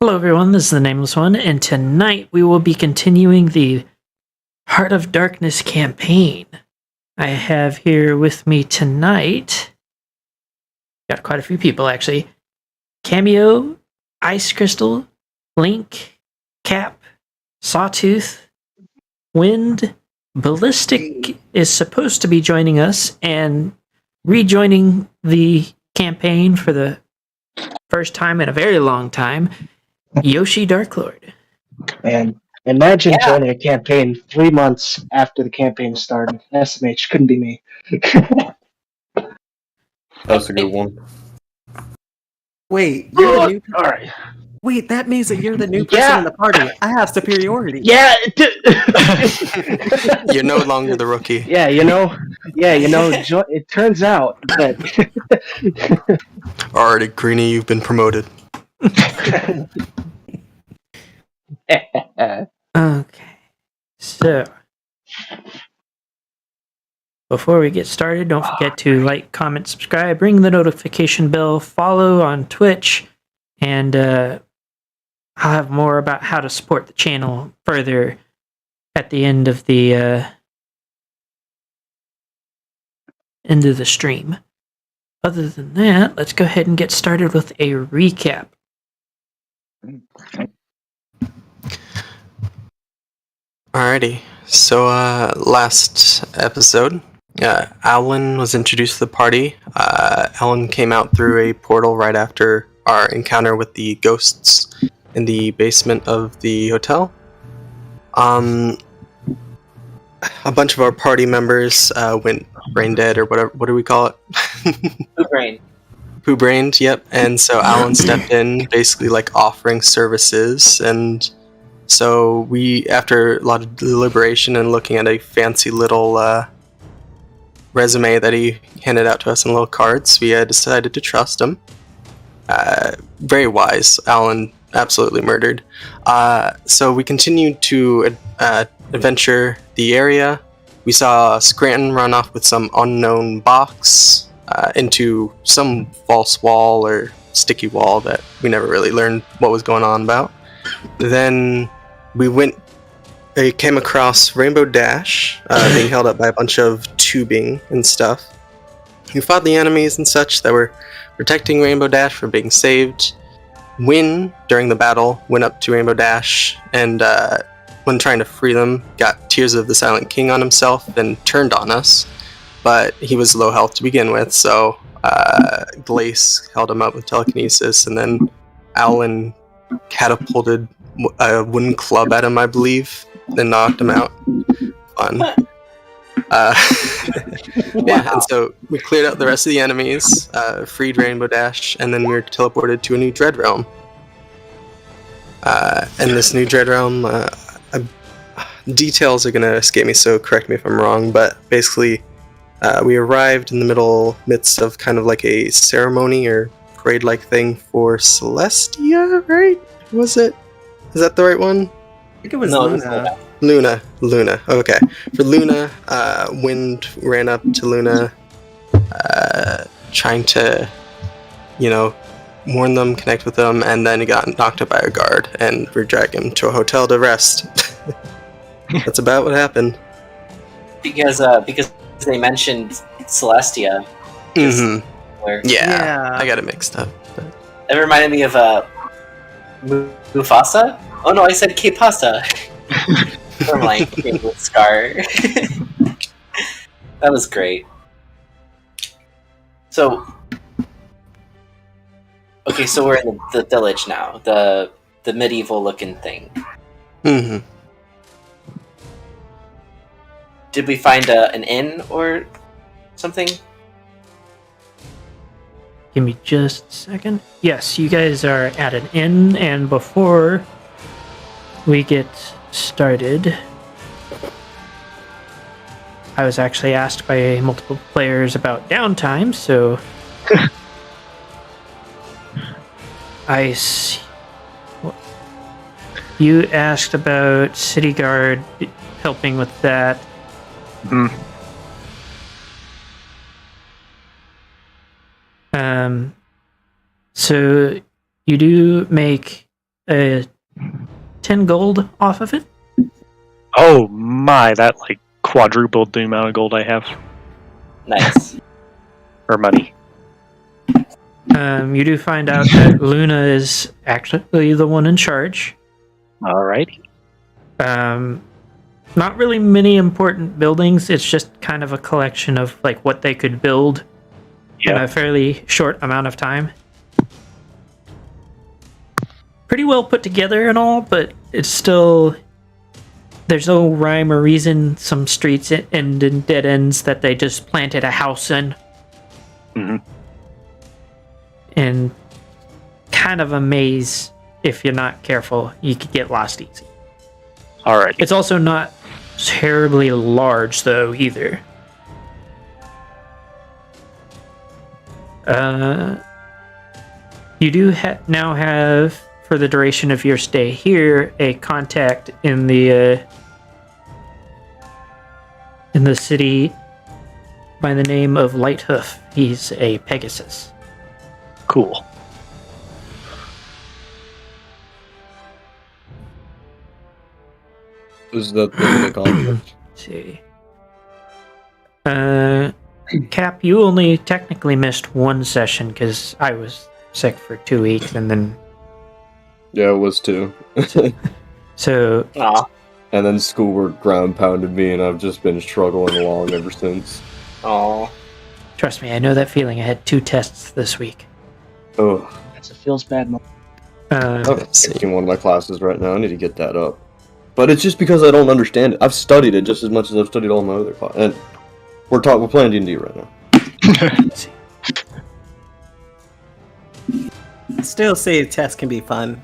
Hello everyone, this is the Nameless One, and tonight we will be continuing the Heart of Darkness campaign. I have here with me tonight, got quite a few people actually, Cameo, Ice Crystal, Link, Cap, Sawtooth, Wind, Ballistic is supposed to be joining us and rejoining the campaign for the first time in a very long time, Yoshi Darklord. And imagine joining a campaign 3 months after the campaign started. SMH couldn't be me. That's a good one. Wait, you're the new. All right. Wait, that means that you're the new person in the party. I have superiority. Yeah. You're no longer the rookie. Yeah, it turns out that Already, Greenie, you've been promoted. Okay, so before we get started, don't forget to like, comment, subscribe, ring the notification bell, follow on Twitch, and I'll have more about how to support the channel further at the end of the stream. Other than that, let's go ahead and get started with a recap. Alrighty, so last episode, Alan was introduced to the party. Alan came out through a portal right after our encounter with the ghosts in the basement of the hotel. A bunch of our party members went brain dead, or whatever. What do we call it? Poo-brained, yep. And so Alan stepped in, basically like offering services, and so we, after a lot of deliberation and looking at a fancy little resume that he handed out to us in little cards, we decided to trust him. Very wise. Alan absolutely murdered. So we continued to adventure the area. We saw Scranton run off with some unknown box into some false wall or sticky wall that we never really learned what was going on about. Then we came across Rainbow Dash being held up by a bunch of tubing and stuff. We fought the enemies and such that were protecting Rainbow Dash from being saved. Wynn, during the battle, went up to Rainbow Dash and when trying to free them, got Tears of the Silent King on himself and turned on us. But he was low health to begin with, so Glace held him up with telekinesis, and then Alan catapulted a wooden club at him, I believe, then knocked him out. Fun. Yeah, and so we cleared out the rest of the enemies, freed Rainbow Dash, and then we were teleported to a new Dread Realm. And this new Dread Realm, details are going to escape me, so correct me if I'm wrong, but basically we arrived in the midst of kind of like a ceremony or parade-like thing for Celestia, right? Was it? Is that the right one? I think it was Luna. Luna. Okay. For Luna, Wind ran up to Luna, trying to, warn them, connect with them, and then he got knocked up by a guard, and we dragged him to a hotel to rest. That's about what happened. Because they mentioned Celestia. Mm-hmm. Yeah, I got it mixed up. But it reminded me of Mufasa? Oh no, I said K-Pasta. From like with Scar. That was great. So we're in the village now, the medieval looking thing. Mm-hmm. Did we find an inn or something? Give me just a second. Yes, you guys are at an inn, and before we get started, I was actually asked by multiple players about downtime, so I see. You asked about City Guard helping with that. So you do make 10 gold off of it. Oh my, that like quadrupled the amount of gold I have. Nice. Or money. You do find out that Luna is actually the one in charge. Alrighty. Not really many important buildings. It's just kind of a collection of like what they could build in a fairly short amount of time. Pretty well put together and all, but it's still, there's no rhyme or reason. Some streets end in dead ends that they just planted a house in. Mm-hmm. And kind of a maze. If you're not careful, you could get lost easy. Alrighty. It's also not terribly large, though, either. You do now have, for the duration of your stay here, a contact in the city by the name of Lighthoof. He's a Pegasus. Cool. Is that the conflict? Let's see. Cap, you only technically missed one session because I was sick for 2 weeks, and then Yeah, it was too. so Aw. And then schoolwork ground pounded me, and I've just been struggling along ever since. Aw. trust me, I know that feeling. I had 2 tests this week. Oh, That's a feels bad moment. I'm taking one of my classes right now. I need to get that up. But it's just because I don't understand it. I've studied it just as much as I've studied all my other classes. And we're playing D&D right now. Still say tests can be fun.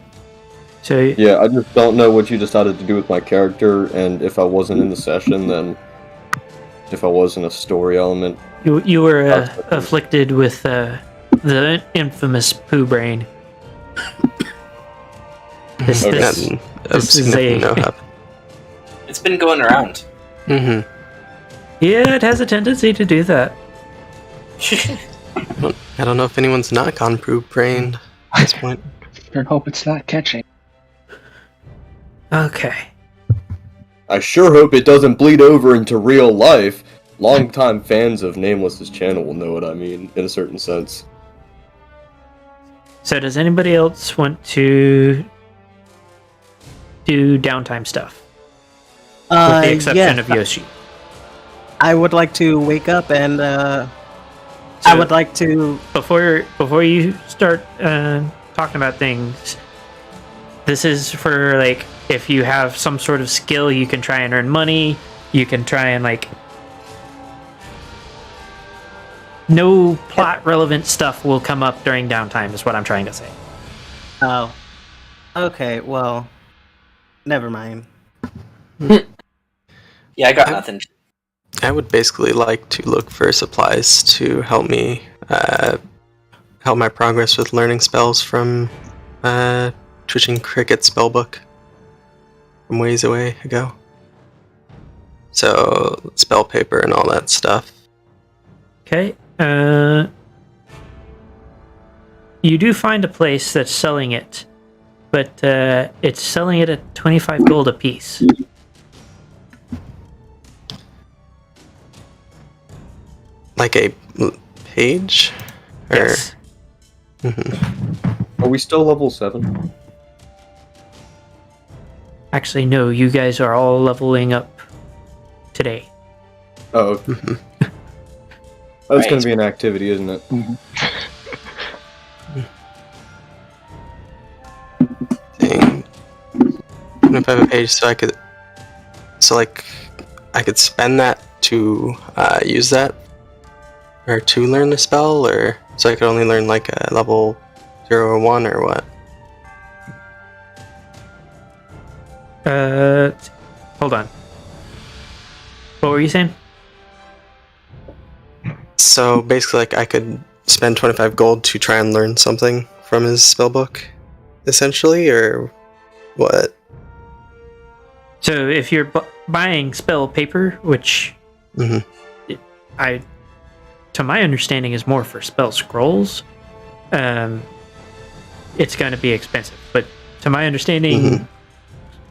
So Yeah, I just don't know what you decided to do with my character, and if I wasn't in the session, then if I wasn't a story element. you were afflicted with the infamous poo brain. This is a It's been going around. Mm-hmm. yeah, it has a tendency to do that. I don't know if anyone's not gone brained at this point. Sure hope it's not catching. Okay. I sure hope it doesn't bleed over into real life. Longtime fans of Nameless's channel will know what I mean, in a certain sense. So does anybody else want to do downtime stuff? With the exception of Yoshi. I would like to wake up and I would like to. Before you start talking about things, this is for like if you have some sort of skill, you can try and earn money. You can try and like no plot relevant stuff will come up during downtime. Is what I'm trying to say. Oh, okay. Well, never mind. Yeah, I got nothing. I would basically like to look for supplies to help me help my progress with learning spells from Twitching Cricket spellbook from ways away ago. So spell paper and all that stuff. Okay. You do find a place that's selling it, but it's selling it at 25 gold a piece. Like a page? Or... Yes. Are we still level 7? Actually, no. You guys are all leveling up today. Oh, okay. That's going to be an activity, isn't it? Dang. Even if I have a page, so I could spend that to use that, or to learn the spell, or so I could only learn like a level 0 or 1, or what? Hold on. What were you saying? So basically, like I could spend 25 gold to try and learn something from his spellbook, essentially, or what? So if you're buying spell paper, which to my understanding is more for spell scrolls, it's going to be expensive. But to my understanding,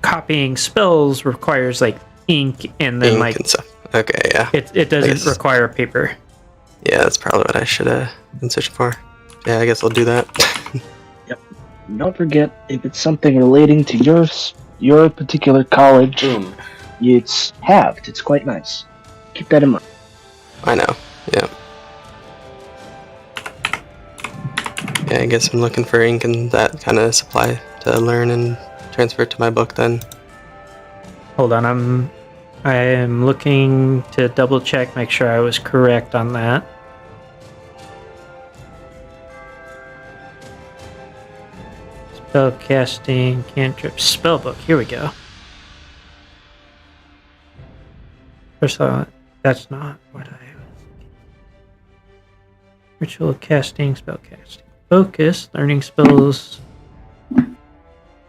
copying spells requires like ink and then Ink like and stuff. Okay, yeah. it doesn't require paper. Yeah, that's probably what I should have been searching for. Yeah, I guess I'll do that. Don't forget, if it's something relating to your particular college, it's halved. It's quite nice. Keep that in mind. I know. Yeah. Yeah, I guess I'm looking for ink and that kind of supply to learn and transfer it to my book then. Hold on, I am looking to double check, make sure I was correct on that. Spellcasting, cantrip, spellbook. Here we go. First of all, that's not what I was. Ritual casting, spellcasting, focus, learning spells.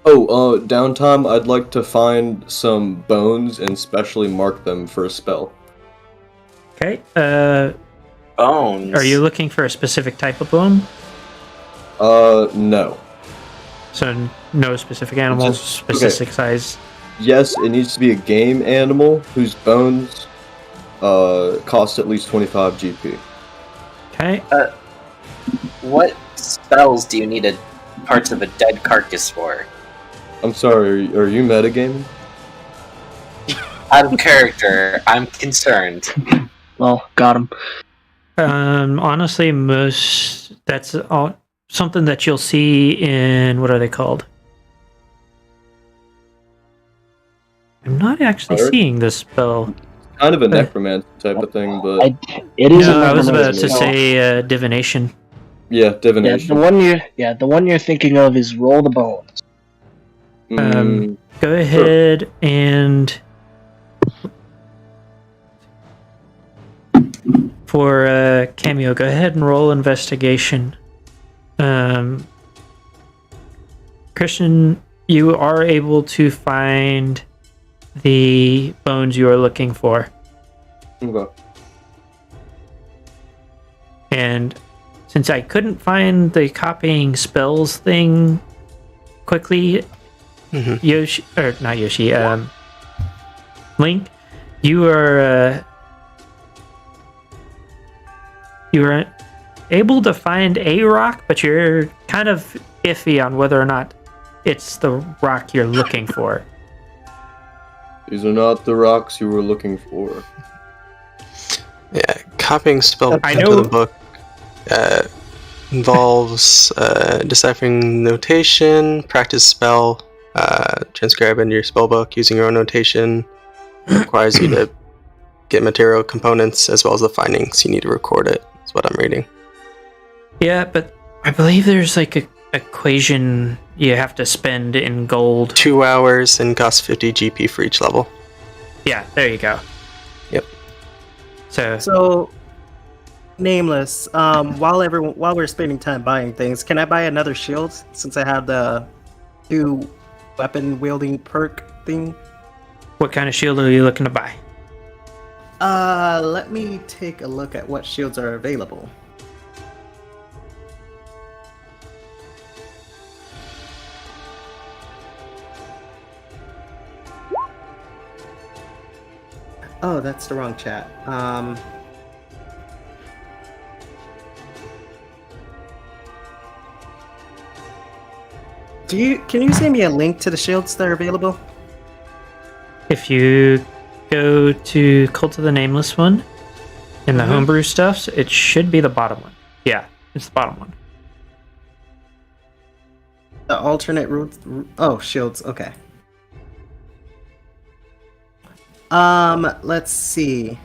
Oh, downtime, I'd like to find some bones and specially mark them for a spell. Okay. Bones. Are you looking for a specific type of bone? No. So no specific animals, Just- specific size. Yes, it needs to be a game animal whose bones cost at least 25 GP. Okay. What spells do you need parts of a dead carcass for? I'm sorry, are you metagaming? Out of character, I'm concerned. Well, got him. Honestly, that's all something that you'll see in, what are they called? I'm not actually Cleric? seeing this spell. Kind of a necromancer type of thing, but It is. No, a I was about necromancer. to say divination. yeah, Yeah, divination. the one you're thinking of is roll the bones. Go ahead and for Cameo, go ahead and roll investigation. Christian, you are able to find the bones you are looking for. Okay. And since I couldn't find the copying spells thing quickly, Yoshi, or not Yoshi, Link, you are able to find a rock, but you're kind of iffy on whether or not it's the rock you're looking for. These are not the rocks you were looking for. Yeah, copying spell I into know- the book involves deciphering notation, practice spell, transcribe into your spell book using your own notation. Requires you to get material components as well as the findings. You need to record it. That's what I'm reading. Yeah, but I believe there's like a equation you have to spend in gold. 2 hours and costs 50 GP for each level. Yeah, there you go. Yep. So, Nameless, while we're spending time buying things, can I buy another shield since I have the 2 weapon wielding perk thing? What kind of shield are you looking to buy? Let me take a look at what shields are available. Oh, that's the wrong chat. Can you send me a link to the shields that are available? If you go to Cult of the Nameless one in the homebrew stuffs, it should be the bottom one. Yeah, it's the bottom one. The alternate route. Oh, shields. Okay. Let's see.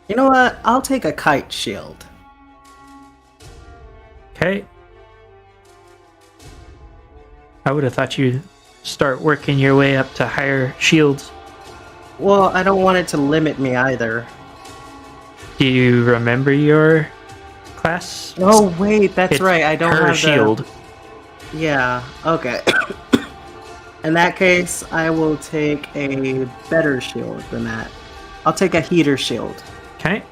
You know what? I'll take a kite shield. Okay. I would have thought you'd start working your way up to higher shields. Well, I don't want it to limit me either. Do you remember your class? Oh wait, that's It's right. I don't her have shield. Yeah. Okay. In that case, I will take a better shield than that. I'll take a heater shield. Okay.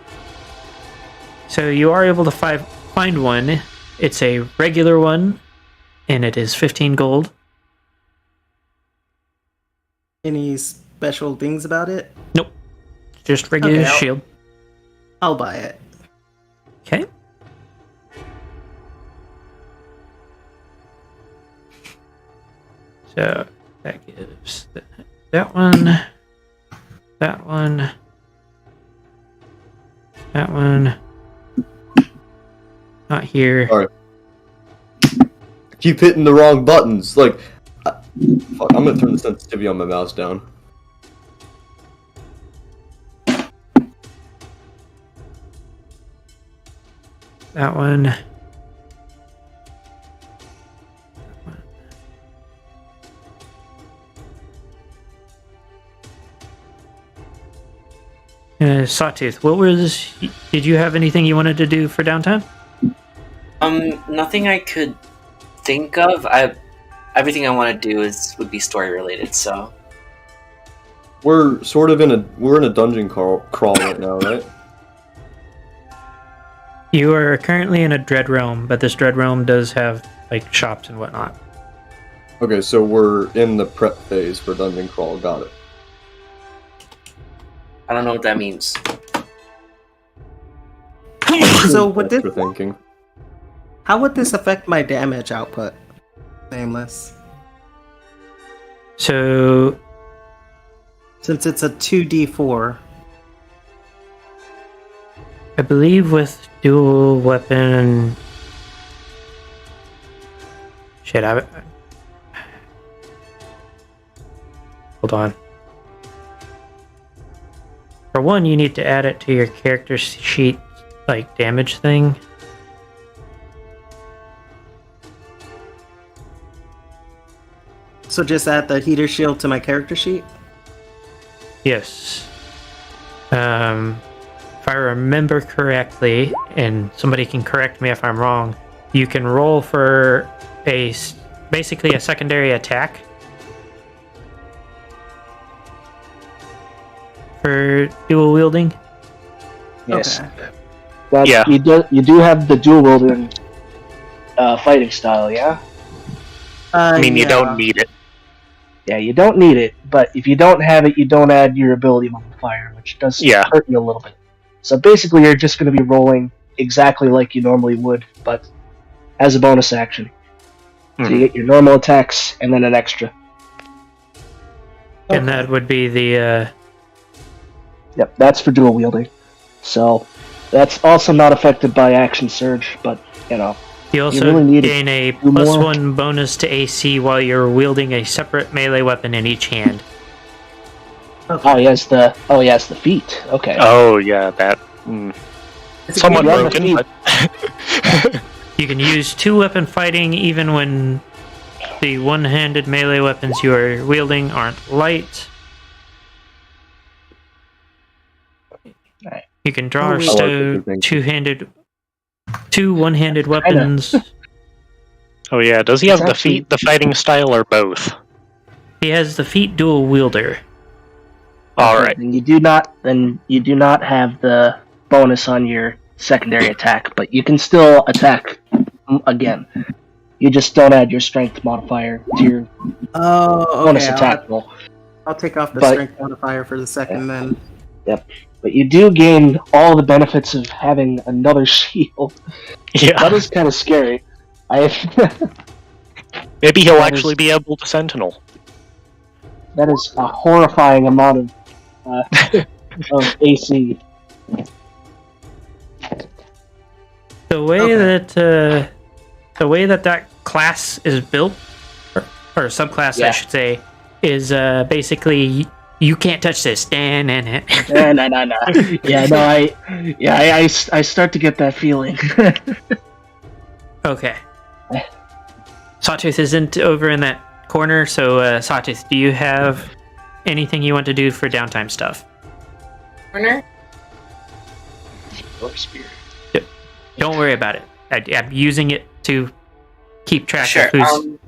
So you are able to find one. It's a regular one, and it is 15 gold. Any special things about it? Nope. Just regular Okay, shield. I'll buy it. Okay. So that gives that one, that one, that one. Not here. Alright. Keep hitting the wrong buttons. Like, fuck, I'm gonna turn the sensitivity on my mouse down. That one. Sawtooth, what was? Did you have anything you wanted to do for downtime? Nothing I could think of. Everything I want to do would be story related. So We're sort of in a dungeon crawl right now, right? You are currently in a dread realm, but this dread realm does have like shops and whatnot. Okay, so we're in the prep phase for dungeon crawl. Got it. I don't know what that means. So would Thanks this, for thinking. how would this affect my damage output? Nameless. So Since it's a 2d4. I believe with dual weapon. Shit, hold on. For one, you need to add it to your character sheet, like damage thing. So just add the heater shield to my character sheet? Yes. If I remember correctly, and somebody can correct me if I'm wrong, you can roll for basically a secondary attack for dual wielding. Yes. Okay. That's, Yeah. You do have the dual wielding fighting style, yeah? I mean, you yeah. don't need it. Yeah, you don't need it, but if you don't have it, you don't add your ability modifier, which does Yeah. hurt you a little bit. So basically, you're just going to be rolling exactly like you normally would, but as a bonus action. So you get your normal attacks and then an extra. And that would be the Yep, that's for dual wielding. So that's also not affected by action surge, but you know. you also really need to gain a do more. +1 bonus to AC while you're wielding a separate melee weapon in each hand. Oh, he has the feet. Okay. Oh yeah, that somewhat good one. broken, but You can use two-weapon fighting even when the one-handed melee weapons you are wielding aren't light. Right. You can draw or I like what stow you're thinking. two one-handed weapons. oh yeah, does he have It's the actually- feet, the fighting style, or both? He has the feet dual wielder. All right. Then you do not have the bonus on your secondary attack, but you can still attack again. You just don't add your strength modifier to your Oh, bonus okay. attack roll. I'll take off the But- strength modifier for the second then. But you do gain all the benefits of having another shield. Yeah, That is kind of scary. maybe he'll that actually is- be able to sentinel. That is a horrifying amount of AC. The way Okay. the way that class is built, or subclass, I Yeah. should say, is basically you can't touch this. Dan and it. No. Yeah, no, I start to get that feeling. Okay. Sawtooth isn't over in that corner, so Sawtooth, do you have anything you want to do for downtime stuff? Corner? Don't worry about it. I'm using it to keep track Sure. of who's.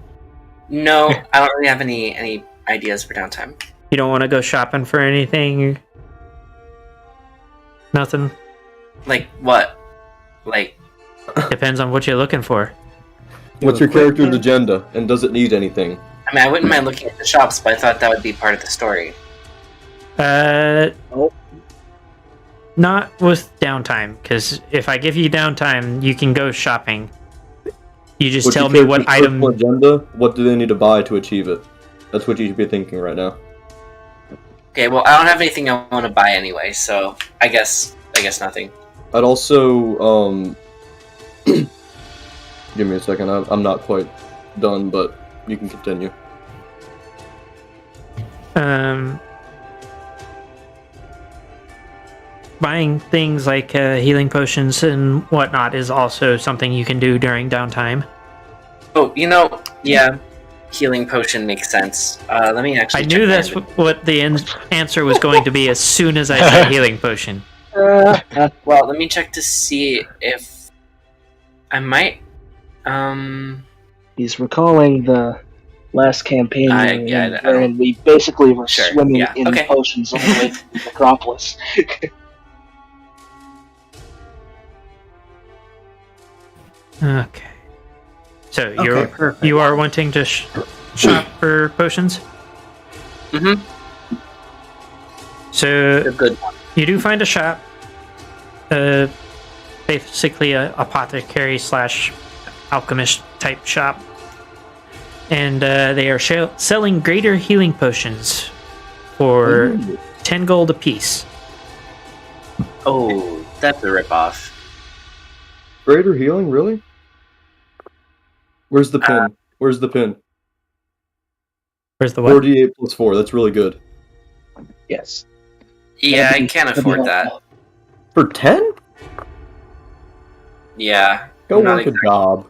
No, I don't really have any ideas for downtime. You don't want to go shopping for anything? Nothing? Like what? Like Depends on what you're looking for. What's your character's agenda, and does it need anything? I mean, I wouldn't mind looking at the shops, but I thought that would be part of the story. Not with downtime, because if I give you downtime, you can go shopping. You just tell me what item. Agenda, what do they need to buy to achieve it? That's what you should be thinking right now. Okay, well, I don't have anything I want to buy anyway, so I guess nothing. I'd also give me a second. I'm not quite done, but you can continue. Buying things like healing potions and whatnot is also something you can do during downtime. Oh, yeah, healing potion makes sense. Let me actually. I knew that's what the answer was going to be as soon as I said healing potion. Well, let me check to see if I might. He's recalling the last campaign wherein we basically were swimming in potions all the way to the Necropolis. Okay. So you are wanting to shop for potions? Mm-hmm. So good. You do find a shop. Basically a apothecary / alchemist type shop. And they are selling greater healing potions for 10 gold apiece. Oh, that's a ripoff. Greater healing, really? Where's the pin? Where's the pin? Where's the what? 48 plus 4, that's really good. Yes. Yeah, I can't afford that. For 10? Yeah. Go work a job.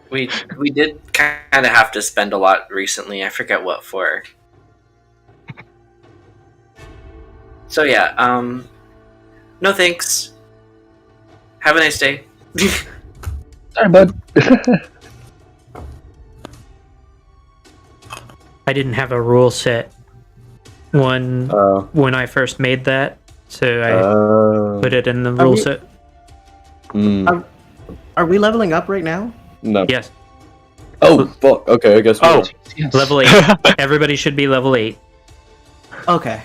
We did kind of have to spend a lot recently. I forget what for. So yeah, no thanks. Have a nice day. Sorry, bud. I didn't have a rule set when I first made that, so I put it in the rule set. Are we leveling up right now? No. Yes. Oh, fuck. Okay, I guess we are. Yes. Level 8. Everybody should be level 8. Okay.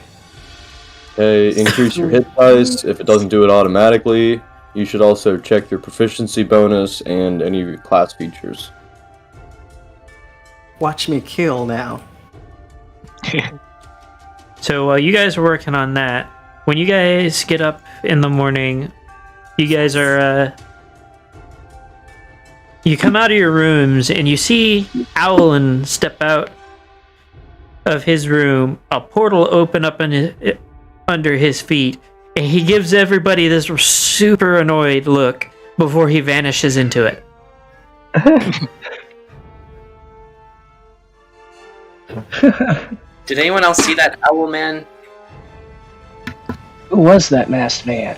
Hey, increase your hit dice. If it doesn't do it automatically, you should also check your proficiency bonus and any of your class features. Watch me kill now. So while you guys are working on that, when you guys get up in the morning, you guys are you come out of your rooms and you see Owlin step out of his room, a portal open up under his feet, and he gives everybody this super annoyed look before he vanishes into it. Did anyone else see that owl man? Who was that masked man?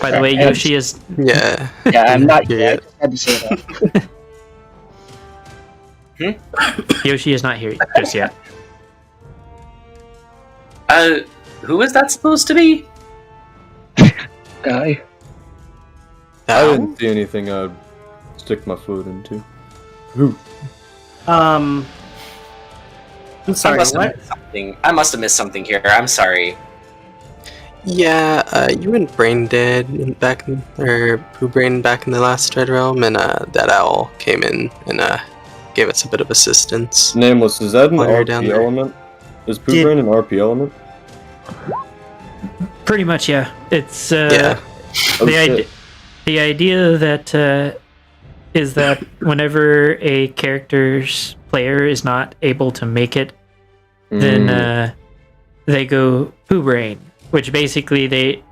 By the way, Yoshi is... Yeah. Yeah, I'm not Yeah. yet. I had to say that. Yoshi is not here just yet. Who is that supposed to be? Guy. I didn't see anything I'd stick my foot into. Who? I'm sorry, I must have missed something here. I'm sorry. Yeah, you went brain dead or poo brain back in the last Dread Realm, and that owl came in and gave us a bit of assistance. Nameless, is that an While you're RP down there. element? Is Pooh Brain an RP element? Pretty much, yeah. It's Yeah. the idea that is that whenever a character's player is not able to make it, then they go poo brain, which basically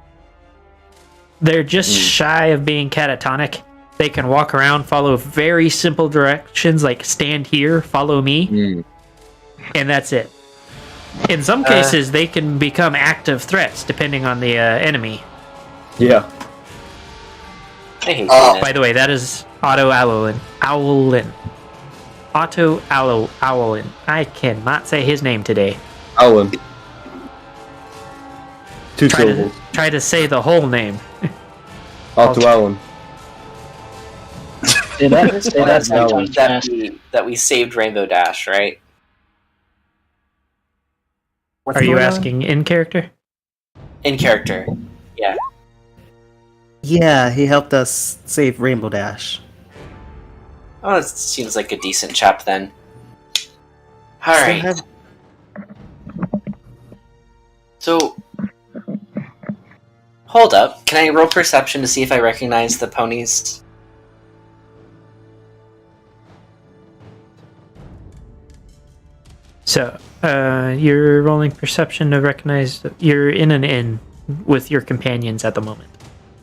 they're just shy of being catatonic. They can walk around, follow very simple directions like stand here, follow me, and that's it. In some cases, they can become active threats depending on the enemy. Yeah. I hate that. By the way, that is Otto Owlin. Otto Owlin. I cannot say his name today. Alan. Two syllables. Try to say the whole name. Otto Allen. Say that. This Say one that. is that the one. time that we saved Rainbow Dash, right? What's Are you going on? asking in character? In character. Yeah. Yeah, he helped us save Rainbow Dash. Oh, that seems like a decent chap then. All Still right. have- So, hold up. Can I roll perception to see if I recognize the ponies? So, you're rolling perception to recognize that you're in an inn with your companions at the moment.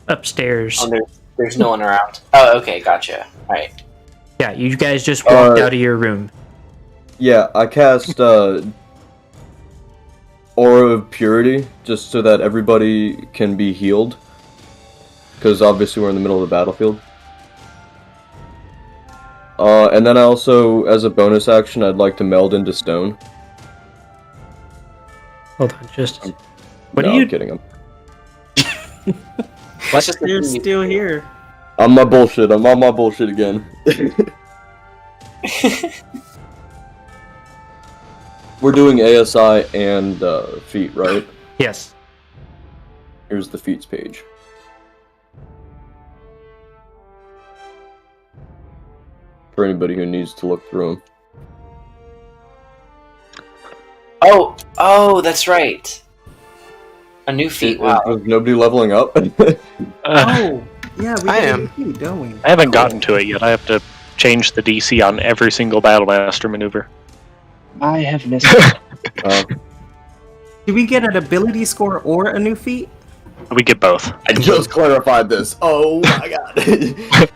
Upstairs. Oh, there's no one around. Oh, okay, gotcha. All right. Yeah, you guys just walked out of your room. Yeah, I cast Aura of Purity just so that everybody can be healed. Because obviously we're in the middle of the battlefield. And then I also, as a bonus action, I'd like to meld into stone. Hold on, just... What no, are you... I'm kidding. Let's just You're continue. still here. I'm my bullshit. I'm on my bullshit again. We're doing ASI and feat, right? Yes. Here's the feats page. For anybody who needs to look through them. Oh, that's right. A new feat. Wow. Is nobody leveling up? Oh, yeah, we I get a am. new feat, don't we? I haven't gotten to it yet. I have to change the DC on every single Battlemaster maneuver. I have missed it. Do we get an ability score or a new feat? We get both. I just clarified this. Oh my god.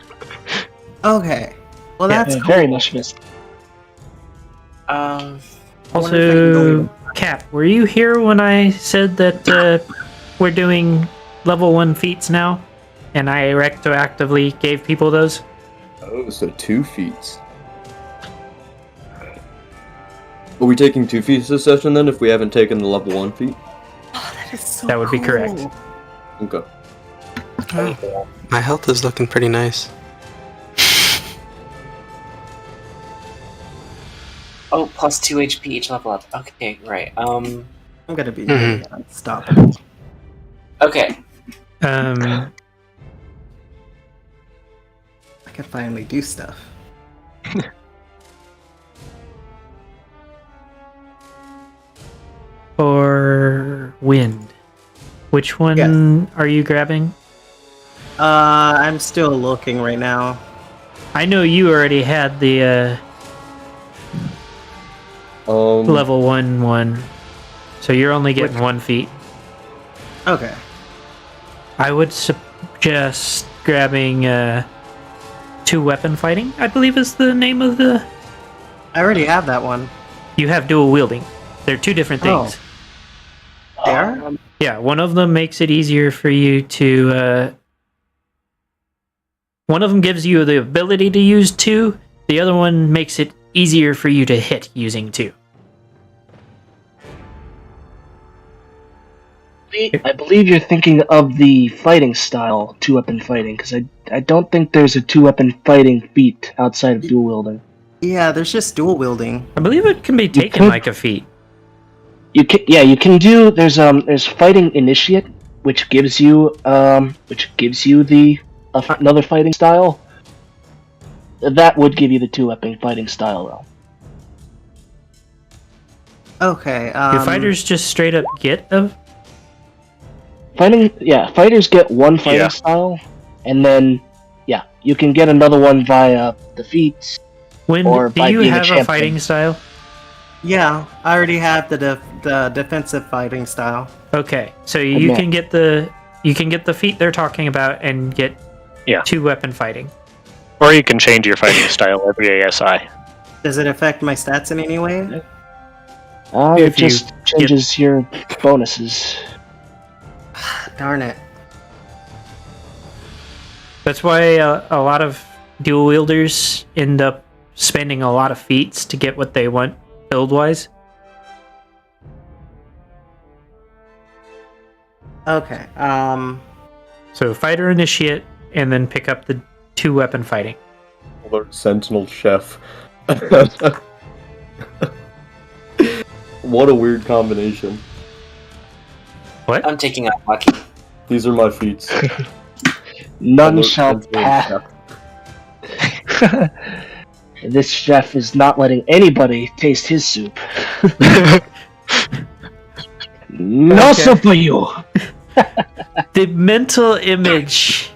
Okay. Well, Yeah, that's I cool. very much missed. I wonder if I can Also, go- Cap, were you here when I said that we're doing level 1 feats now? And I retroactively gave people those? Oh, so 2 feats. Are we taking 2 feats this session then if we haven't taken the level 1 feat? That is so That would be correct. cool. Okay. My health is looking pretty nice. Oh, plus 2 HP each level up. Okay, right. I'm gonna be Mhm. unstoppable. Okay. Um, I can finally do stuff. for wind. Which one are you grabbing? I'm still looking right now. I know you already had the level 1 one, so you're only getting Which- 1 feat. Okay. I would suggest grabbing 2 weapon fighting, I believe is the name of the... I already have that one. You have dual wielding. They're 2 different things. They are? Yeah, one of them makes it easier for you to... one of them gives you the ability to use 2. The other one makes it easier for you to hit using 2. I believe you're thinking of the fighting style, 2-weapon fighting, because I don't think there's a 2-weapon fighting feat outside of dual wielding. Yeah, there's just dual wielding. I believe it can be taken could- like a feat. You can do. There's fighting initiate, which gives you the another fighting style. That would give you the 2-weapon fighting style, though. Okay. Do fighters just straight up get a... Fighters get one fighting Yeah. style, and then you can get another one via the feats. When Or do by you being a have a champion. fighting style? Yeah, I already have the defensive fighting style. Okay, so you man. can get the feat they're talking about and get Yeah. 2 weapon fighting. Or you can change your fighting style every ASI. Does it affect my stats in any way? It If you just changes your bonuses. Darn it. That's why a lot of dual wielders end up spending a lot of feats to get what they want build wise. Okay. So fighter initiate and then pick up the 2 weapon fighting. Alert Sentinel Chef. What a weird combination. What? I'm taking out Lucky. These are my feats. None Alert shall Sentinel pass. Chef. This chef is not letting anybody taste his soup. No Okay. soup for you. The mental image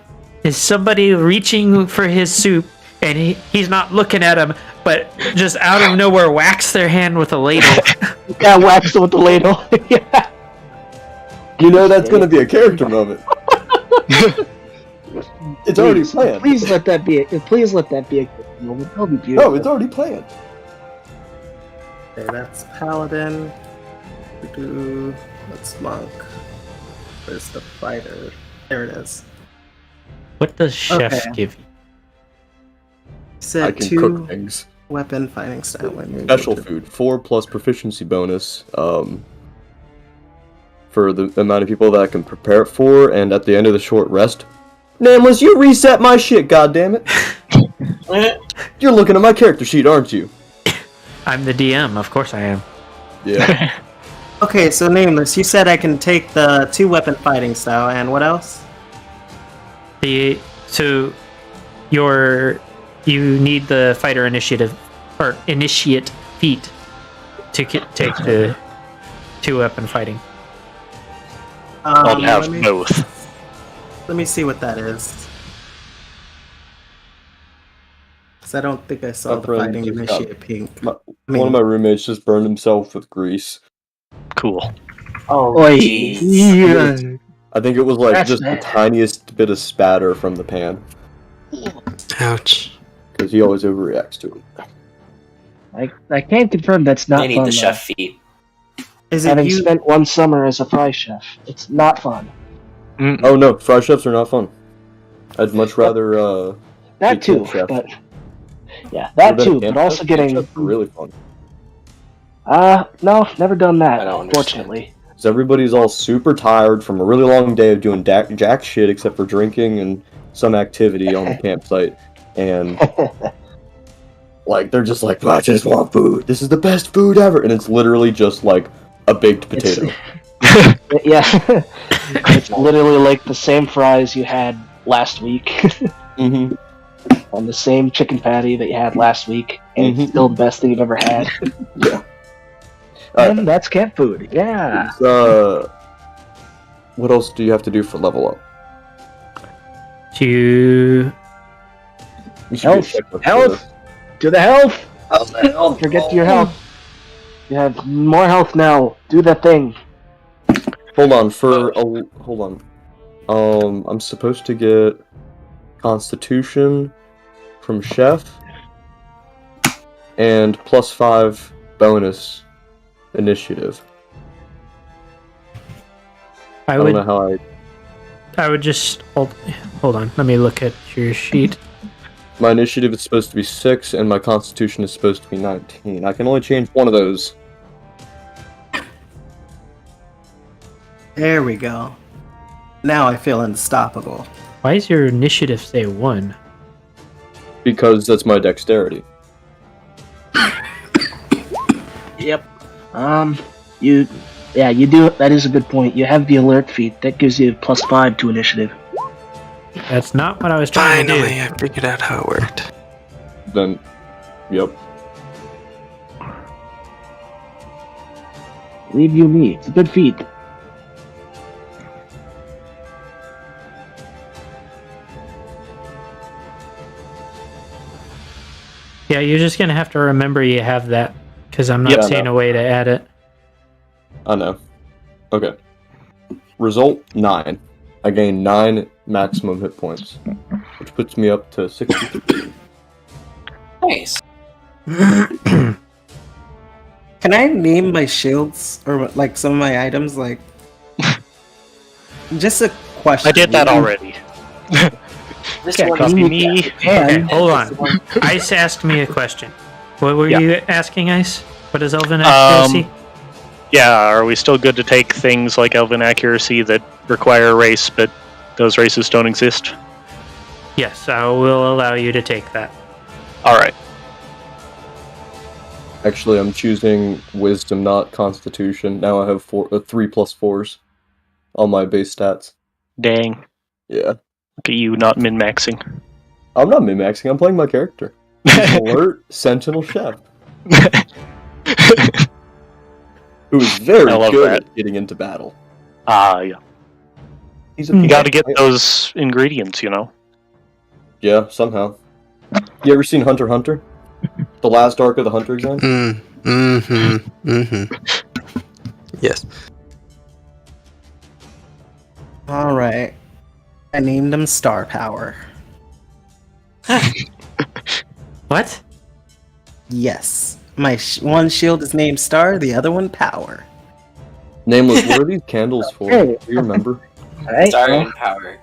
is somebody reaching for his soup, and he's not looking at him, but just out of nowhere whacks their hand with a ladle. Yeah, wax with the ladle. Yeah. You know that's gonna be a character moment. It's already planned. Please let that be. Please let that be a character moment. That'll be beautiful. No, it's already planned. Okay, that's Paladin. That's Monk. Where's the fighter? There it is. What does chef Okay. give you? Said I can 2 cook things. weapon fighting style. Special food, 4 plus proficiency bonus. For the amount of people that I can prepare it for, and at the end of the short rest. Nameless, you reset my shit, goddammit! You're looking at my character sheet, aren't you? I'm the DM, of course I am. Yeah. Okay, so Nameless, you said I can take the 2 weapon fighting style, and what else? So you need the fighter initiative or initiate feat to take the 2 weapon fighting. I'll have let me- both. Let me see what that is. Because I don't think I saw My the friend fighting just initiate pink. One of my roommates just burned himself with grease. Cool. Oh, Oi. jeez. Yeah. I think it was like That's just the bad. tiniest bit of spatter from the pan. Ouch. Because he always overreacts to it. I can't confirm that's not They need fun. the though. chef feat. Is it Having you? spent one summer as a fry chef, it's not fun. Oh no, fry chefs are not fun. I'd much rather That Be too, cool, chef. but yeah, that What about too. camp But also chefs? getting Camp chefs are really fun. no, never done that. I don't Unfortunately, Because everybody's all super tired from a really long day of doing jack shit except for drinking and some activity on the campsite, and like they're just like, I just want food. This is the best food ever, and it's literally just like a baked potato. yeah, it's literally like the same fries you had last week Mm-hmm. on the same chicken patty that you had last week, and Mhm. it's still the best thing you've ever had. Yeah. And that's camp food. Yeah. What else do you have to do for level up? To You should do a Health. checklist Health. for To the health. Oh, Don't forget your health. You have more health now. Do that thing. this. Hold on, hold on. I'm supposed to get Constitution from Chef and +5 bonus initiative. I I don't would know how I would just hold on. Let me look at your sheet. my initiative is supposed to be 6 and my Constitution is supposed to be 19. I can only change one of those. There we go. Now I feel unstoppable. Why does your initiative say 1? Because that's my dexterity. Yep. You do. That is a good point. You have the alert feat that gives you +5 to initiative. That's not what I was trying to Finally, I figured out how it worked. Then, yep. Leave you me. It's a good feat. Yeah, you're just gonna have to remember you have that, because I'm not Yeah, I seeing know. a way to add it. I know. Okay. Result 9. I gain 9 maximum hit points, which puts me up to 63. Nice. Can I name my shields or like some of my items? Like, just a question. I did that already. This Yeah, one can Copy you- me. Okay, And hold on. Ice asked me a question. What were Yeah. you asking, Ice? What is Elven accuracy? Yeah, are we still good to take things like Elven accuracy that require a race, but those races don't exist? Yes, I will allow you to take that. All right. Actually, I'm choosing Wisdom, not Constitution. Now I have 3+4s on my base stats. Dang. Yeah. Look at you not min-maxing. I'm not min-maxing, I'm playing my character. He's an alert Sentinel Chef, who is very I love good that. at getting into battle. Yeah. He's a You got to get those ingredients, you know. Yeah, somehow. You ever seen Hunter x Hunter? The last arc of the Hunter exam? Yes. All right. I named him Star Power. What? Yes. My one shield is named Star, the other one Power. Nameless, what are these candles for? Hey. Do you remember? Alright, Star well, and power.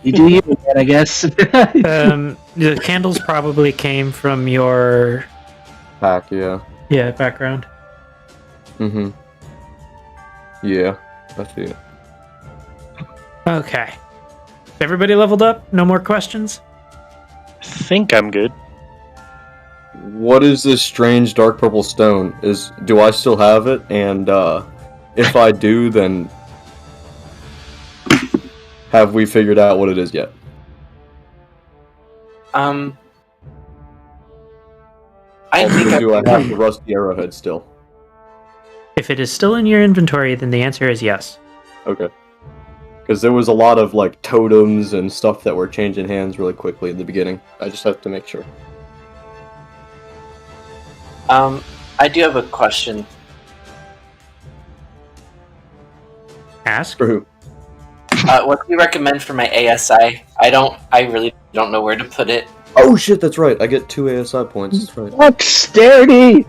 you do you, man, I guess. The candles probably came from your Pack, yeah. background. Mm-hmm. Yeah, I see it. Okay. Everybody leveled up? No more questions? I think I'm good. What is this strange dark purple stone? Do I still have it? And if I do, then have we figured out what it is yet? I Also, think do I have the rusty arrowhead still? If it is still in your inventory, then the answer is yes. Okay. Because there was a lot of like totems and stuff that were changing hands really quickly in the beginning. I just have to make sure. I do have a question. Ask. For who? What do you recommend for my ASI? I really don't know where to put it. Oh shit, that's right. I get 2 ASI points. That's right. Dexterity!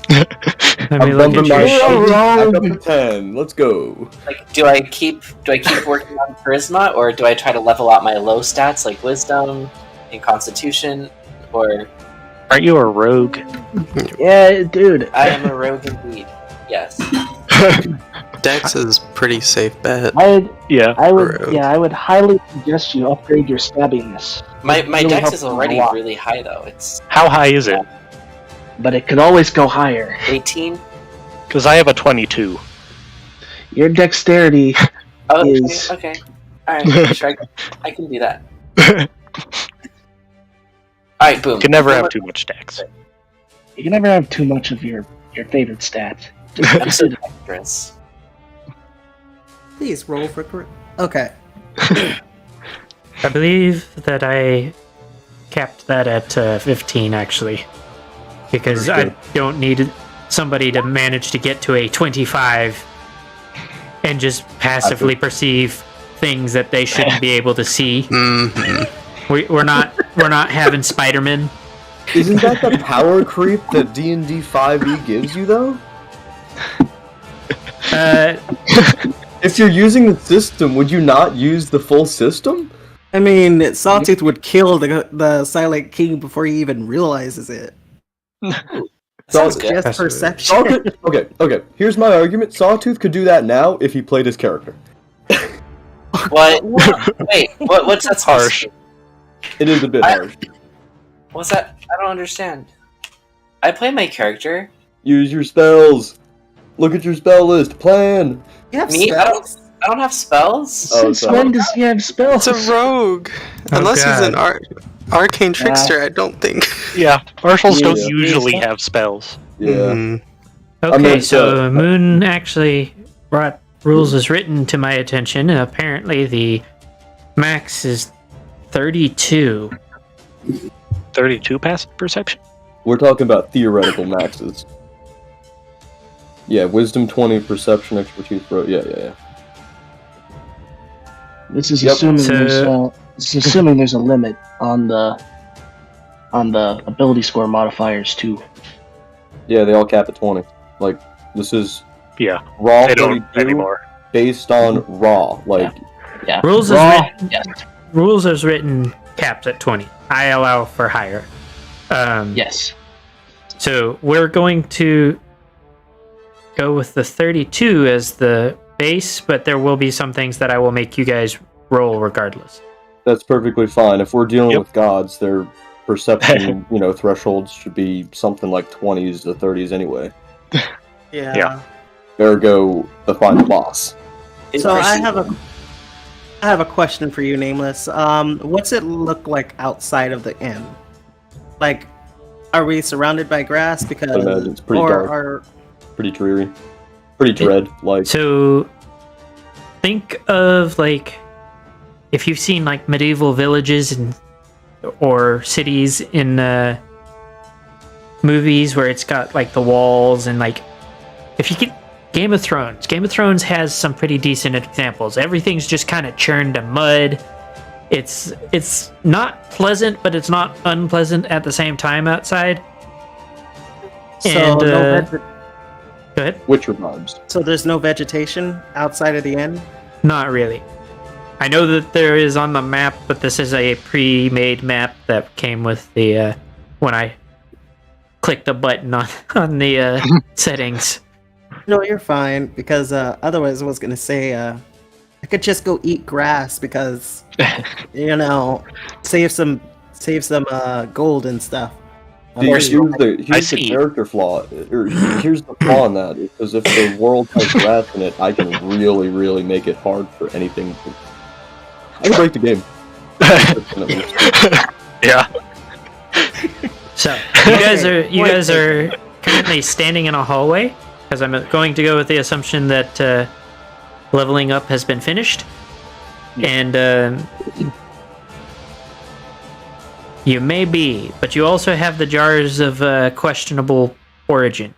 Let me I'm look bumping at my your sheet back up to 10. Let's go. Like, do I keep working on charisma, or do I try to level out my low stats like wisdom and constitution, or Aren't you a rogue? Yeah, dude. I am a rogue indeed. Yes. Dex is pretty safe bet. Yeah. I Rogue. would highly suggest you upgrade your stabbiness. My It really dex helps is you a already lot, really high though. It's How high is it? but it could always go higher. 18. Because I have a 22. Your dexterity Oh, is okay. Alright, sure, I can do that. Alright, boom. Can never have too much dex. you can never have too much of your favorite stat. I'm so dexterous. Please roll for. Okay. I believe that I capped that at 15, actually. Because I don't need somebody to manage to get to a 25 and just passively perceive things that they shouldn't be able to see. We're not having Spider-Man. Isn't that the power creep that D&D 5e gives you, though? If you're using the system, would you not use the full system? I mean, Sawtooth would kill the Silent King before he even realizes it. Sounds good. Just That's perception. Sawtooth, okay. Here's my argument. Sawtooth could do that now if he played his character. What? Wait, what's that Harsh. It is a bit harsh. What's that? I don't understand. I play my character. Use your spells. Look at your spell list. Plan. You have Me? spells? I don't have spells. Oh, Since sorry. when does he have spells? It's a rogue. Oh, Unless he's an God. arcane trickster, I don't think. Yeah. Marshals don't Yeah. usually have spells. Yeah. Mhm. Okay, mean, so Moon actually brought rules as written to my attention, and apparently the max is 32. 32 passive perception? We're talking about theoretical maxes. Yeah, wisdom 20, perception, expertise, bro. Yeah. This is Yep. assuming there's a limit on the ability score modifiers too. Yeah, they all cap at 20. Like, this is Yeah. raw They don't 32 anymore. based on raw. Like, Yeah. Rules Raw, as written. yes. Rules as written caps at 20. I allow for higher. Yes. So we're going to go with the 32 as the base, but there will be some things that I will make you guys roll regardless. that's perfectly fine. If we're dealing Yep. with gods, they're perception, thresholds should be something like 20s to 30s anyway. Yeah. Ergo, define the boss. So I have a question for you, Nameless. What's it look like outside of the inn? Like, are we surrounded by grass? Because I imagine it's pretty dark, pretty dreary, pretty dread. Like, So, think of like if you've seen like medieval villages or cities in movies where it's got like the walls and like if you get Game of Thrones has some pretty decent examples. Everything's just kind of churned to mud. It's not pleasant, but it's not unpleasant at the same time outside. So Go ahead. Witcher vibes. So there's no vegetation outside of the inn? Not really. I know that there is on the map, but this is a pre-made map that came with the when I clicked the button on the settings. No, you're fine, because otherwise I was going to say I could just go eat grass because, save some gold and stuff. Here's the character flaw. Here's the flaw in that. Because if the world has grass in it, I can really, really make it hard for anything. I can break the game. Yeah. So you guys are currently standing in a hallway, because I'm going to go with the assumption that leveling up has been finished, and you may be, but you also have the jars of questionable origin.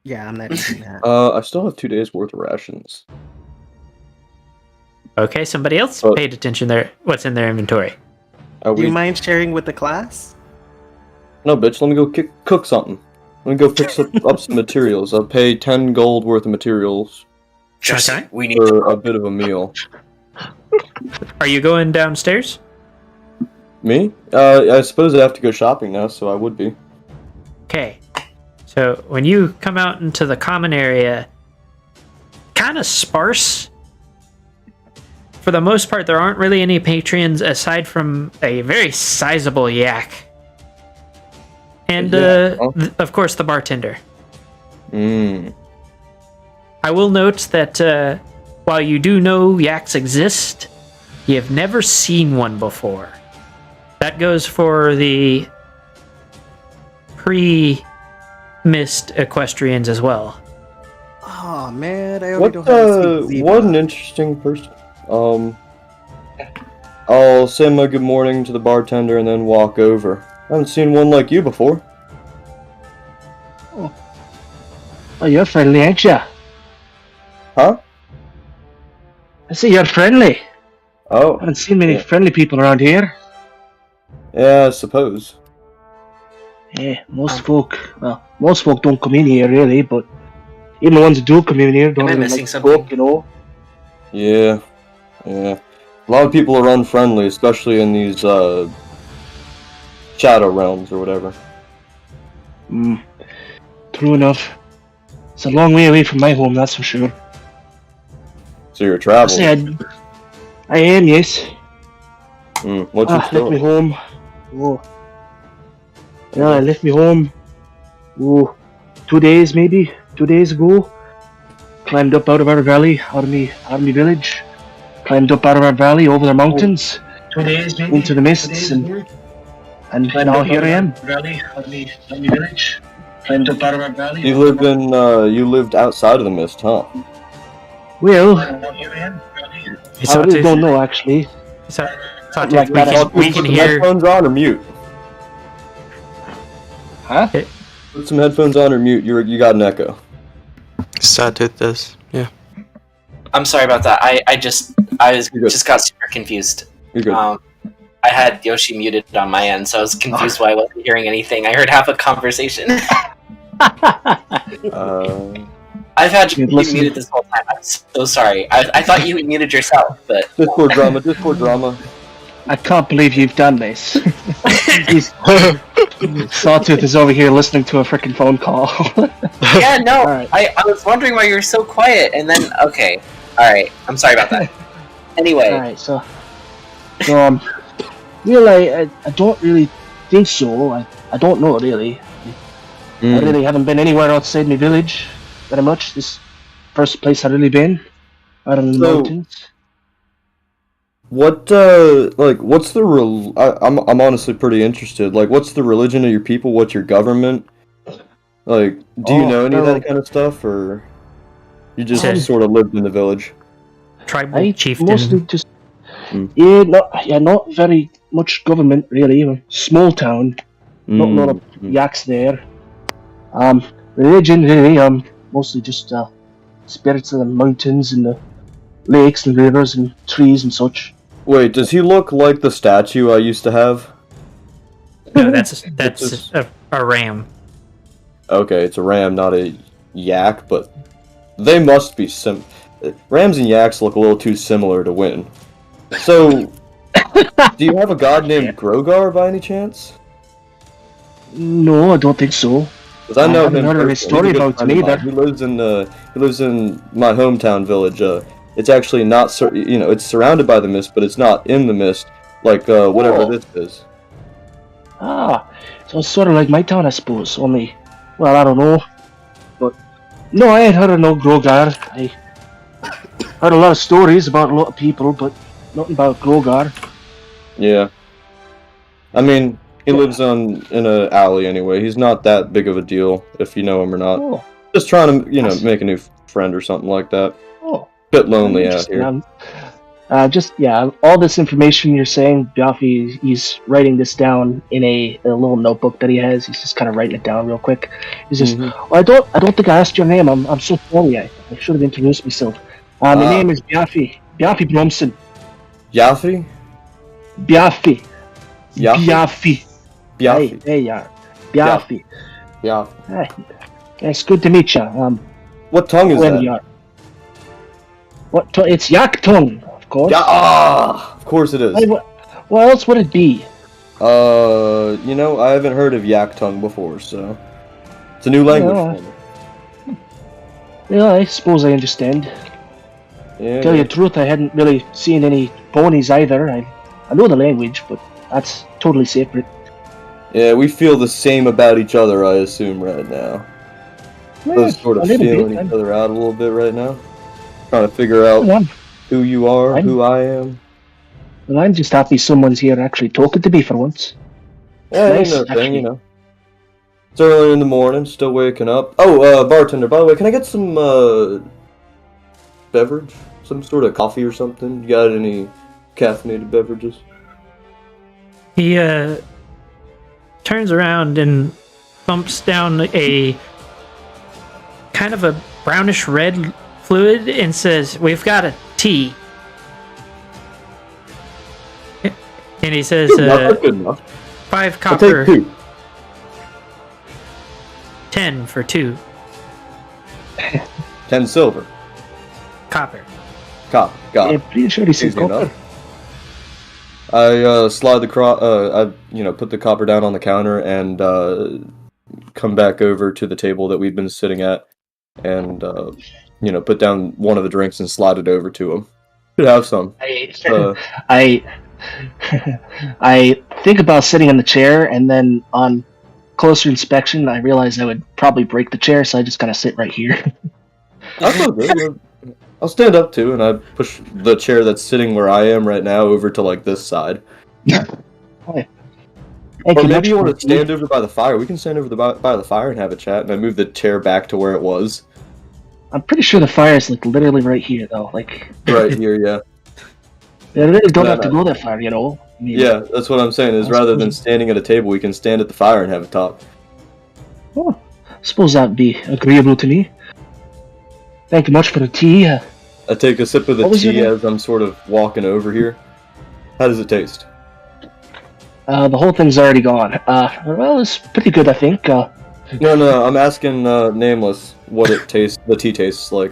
Yeah, I'm not eating that. I still have 2 days worth of rations. Okay, somebody else paid attention there. What's in their inventory? Do you mind sharing with the class? No, bitch. Let me go cook something. Let me go fix up some materials. I'll pay 10 gold worth of materials Just we need for a bit of a meal. Are you going downstairs? Me? I suppose I have to go shopping now, so I would be. Okay. So when you come out into the common area, kind of sparse. For the most part, there aren't really any patrons aside from a very sizable yak. And, of course, the bartender. I will note that while you do know yaks exist, you have never seen one before. That goes for the pre-mist equestrians as well. Oh man, I already don't have to what an interesting person. I'll say my good morning to the bartender and then walk over. I haven't seen one like you before. Oh, you're friendly, ain't ya? Huh? I say you're friendly. Oh. I haven't seen many friendly people around here. Yeah, I suppose. Yeah, most folk don't come in here really, but even the ones that do come in here don't Am I really missing like something? smoke, Yeah. A lot of people are unfriendly, especially in these shadow realms or whatever. True enough. It's a long way away from my home, that's for sure. So you're traveling. I am, yes. What's your Left me story? home. Oh. Yeah, I left me home. 2 days maybe. 2 days ago. Climbed up out of our valley, out of me village. Climbed up out of our valley over the mountains. 2 days maybe. Into the mists and now here I am. Valley, out of me village. Climbed up out of our valley. You lived outside of the mist, huh? Well, It's I not really too- don't know actually. Sawtooth, we can Put some hear. headphones on or mute. Huh? Put some headphones on or mute. You got an echo. Sawtooth does. Yeah. I'm sorry about that. I just got super confused. You're good. I had Yoshi muted on my end, so I was confused why I wasn't hearing anything. I heard half a conversation. I've had you muted this whole time. I'm so sorry. I thought you muted yourself, but Discord drama. I can't believe you've done this. Sawtooth is over here listening to a freaking phone call. yeah, no. Alright. I was wondering why you were so quiet, and then okay, all right. I'm sorry about that. Anyway, Alright, so Well, I don't really think so. I don't know, really. I really haven't been anywhere outside my village very much. This first place I've really been. Out in the mountains. What, what's the I'm honestly pretty interested. Like, what's the religion of your people? What's your government? Like, do you know any of that kind of stuff, or you just sort of lived in the village? Tribal chieftain. Mostly just... not very much government, really. Small town. Not a lot of yaks there. Religion, really, mostly just spirits of the mountains and the lakes and rivers and trees and such. Wait, does he look like the statue I used to have? No, that's a ram. Okay, it's a ram, not a yak, but they must be rams and yaks look a little too similar to win. So, do you have a god named Grogar by any chance? No, I don't think so. Because I know haven't heard of his story about him either. He lives in my hometown village. It's actually not, it's surrounded by the mist, but it's not in the mist, like whatever this is. So it's sort of like my town, I suppose. Only, well, I don't know, but no, I ain't heard of no Grogar. I heard a lot of stories about a lot of people, but nothing about Grogar. Yeah, I mean, he lives in an alley anyway. He's not that big of a deal if you know him or not. Oh. Just trying to, make a new friend or something like that. Oh. Bit lonely out here. All this information you're saying, Biaffi, he's writing this down in a little notebook that he has. He's just kind of writing it down real quick. He's just, I don't think I asked your name. I'm so sorry. I should have introduced myself. My name is Biaffi. Biaffi Bromson. Biaffi? Biaffi. Biaffi? Biaffi. Biaffi. Hey, yeah. Biaffi. Biaffi. Hey, it's good to meet you. What tongue is that? It's yak tongue, of course. Of course it is. What else would it be? I haven't heard of yak tongue before, so it's a new language for me. Yeah, I suppose I understand. Yeah. Tell you the truth, I hadn't really seen any ponies either. I know the language, but that's totally separate. Yeah, we feel the same about each other, I assume, right now. Both sort of feeling each other out a little bit right now. Trying to figure out who you are, who I am. Well, I'm just happy someone's here actually talking to me for once. Yeah, nice, thing, It's early in the morning, still waking up. Oh, bartender, by the way, can I get some, beverage? Some sort of coffee or something? You got any caffeinated beverages? He, turns around and thumps down a kind of a brownish red fluid and says, "We've got a tea." And he says, good enough. 5 I'll copper, take 2. 10 for 2. 10 silver. Copper. Copper. Got I'm it. pretty sure he said Easy copper. enough. I slide the I put the copper down on the counter and come back over to the table that we've been sitting at, and put down one of the drinks and slide it over to him. Could have some. I think about sitting in the chair, and then on closer inspection, I realized I would probably break the chair, so I just kind of sit right here. That's all good. I'll stand up too, and I push the chair that's sitting where I am right now over to like this side. Or maybe you want to stand over by the fire. We can stand over by the fire and have a chat, and I move the chair back to where it was. I'm pretty sure the fire is like literally right here, though. Like right here, yeah. I really don't have to go that far, I mean, yeah, that's what I'm saying. Is rather than standing at a table, we can stand at the fire and have a talk. Oh, I suppose that'd be agreeable to me. Thank you much for the tea. I take a sip of the tea as I'm sort of walking over here. How does it taste? The whole thing's already gone. Well, it's pretty good, I think. No, I'm asking Nameless what it tastes. The tea tastes like.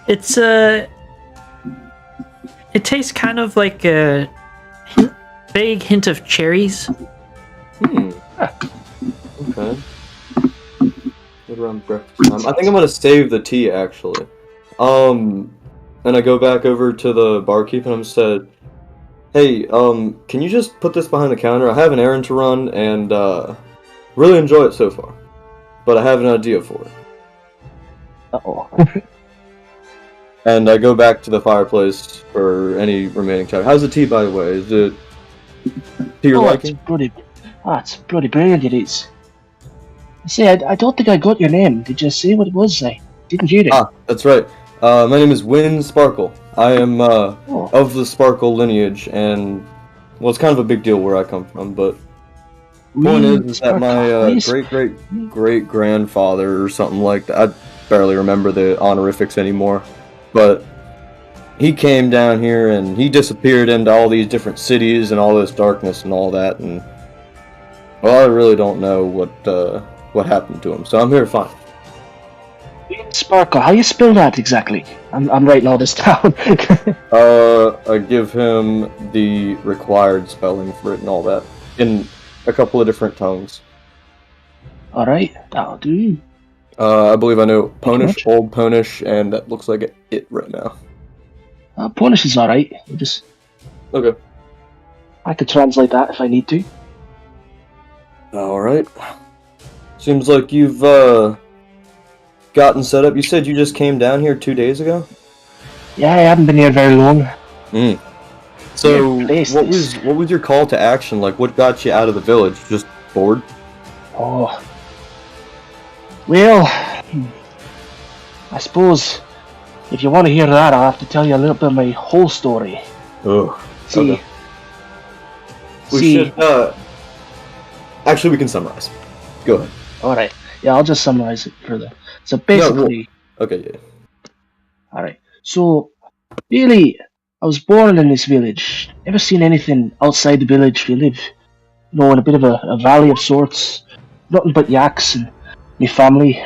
It's it tastes kind of like a vague hint of cherries. Okay. Good around breakfast time. I think I'm gonna save the tea actually. And I go back over to the barkeep and I'm said, Hey, can you just put this behind the counter? I have an errand to run, and really enjoy it so far. But I have an idea for it. Uh-oh. And I go back to the fireplace for any remaining time. How's the tea, by the way? Is it to your liking? It's bloody brilliant, it is. Say, I don't think I got your name. Did you say what it was? I didn't hear it. Ah, that's right. My name is Win Sparkle. I am of the Sparkle lineage, and well, it's kind of a big deal where I come from. But the point is that my great grandfather or something like that. I barely remember the honorifics anymore, but he came down here and he disappeared into all these different cities and all this darkness and all that. And well, I really don't know what happened to him. So I'm here to find him. Sparkle, how you spell that exactly? I'm writing all this down. I give him the required spelling for it and all that in a couple of different tongues. Alright, that'll do. I believe I know Ponish, Old Ponish, and that looks like it right now. Ponish is alright. Okay. I could translate that if I need to. Alright. Seems like you've gotten set up. You said you just came down here 2 days ago? Yeah, I haven't been here very long. So, what was your call to action? Like, what got you out of the village? Just bored? Oh. Well, I suppose if you want to hear that, I'll have to tell you a little bit of my whole story. Oh. See. Okay. We should, actually, we can summarize. Go ahead. Alright. Yeah, I'll just summarize it further. So basically... Okay, yeah. Alright. So, really, I was born in this village. Never seen anything outside the village. We live, in a bit of a valley of sorts. Nothing but yaks and my family.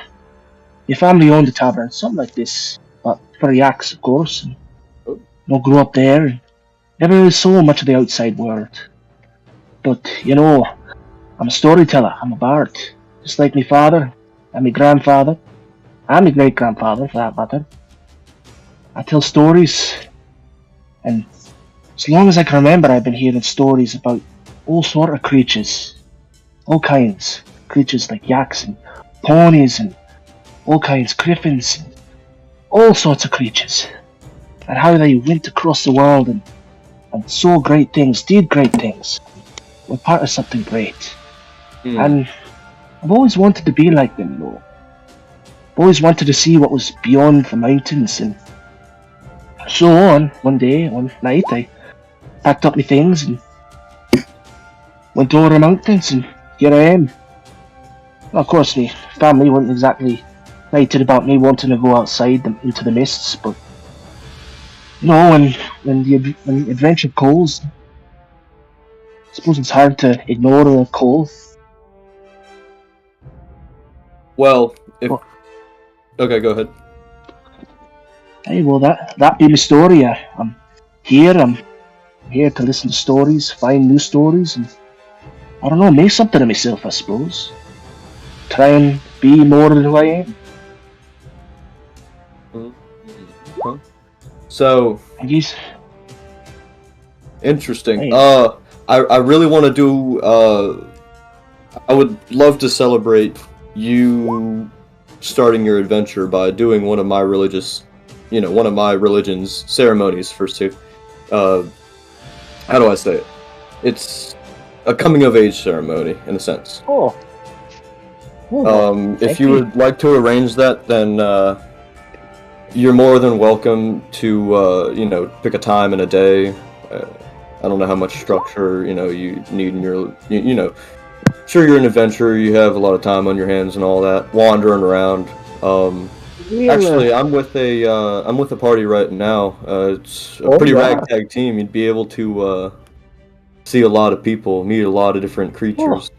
My family owned a tavern, something like this. But for yaks, of course. And, grew up there. And never really saw much of the outside world. But, I'm a storyteller. I'm a bard. Just like my father and my grandfather. And my great-grandfather, for that matter. I tell stories, and as long as I can remember, I've been hearing stories about all sort of creatures. All kinds. Creatures like yaks and ponies and all kinds, griffins, and all sorts of creatures. And how they went across the world and saw great things, did great things. Were part of something great. And I've always wanted to be like them, I've always wanted to see what was beyond the mountains, and so on. One night, I packed up my things and went over the mountains, and here I am. Well, of course, my family weren't exactly excited about me wanting to go outside into the mists, but when the adventure calls, I suppose it's hard to ignore a call. Well, okay, go ahead. Hey, well, that be my story. I'm here to listen to stories, find new stories, and I don't know, make something of myself, I suppose. Try and be more than who I am. So, I guess. Interesting. Hey. I really want to do, I would love to celebrate you starting your adventure by doing one of my religion's ceremonies for how do I say it? It's a coming of age ceremony in a sense. Oh. If you would like to arrange that, then you're more than welcome to pick a time and a day. I don't know how much structure you need in your sure, you're an adventurer, you have a lot of time on your hands and all that, wandering around. Actually, I'm with a party right now. It's a pretty ragtag team. You'd be able to see a lot of people, meet a lot of different creatures.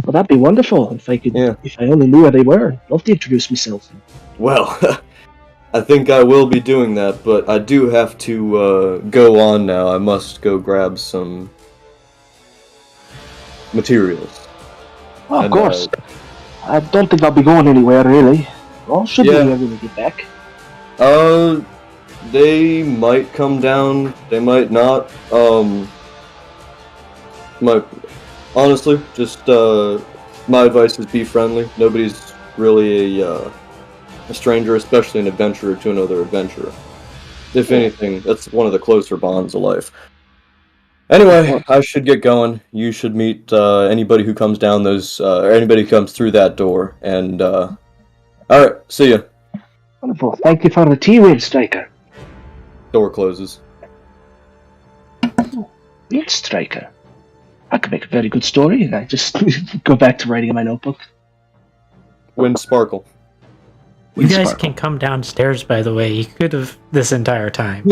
Well, that'd be wonderful if I could. Yeah. If I only knew where they were. I'd love to introduce myself. Well, I think I will be doing that, but I do have to go on now. I must go grab some materials. Oh, of course. I don't think I'll be going anywhere, really. Well, should be here when we get back. They might come down. They might not. Honestly, just my advice is be friendly. Nobody's really a stranger, especially an adventurer to another adventurer. If anything, that's one of the closer bonds of life. Anyway, I should get going. You should meet anybody who comes down those, or anybody who comes through that door. And all right, see ya. Wonderful. Thank you for the tea, Wind Striker. Door closes. Wind Striker. I could make a very good story, and I just go back to writing in my notebook. Wind Sparkle. You guys can come downstairs, by the way. You could have this entire time.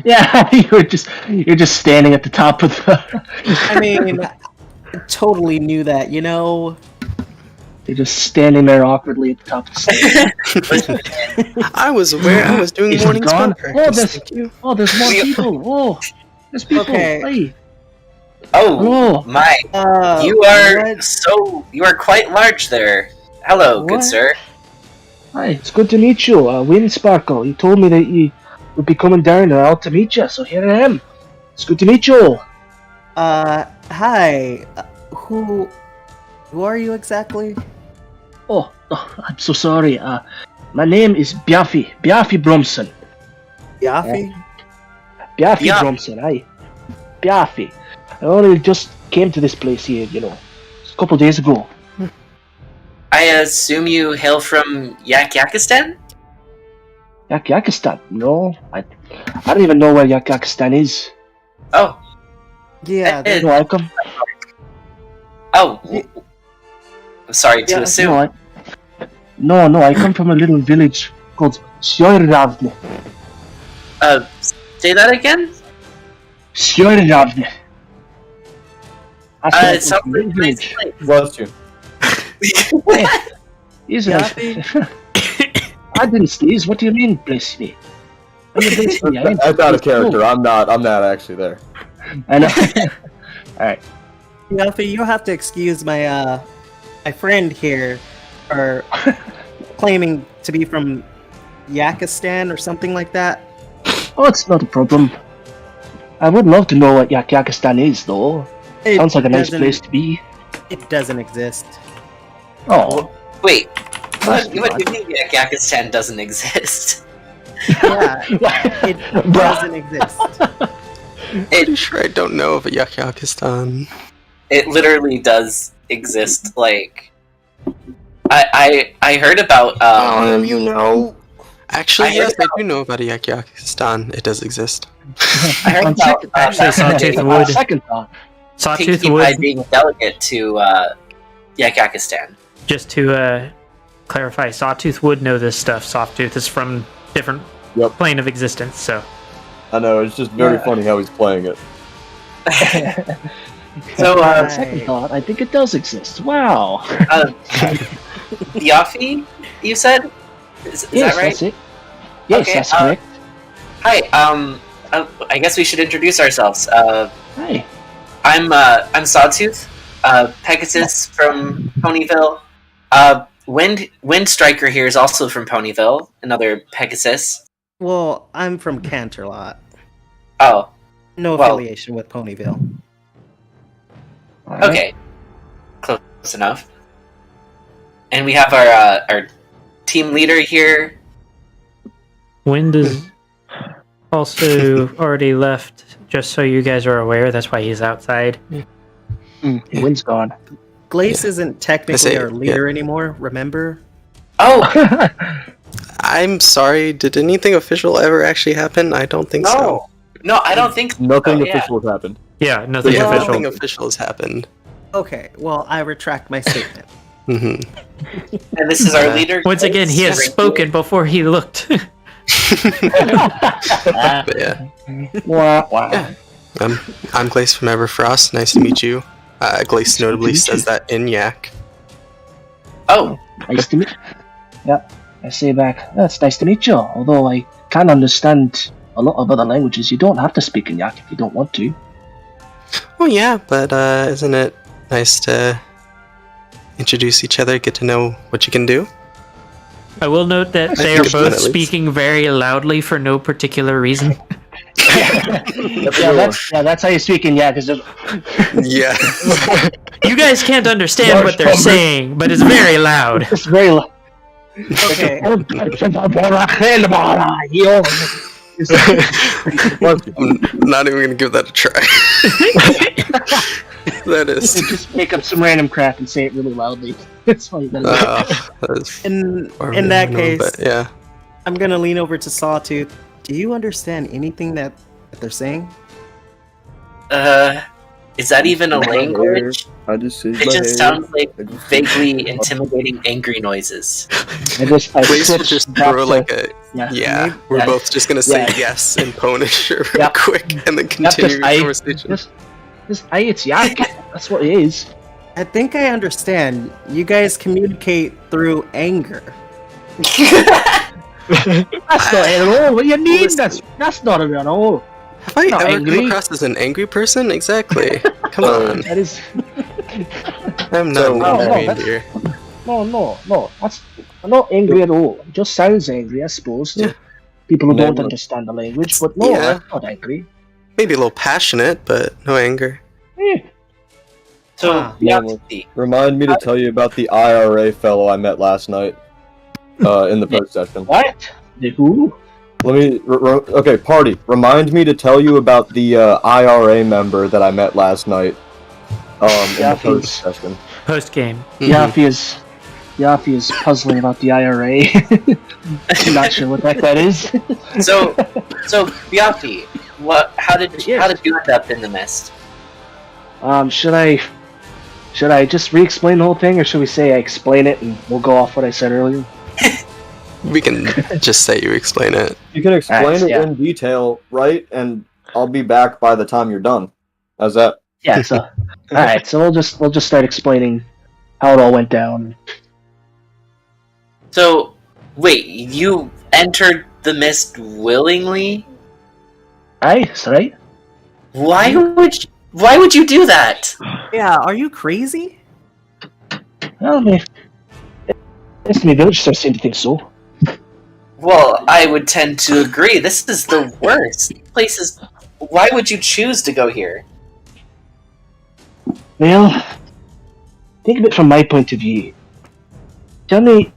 Yeah, you're just standing at the top of the. I mean, I totally knew that, you know. You're just standing there awkwardly at the top of the stairs. I was aware I was doing He's morning gone. spell Oh, practice. there's Thank you. more people. Oh, there's people. Okay. Hey. Oh, Oh. my. You are quite large there. Hello, good What? sir. Hi, it's good to meet you. Wind Sparkle. You told me that you would be coming down and out to meet you, so here I am. It's good to meet you. Hi. Who are you exactly? Oh, I'm so sorry. My name is Biaffi Bromson. Yafi? Biaffi Biaffi. Bromson, aye. Biaffi. I only just came to this place here, a couple days ago. I assume you hail from Yakistan? Yakistan? No, I don't even know where Yakistan is. Oh, Yeah. Eh, No, I come. oh. I'm sorry to Yeah, assume. No, I come from a little village called Sjörravne. Say that again? Sjörravne. It sounds like a nice place. Bless you. He's Yafi? I didn't sneeze. What do you mean, bless me? What do you bless me? I ain't- That's out of character. I'm not actually there. I know. Alright. Yafi, you'll have to excuse my friend here for claiming to be from Yakistan or something like that. Oh, it's not a problem. I would love to know what Yakistan is, though. It Sounds like a nice doesn't- place to be. It doesn't exist. Oh, Wait, That's what do odd. you mean Yakistan doesn't exist? Yeah, it doesn't exist. Pretty sure I don't know of a Yakistan. It literally does exist. Like, I heard about you know. Actually, I heard yes, I do know about a Yakistan. It does exist. I heard On about Actually, Sawtooth on Wood. second thought. Sawtooth Pinkie Pie Wood. being a delegate to Yakistan. Just to clarify, Sawtooth would know this stuff. Sawtooth is from different Yep. plane of existence, so I know, it's just very Yeah. funny how he's playing it. So, On second thought, I think it does exist. Wow. Yafi, you said? Is Yes, that right? that's it. Yes, Okay, that's correct. Hi. I guess we should introduce ourselves. Hi. I'm Sawtooth, Pegasus from Ponyville. Wind Striker here is also from Ponyville, another Pegasus. Well, I'm from Canterlot. Oh, No Well- affiliation with Ponyville. All right. okay, close enough. And we have our team leader here. Wind is also already left, just so you guys are aware. That's why he's outside. Wind's gone. Glace isn't technically say- our leader anymore, remember? Oh I'm sorry, did anything official ever actually happen? I don't think so. no, I don't think so. Nothing Oh, yeah. official has happened. Yeah, nothing Yeah, official. nothing official has happened. Okay, well, I retract my statement. hmm And this is our leader. Once again, he has Glace. spoken before he looked. But yeah, Wow. Wow. Yeah. I'm Glace from Everfrost. Nice to meet you. Glace notably meet says you. that in Yak. Oh, Nice to meet. Yep. I say back. That's nice to meet you. Although I can understand a lot of other languages, you don't have to speak in Yak if you don't want to. Well, yeah, but isn't it nice to introduce each other, get to know what you can do? I will note that they are both speaking very loudly for no particular reason. that's how you're speaking. Yeah, because Yeah. You guys can't understand what they're saying, but it's very loud. it's very loud. Okay. I'm not even gonna give that a try. That is. Just make up some random crap and say it really loudly. It's funny. In that case, yeah. I'm gonna lean over to Sawtooth. Do you understand anything that they're saying? Is that even a language? I just see It just sounds like vaguely intimidating, angry noises. I Please will just throw like a yeah. We're both just gonna say yes in Polish real quick and then continue the conversation. Just it's yak. That's what it is. I think I understand. You guys communicate through anger. That's not at all. What do you mean? That's not at all. Have I ever angry. come across as an angry person? Exactly. Come on. That is. I'm not angry here. No. I'm not angry at all. It just sounds angry, I suppose. To people who don't understand the language, but no, I'm not angry. Maybe a little passionate, but no anger. So, Remind me to tell you about the IRA fellow I met last night in the post session. What? The who? Let me. Okay, party. Remind me to tell you about the IRA member that I met last night in the post session. Post game. Yaffy is puzzling about the IRA. I'm not sure what that is. So Yaffy, how did you end up in the mist? Should I just re-explain the whole thing, or should we say I explain it and we'll go off what I said earlier? We can just say you explain it. You can explain it in detail, right? And I'll be back by the time you're done. How's that? Yeah. So, all right. So we'll just start explaining how it all went down. So, wait, you entered the mist willingly? Aye, that's right. Why would you do that? Yeah, are you crazy? Well, it's in my village, so I seem to think so. Well, I would tend to agree. This is the worst. Places. Why would you choose to go here? Well, think of it from my point of view. Tell me,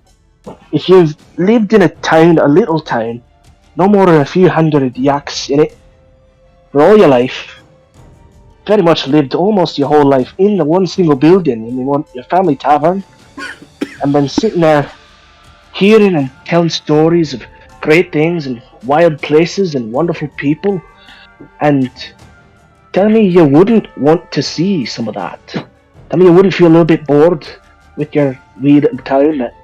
if you've lived in a little town, no more than a few hundred yaks in it, for all your life, very much lived almost your whole life in the one single building, in your family tavern, and been sitting there hearing and telling stories of great things and wild places and wonderful people, and tell me you wouldn't want to see some of that. Tell me you wouldn't feel a little bit bored with your wee little town that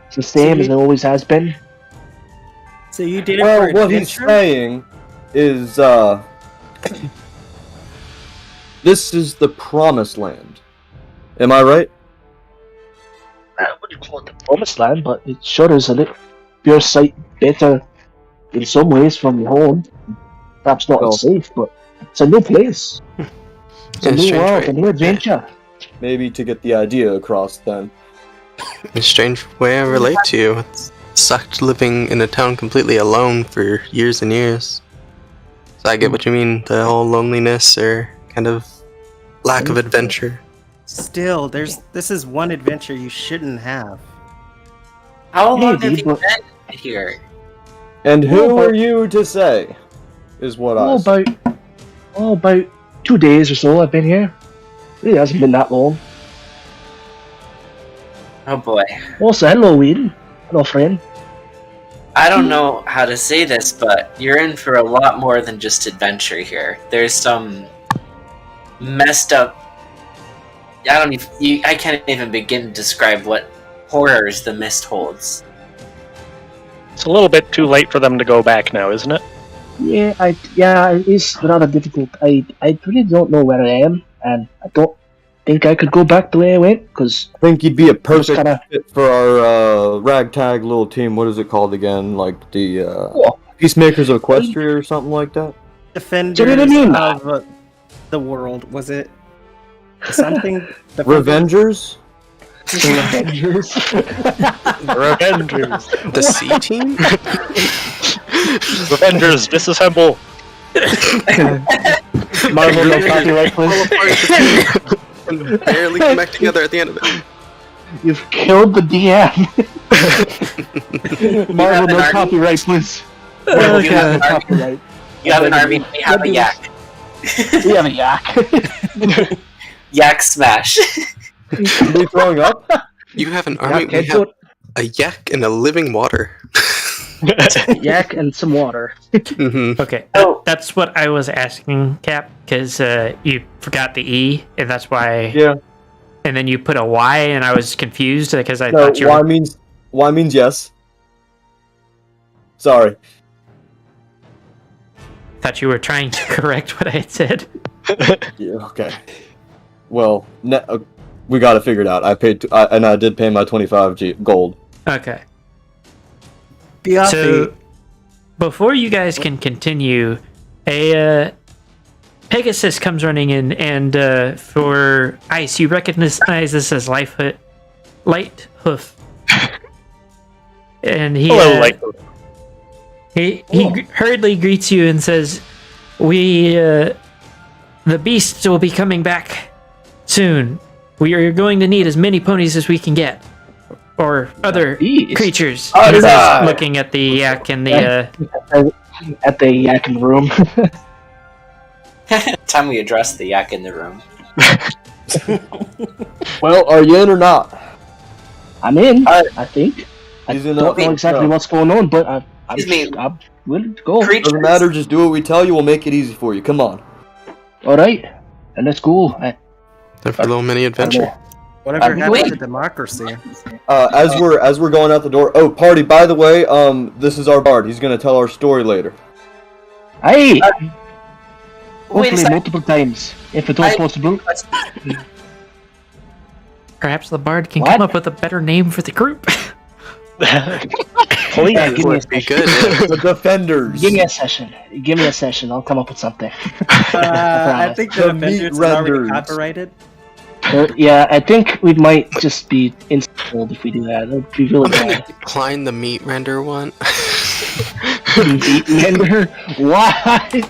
it's the same as it always has been. So you did it Well, for what he's adventure? saying is, this is the promised land. Am I right? I wouldn't call it the promised land, but it sure is a little pure sight better in some ways from your home. Perhaps not as safe, but it's a new place. It's a new world, a new adventure. Maybe to get the idea across then. A strange way I relate to you. It sucked living in a town completely alone for years and years. So I get what you mean, the whole loneliness or kind of lack of adventure. Still, this is one adventure you shouldn't have. How long Maybe, have you but- been here? And who are you to say? Is what I say. About 2 days or so I've been here. Really hasn't been that long. Oh boy. Also, hello, Whedon. Hello, friend. I don't know how to say this, but you're in for a lot more than just adventure here. There's some messed up. I can't even begin to describe what horrors the mist holds. It's a little bit too late for them to go back now, isn't it? Yeah, it is rather difficult. I really don't know where I am, and I don't think I could go back the way I went, because I think you'd be a perfect kinda- fit for our ragtag little team. What is it called again? Like the Peacemakers of Equestria or something like that? Defenders Do you know what I mean? of the world, was it? Something? Revengers? The Avengers. The Avengers. The C team? Avengers, disassemble. Marvel, no copyright, please. And barely come back together at the end of it. You've killed the DM. Marvel, no army? copyright, please. Oh, Marvel, you have God. an army. copyright. You have an army, we have a yak. We have a yak. Yak smash. Are they throwing up? You have an army. Yak, We have headbutt, a yak and a living water. yak and some water. Mm-hmm. Okay, Oh. that's what I was asking, Cap, because you forgot the E, and that's why. Yeah. And then you put a Y, and I was confused because I No, thought you were. Y means yes. Sorry. Thought you were trying to correct what I had said. Yeah, okay. Well, we got it figured out. I did pay my 25 gold. Okay. Biafi. So, before you guys can continue, a Pegasus comes running in, and for Ice, you recognize this as Light Hoof. And he Hello, Lightfoot. he hurriedly greets you and says, the beasts will be coming back soon. We are going to need as many ponies as we can get. Or other Beast? creatures. Oh, He says, no. looking at the yak and the At the yak in the room. Time we address the yak in the room. Well, are you in or not? I'm in, I think. I He's in don't know exactly what's going on, but I'm Excuse me. willing to go. Creatures. Doesn't matter, just do what we tell you, we'll make it easy for you. Come on. Alright, and let's go. Time for a little mini adventure. Whatever happened wait. to democracy? As we're going out the door. Oh, party, by the way, this is our bard. He's gonna tell our story later. Hey! Wait a Hopefully second. multiple times, if at all possible. perhaps the bard can What? come up with a better name for the group. Please. Yeah, give me a Would be session. good. Yeah. The defenders. Give me a session. Give me a session. I'll come up with something. I think the The meat Avengers is already renders. copyrighted. Yeah, I think we might just be installed if we do that. That'd be really I'm gonna bad. decline the meat render one. Beat Mender? Why?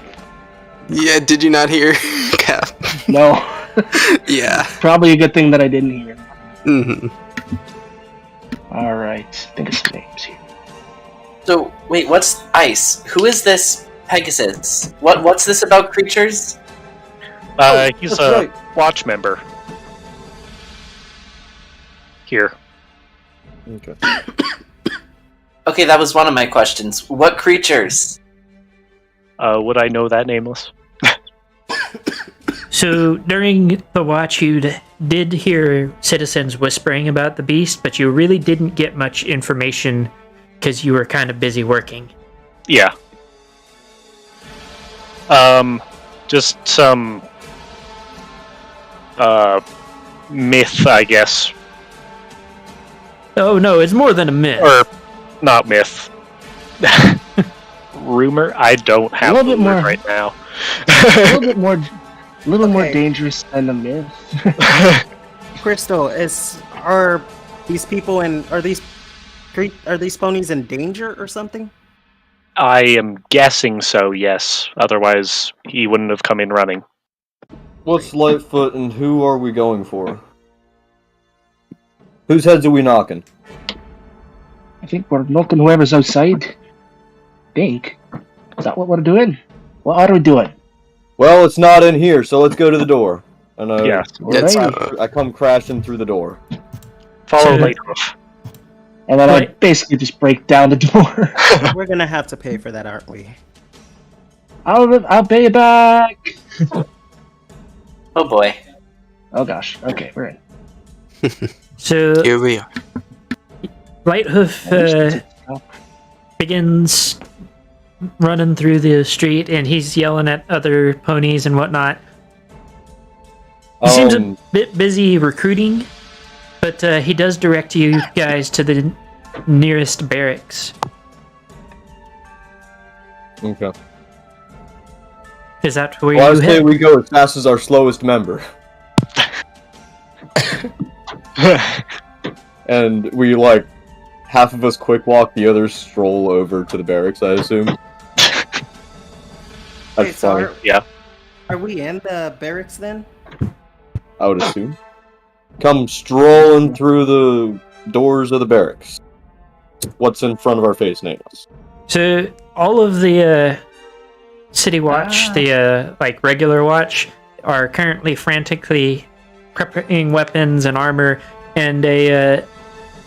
Yeah, did you not hear? Cap? No. Yeah. Probably a good thing that I didn't hear. Mm-hmm. Alright, think of some names here. So, wait, what's Ice? Who is this Pegasus? What's this about creatures? He's That's a right. watch member. Here. Okay. Okay, that was one of my questions. What creatures? Would I know that nameless? So during the watch, you did hear citizens whispering about the beast, but you really didn't get much information because you were kind of busy working. Yeah. Just some myth, I guess. Oh no, it's more than a myth. Or not myth. Rumor? I don't have little bit the word more. right now. A little more Okay. dangerous than a myth. Crystal, are these people are these ponies in danger or something? I am guessing so, yes. Otherwise, he wouldn't have come in running. What's Lightfoot and who are we going for? Whose heads are we knocking? I think we're knocking whoever's outside. Think. Is that what we're doing? What are we doing? Well, it's not in here, so let's go to the door. And Yeah. It's, Alright. I come crashing through the door. Follow So- Lightfoot. And then I Right. basically just break down the door. We're gonna have to pay for that, aren't we? I'll pay you back. Oh boy. Oh gosh. Okay, we're in. So here we are. Lighthoof begins running through the street, and he's yelling at other ponies and whatnot. He seems a bit busy recruiting, but he does direct you guys to the nearest barracks. Okay. Is that where Well, I you say head? we go as fast as our slowest member. and we like half of us quick walk, the others stroll over to the barracks. I assume. Wait, That's so fine. are we in the barracks then? I would assume. Come strolling through the doors of the barracks. What's in front of our face, Nameless? So all of the city watch, the like regular watch, are currently frantically prepping weapons and armor, and a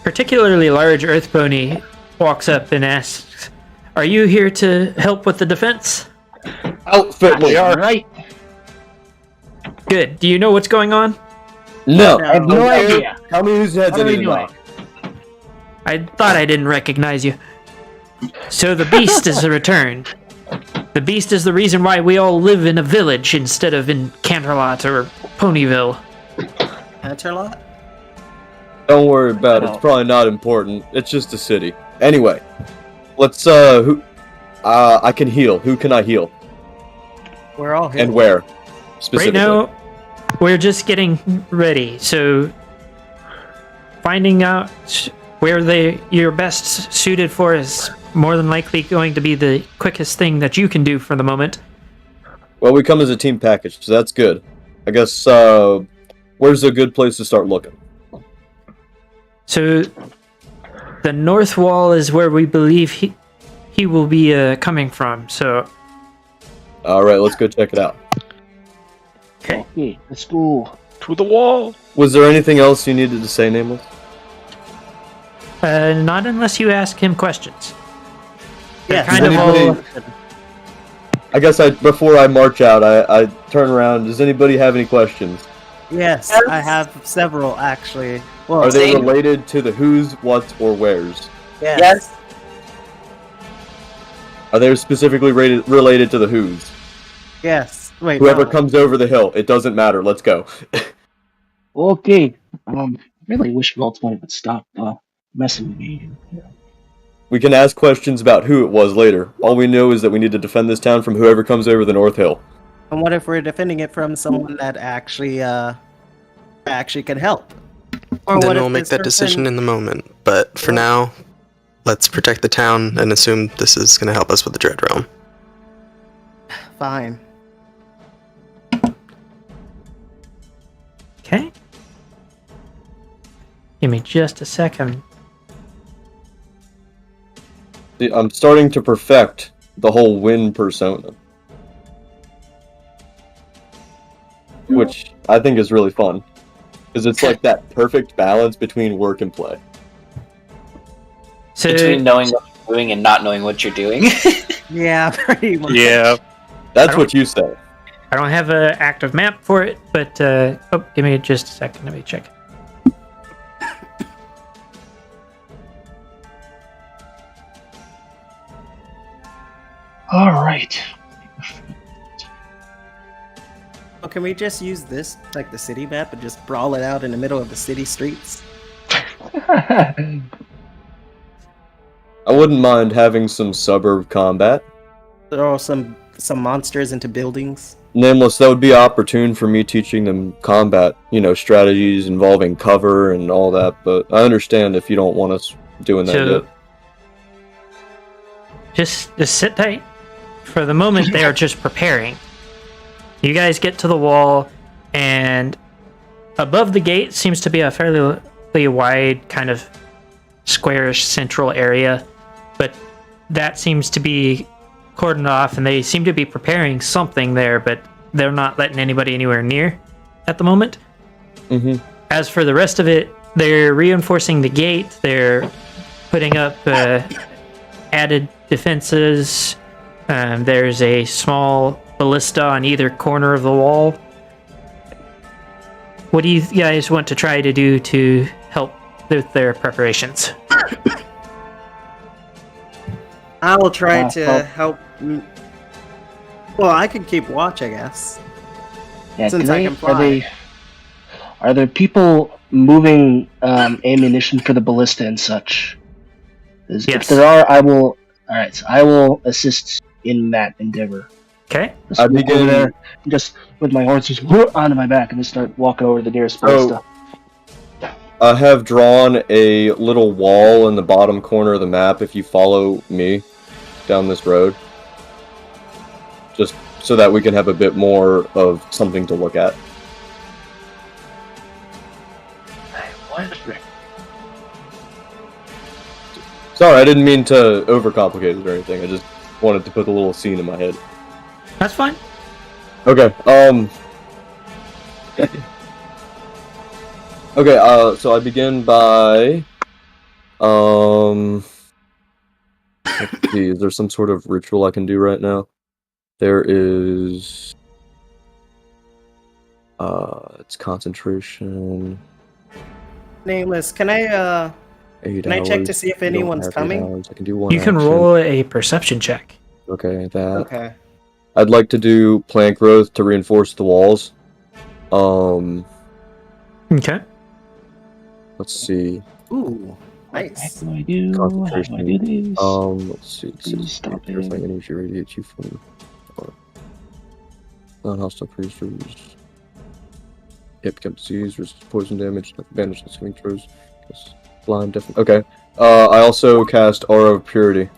particularly large earth pony walks up and asks, "Are you here to help with the defense?" Outfit me. We are right. Good. Do you know what's going on? No. I have no idea. Tell me whose heads What I are we need to knock. I thought I didn't recognize you. So the beast is returned. The beast is the reason why we all live in a village instead of in Canterlot or Ponyville. Canterlot? Don't worry about it. It's probably not important. It's just a city. Anyway, let's I can heal. Who can I heal? We're all here. And where? Right Specifically. now, we're just getting ready. So finding out where you're best suited for is more than likely going to be the quickest thing that you can do for the moment. Well, we come as a team package, so that's good. I guess, where's a good place to start looking? So the north wall is where we believe he will be coming from. So Alright, let's go check it out. Okay, let's go. To the wall. Was there anything else you needed to say, Nameless? not unless you ask him questions. Yes. Kind of all. I guess before I march out, I turn around. Does anybody have any questions? Yes, I have several actually. Well, Are they Same. related to the who's, what's, or where's? yes. Are they specifically related to the who's? Yes. Wait. Whoever no. comes over the hill, it doesn't matter. Let's go. Okay. Really wish Voltmite would stop messing with me. We can ask questions about who it was later. All we know is that we need to defend this town from whoever comes over the North Hill. And what if we're defending it from someone that actually can help? Or Then what if we'll make this that decision person- in the moment. But for now, let's protect the town and assume this is going to help us with the Dread Realm. Fine. Okay. Give me just a second. See, I'm starting to perfect the whole win persona. Which I think is really fun. Because it's like that perfect balance between work and play. So Between knowing what you're doing and not knowing what you're doing. Yeah, pretty much. Yeah. That's what you say. I don't have an active map for it, but give me just a second. Let me check. All right. Well, can we just use this, like the city map, and just brawl it out in the middle of the city streets? I wouldn't mind having some suburb combat. Throw some monsters into buildings. Nameless, that would be opportune for me teaching them combat, strategies involving cover and all that, but I understand if you don't want us doing that yet. So just sit tight. For the moment, they are just preparing. You guys get to the wall, and above the gate seems to be a fairly wide, kind of squarish central area, but that seems to be cordoned off, and they seem to be preparing something there, but they're not letting anybody anywhere near at the moment. Mm-hmm. As for the rest of it, they're reinforcing the gate. They're putting up added defenses. There's a small ballista on either corner of the wall. What do you guys want to try to do to help with their preparations? I will try to well- help. Well, I can keep watch, I guess. Yeah, Since I can fly. Are there people moving ammunition for the ballista and such? 'Cause Yes. If there are, I will. All right, so I will assist in that endeavor. Okay. Just I'd walk begin- over there, just with my horse just onto my back, and just start walking over to the nearest So- ballista. I have drawn a little wall in the bottom corner of the map if you follow me down this road. Just so that we can have a bit more of something to look at. Sorry, I didn't mean to overcomplicate it or anything. I just wanted to put a little scene in my head. That's fine. Okay, okay, so I begin by, let's see, is there some sort of ritual I can do right now? There is, it's concentration. Nameless, can I check to see if anyone's coming? I can do one You can action. roll a perception check. Okay, that. Okay. I'd like to do plant growth to reinforce the walls. Okay. Let's see. Ooh, nice. What do I do? How do I do these? Let's see. It Please says stop terrifying it. energy radiates you from non-hostile creatures. Yep, become disease, resist poison damage, banish the saving throws. Blind, deafened. Okay. I also cast Aura of Purity.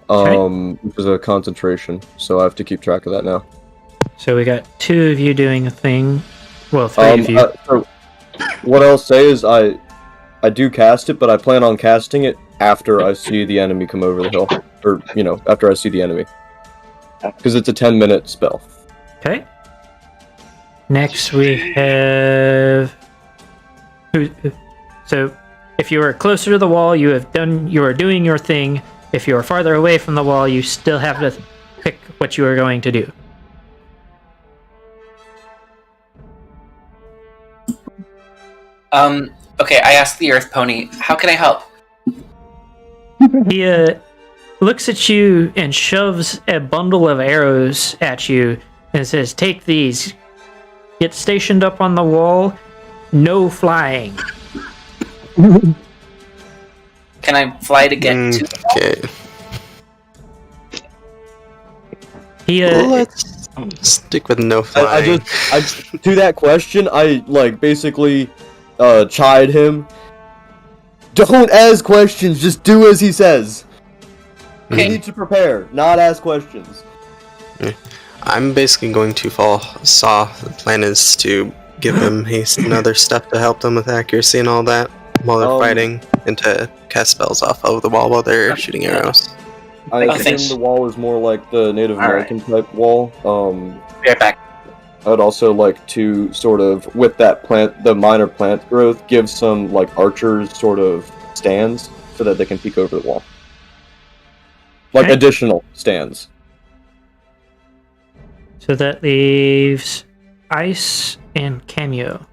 Which is a concentration, so I have to keep track of that now. So we got 2 of you doing a thing. Well, 3 of you. So what I'll say is I do cast it, but I plan on casting it after I see the enemy come over the hill. Or, after I see the enemy. Because it's a 10-minute spell. Okay. Next we have... So, if you are closer to the wall, you are doing your thing. If you are farther away from the wall, you still have to pick what you are going to do. Okay, I asked the Earth Pony, how can I help? He looks at you and shoves a bundle of arrows at you and says, "Take these. Get stationed up on the wall. No flying." Can I fly to get to the wall? Okay. He Let's stick with no flying. I just to that question, I basically chide him. Don't ask questions, just do as he says. You Okay. need to prepare, not ask questions. I'm basically going to follow Saw. The plan is to give them another step to help them with accuracy and all that while they're fighting, and to cast spells off of the wall while they're shooting arrows. I thanks. assume the wall is more like the Native American type wall. Be right back. I'd also like to sort of, with that plant, the minor plant growth, give some archers sort of stands so that they can peek over the wall. Okay. Additional stands. So that leaves Ice and Cameo.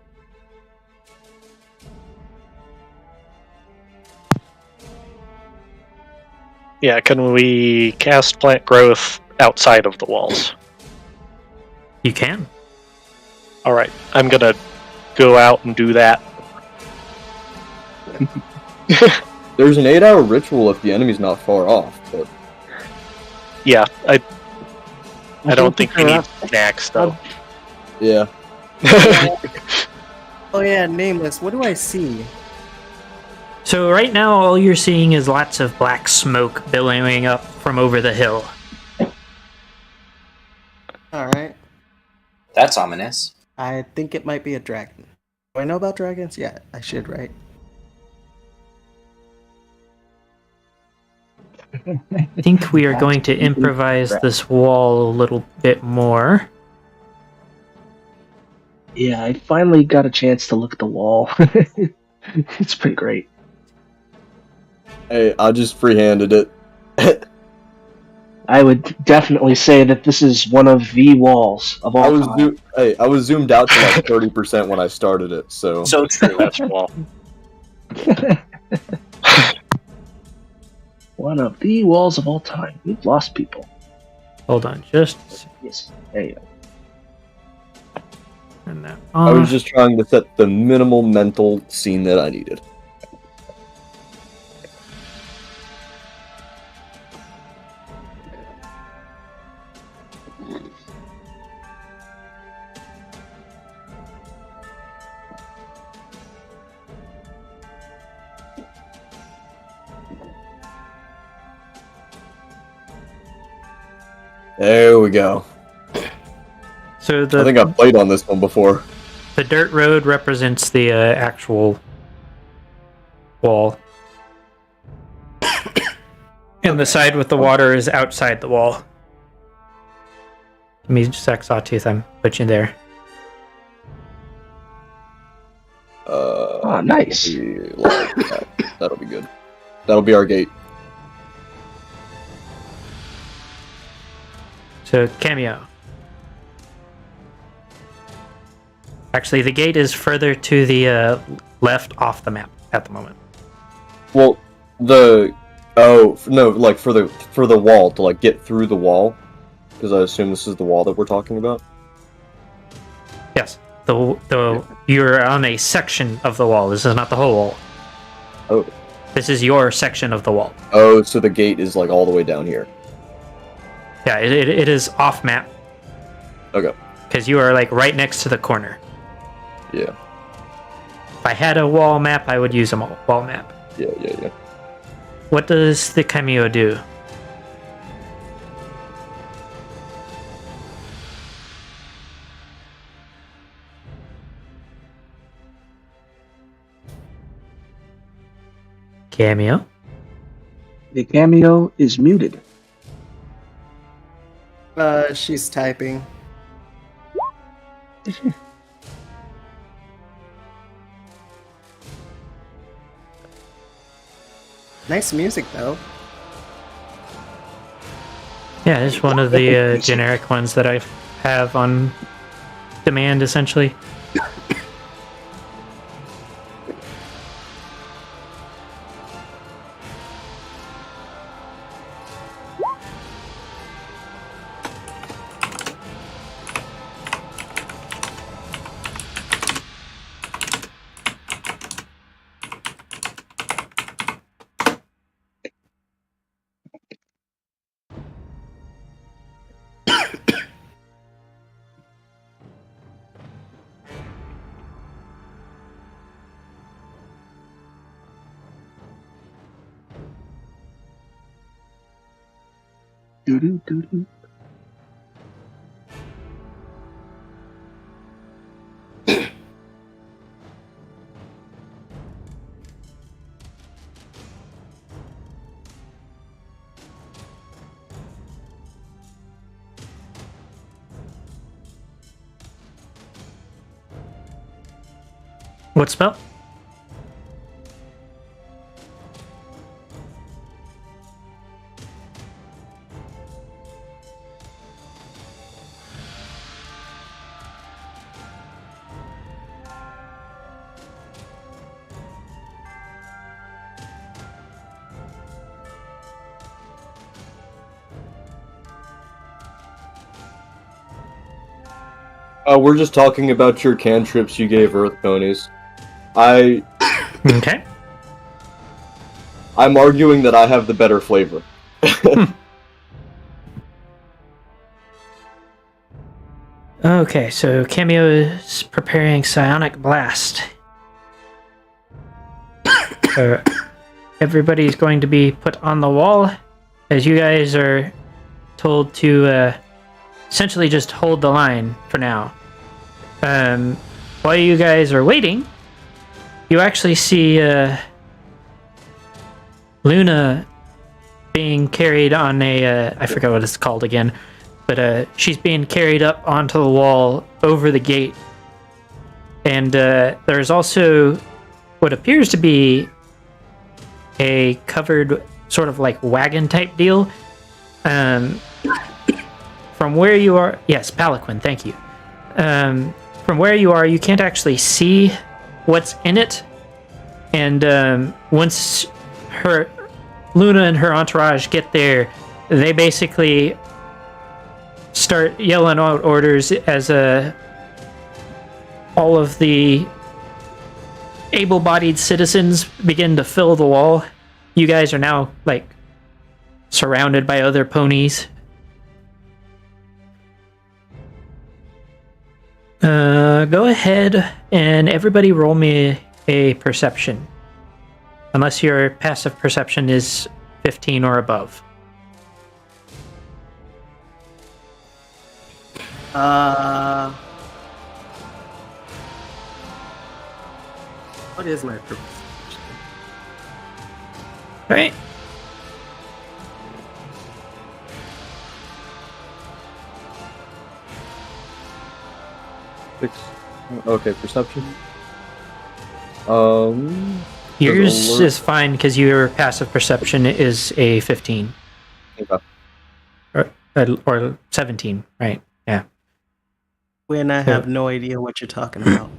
Yeah, can we cast plant growth outside of the walls? You can. Alright, I'm gonna go out and do that. There's an 8-hour ritual if the enemy's not far off, but Yeah, I don't think we need snacks, though. yeah. Oh yeah, Nameless, what do I see? So right now all you're seeing is lots of black smoke billowing up from over the hill. Alright. That's ominous. I think it might be a dragon. Do I know about dragons? Yeah, I should, right? I think we are going to improvise this wall a little bit more. Yeah, I finally got a chance to look at the wall. It's pretty great. Hey, I just free-handed it. I would definitely say that this is one of the walls of all time. I was zoomed out to 30% when I started it, so... So true. That's wall. One of the walls of all time. We've lost people. Hold on, just Yes, there you go. turn that I was off. just trying to set the minimal mental scene that I needed. There we go. So I think I've played on this one before. the dirt road represents the actual wall. And the side with the water is outside the wall. Give me just a sec, Sawtooth. I'm putting you there. Nice. That'll be good. That'll be our gate. So, Cameo. Actually, the gate is further to the left off the map at the moment. Well, like for the wall to like get through the wall, because I assume this is the wall that we're talking about. Yes, you're on a section of the wall. This is not the whole wall. Oh. This is your section of the wall. Oh, so the gate is like all the way down here. Yeah, it is off map. Okay. Because you are like right next to the corner. Yeah. If I had a wall map, I would use a wall map. Yeah. What does the Cameo do? Cameo? The cameo is muted. She's typing. Nice music, though. Yeah, it's one of the generic ones that I have on demand, essentially. Doo-doo-doo-doo. What spell? We're just talking about your cantrips you gave Earth Ponies. I'm Okay. arguing that I have the better flavor. Okay, so Cameo is preparing Psionic Blast. So everybody's going to be put on the wall, as you guys are told to essentially just hold the line for now. While you guys are waiting, you actually see Luna being carried on a I forgot what it's called again, but she's being carried up onto the wall over the gate. And there's also what appears to be a covered sort of like wagon type deal. From where you are, yes, Palaquin, thank you. From where you are, you can't actually see what's in it. And once Luna and her entourage get there, they basically start yelling out orders as all of the able-bodied citizens begin to fill the wall. You guys are now like surrounded by other ponies. Go ahead and everybody roll me a perception. Unless your passive perception is 15 or above. What is my purpose? Right. Okay, perception. Yours alert- is fine because your passive perception is a 15. Okay. Or 17, right? Yeah. When I have no idea what you're talking about.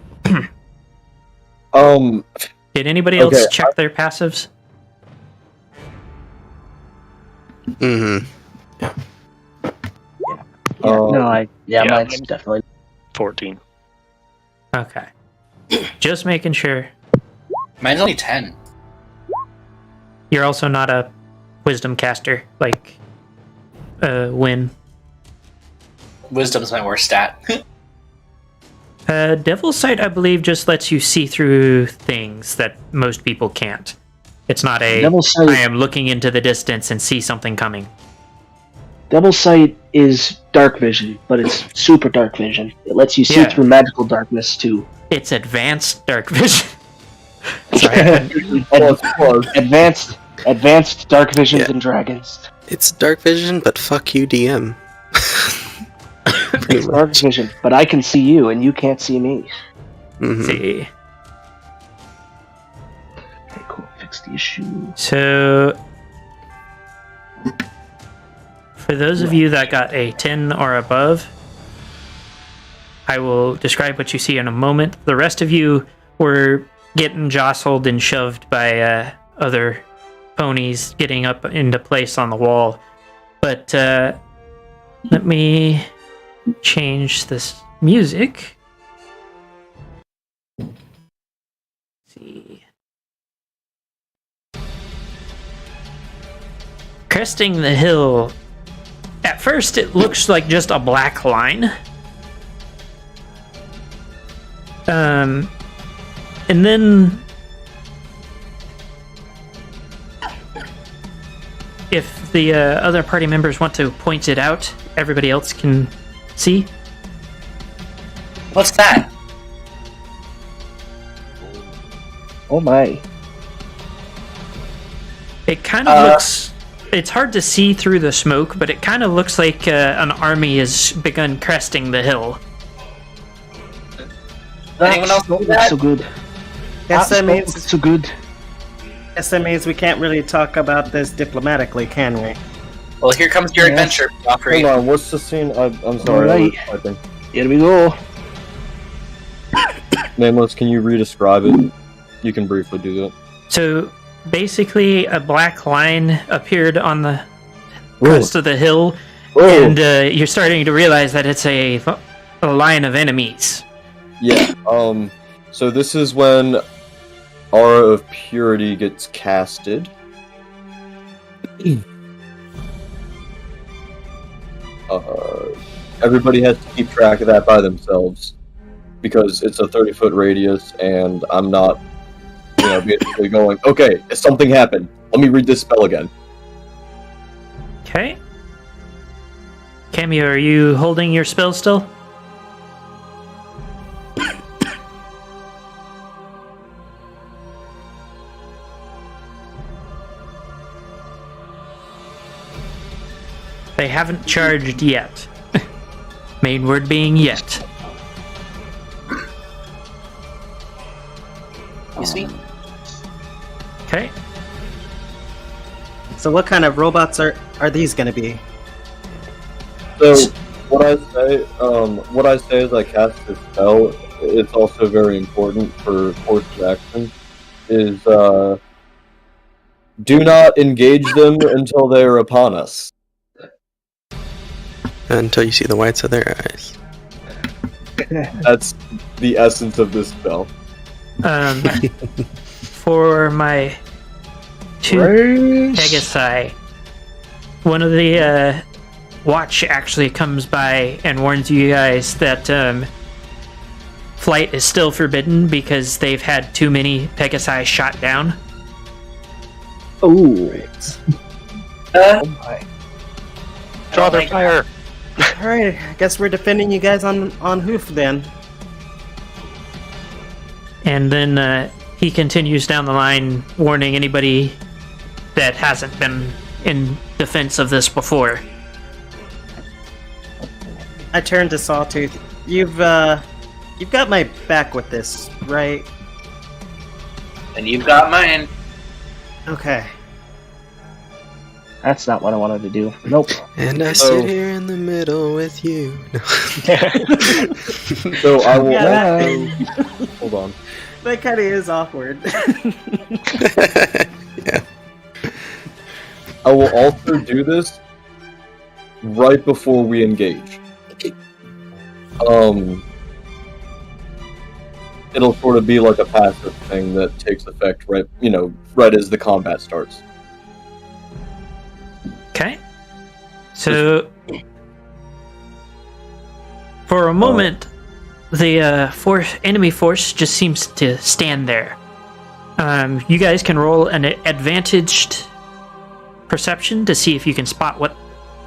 Did anybody else Okay, check their passives? Mm-hmm. Yeah, Yeah. mine's definitely 14. Okay. Just making sure. Mine's only 10. You're also not a wisdom caster, like Win. Wisdom's my worst stat. Devil's Sight, I believe, just lets you see through things that most people can't. It's not a, Devil's Sight. I am looking into the distance and see something coming. Devil's Sight is dark vision, but it's super dark vision. It lets you see Yeah. through magical darkness too. It's advanced dark vision. Sorry. Advanced dark visions Yeah. and dragons. It's dark vision, but fuck you, DM. Pretty It's dark much. vision, but I can see you and you can't see me. Mhm. See. Okay, cool. Fix the issue. So, for those of you that got a 10 or above, I will describe what you see in a moment. The rest of you were getting jostled and shoved by other ponies getting up into place on the wall. But let me change this music. Let's see. Cresting the hill. At first, it looks like just a black line. And then if the other party members want to point it out, everybody else can see. What's that? Oh my. It kind of looks... It's hard to see through the smoke, but it kind of looks like an army has begun cresting the hill. Anyone else Don't see look that? so good. Guess that Don't means look so good. we can't really talk about this diplomatically, can we? Well, here comes your Yes. adventure, Joffrey. Hold on, what's the scene? I'm sorry. I was Alright. typing. Here we go. Nameless, can you re-describe it? You can briefly do that. So basically, a black line appeared on the crest of the hill, and you're starting to realize that it's a line of enemies. Yeah. So this is when Aura of Purity gets casted. Everybody has to keep track of that by themselves because it's a 30-foot radius, and I'm not, basically going, okay, something happened. Let me read this spell again. Okay. Cameo, are you holding your spell still? They haven't charged yet. Main word being yet. Excuse me? Okay. So what kind of robots are these going to be? So what I say as I cast this spell, it's also very important for course of action, is do not engage them until they are upon us. Until you see the whites of their eyes. That's the essence of this spell. For my two Pegasi, one of the watch actually comes by and warns you guys that flight is still forbidden because they've had too many Pegasi shot down. Oh. Uh, Draw Oh their my fire. Alright, I guess we're defending you guys on Hoof then. And then he continues down the line, warning anybody that hasn't been in defense of this before. I turn to Sawtooth. You've got my back with this, right? And you've got mine. Okay. That's not what I wanted to do. Nope. And I sit here in the middle with you. So I will. Yeah, Hold on. That kind of is awkward. Yeah. I will also do this right before we engage. It'll sort of be like a passive thing that takes effect right as the combat starts. Okay. So, for a moment, the enemy force just seems to stand there. You guys can roll an advantaged perception to see if you can spot what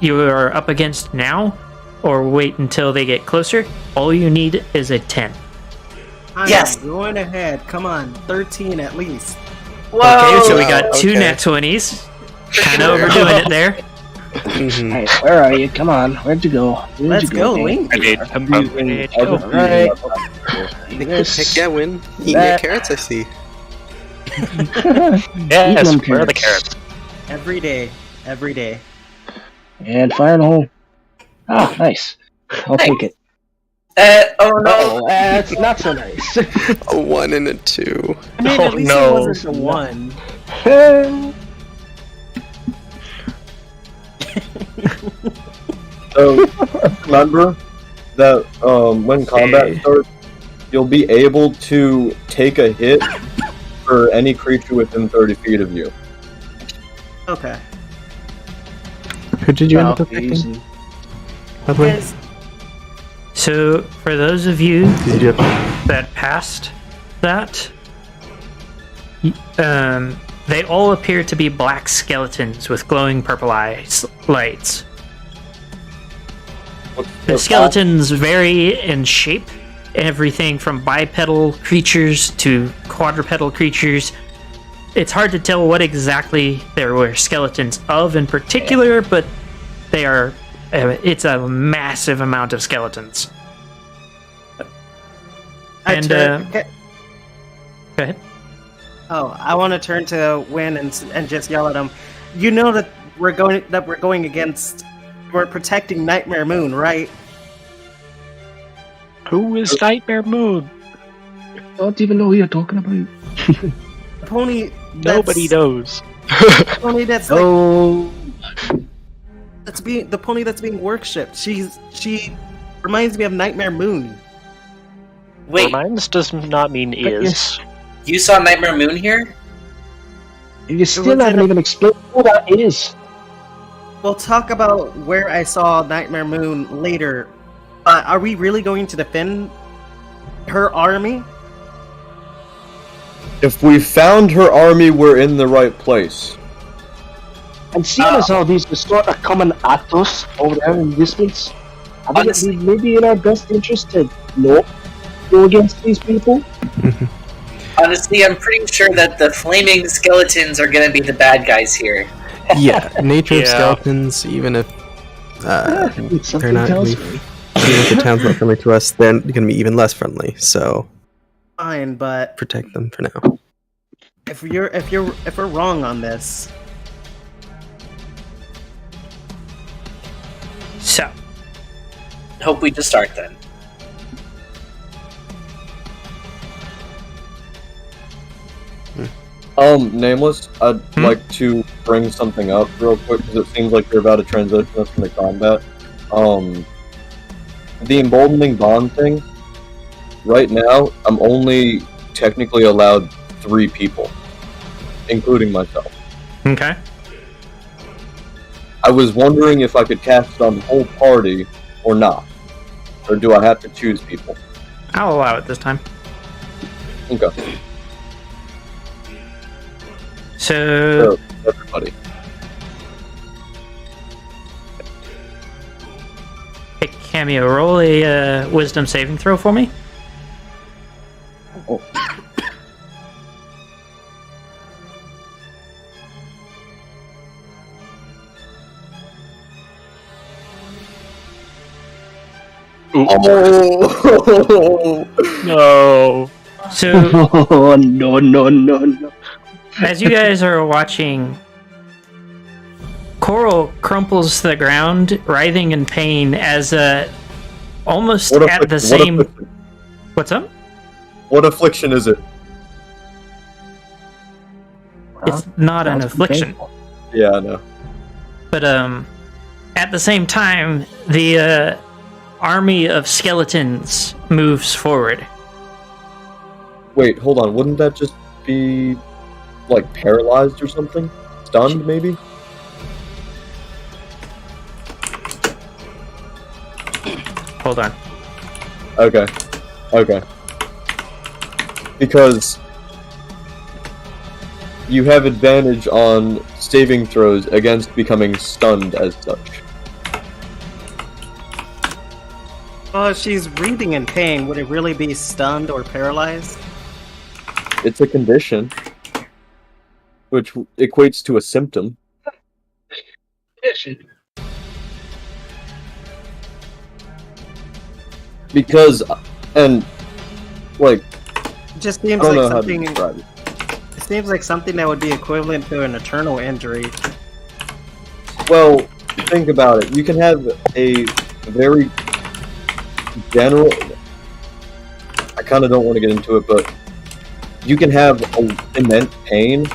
you are up against now, or wait until they get closer. All you need is a 10. Yes! Going ahead. Come on. 13 at least. Whoa! Okay, so we got two Okay. nat 20s. Kind of overdoing it there. Mhm. Hey, where are you? Come on. Where'd you go? Where'd Let's you go, Dave? Link. I did. I'll just Alright. Heck yeah, win. Eat That- your carrots, I see. Yes, them where are the carrots. carrots? Every day. Every day. And fire in the hole. Ah, nice. I'll take it. Oh no! Oh, that's not so nice. A 1 and a 2. I mean, Oh, at least no. it wasn't the one. So remember that when combat starts, you'll be able to take a hit for any creature within 30 feet of you. Okay. Who did you end up Oh, affecting? easy. By the way? Guys, So, for those of you Did you have... that passed that, they all appear to be black skeletons with glowing purple lights. The skeletons vary in shape, everything from bipedal creatures to quadrupedal creatures. It's hard to tell what exactly there were skeletons of in particular, but they are. It's a massive amount of skeletons. I And, turn. Go ahead. Oh, I want to turn to Win and just yell at him. You know that we're going against. We're protecting Nightmare Moon, right? Who is Nightmare Moon? Don't even know who you're talking about. The pony. Nobody knows. The pony that's like, Oh, the pony that's being workshipped. She reminds me of Nightmare Moon. Wait, Reminds does not mean is. you saw Nightmare Moon here? you still haven't even explained who that is. We'll talk about where I saw Nightmare Moon later. Are we really going to defend her army? If we found her army, we're in the right place. And seeing as how these are sort of coming at us over there in distance, I think Honestly- it may be in our best interest to not go against these people. Honestly, I'm pretty sure that the flaming skeletons are gonna be the bad guys here. Yeah, nature of Yeah. skeletons, even if they're Something not tells really, me. even if the town's not friendly to us, they're going to be even less friendly. So Fine, but protect them for now. if we're wrong on this, So, Hope we just start then. Nameless, I'd like to bring something up real quick because it seems like you're about to transition us into combat. The emboldening bond thing, right now, I'm only technically allowed 3 people, including myself. okay. I was wondering if I could cast it on the whole party or not. Or do I have to choose people? I'll allow it this time. Okay, So, so everybody. Cameo, roll a wisdom saving throw for me. Oh. Oh No. So, Oh, no. as you guys are watching, Coral crumples to the ground, writhing in pain as almost What at the affliction? same. What affliction? What's up? What affliction is it? It's not an Sounds affliction. painful. Yeah, I know. But at the same time, the army of skeletons moves forward. Wait, hold on. Wouldn't that just be like paralyzed or something? Stunned, maybe? Hold on. Okay. Because you have advantage on saving throws against becoming stunned as such. Well, if she's breathing in pain, would it really be stunned or paralyzed? It's a condition, which equates to a symptom. Because, and, like, It just I seems don't like know how to something. describe it. It seems like something that would be equivalent to an eternal injury. Well, think about it. You can have a very general. I kind of don't want to get into it, but you can have immense pain,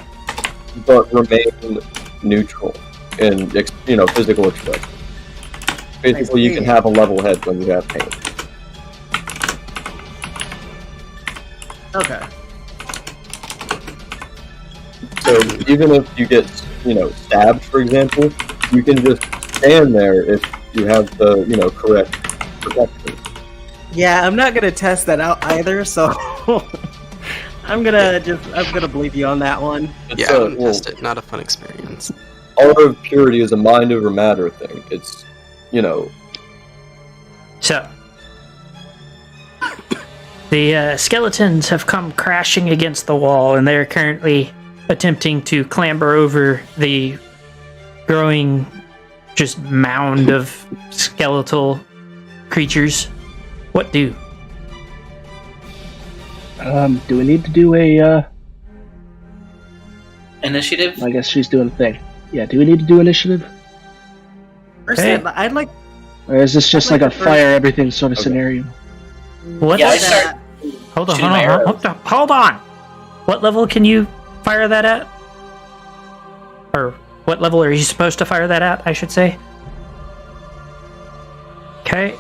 but remain neutral in physical expression. Basically, you can have a level head when you have pain. Okay. So even if you get, stabbed, for example, you can just stand there if you have the, correct protection. Yeah, I'm not gonna test that out either, so I'm gonna believe you on that one. Yeah, I wouldn't test it. Not a fun experience. Art of Purity is a mind over matter thing. It's, So, the skeletons have come crashing against the wall, and they're currently attempting to clamber over the growing just mound of skeletal creatures. What do? Do we need to do a, Initiative? I guess she's doing a thing. Yeah, do we need to do initiative? Personally, I'd like. Or is this just I'd like like a to fire everything sort of scenario? What? Yeah, I start. Hold on, shooting hold my on, arrows. hold on. What level can you fire that at? Or what level are you supposed to fire that at, I should say? Okay.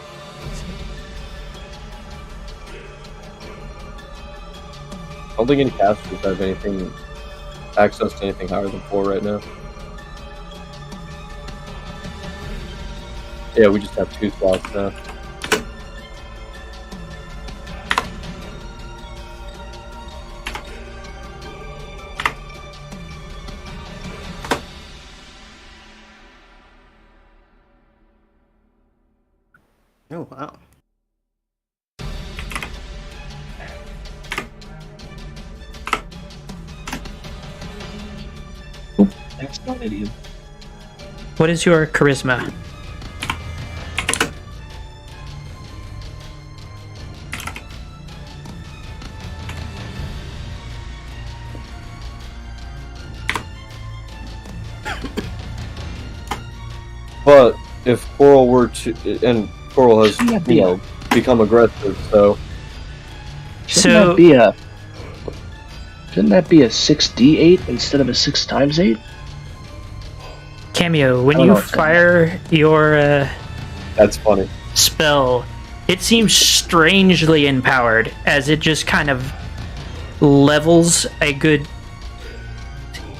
I don't think any casters have access to anything higher than 4 right now. Yeah, we just have 2 slots now. Oh wow. That's not idiot. What is your charisma? But if Coral were to, and Coral has, Shouldn't that be become aggressive, so Shouldn't that be a 6d8 instead of a 6 times 8? Cameo, when I don't you know what's going fire your that's funny. spell, it seems strangely empowered, as it just kind of levels a good...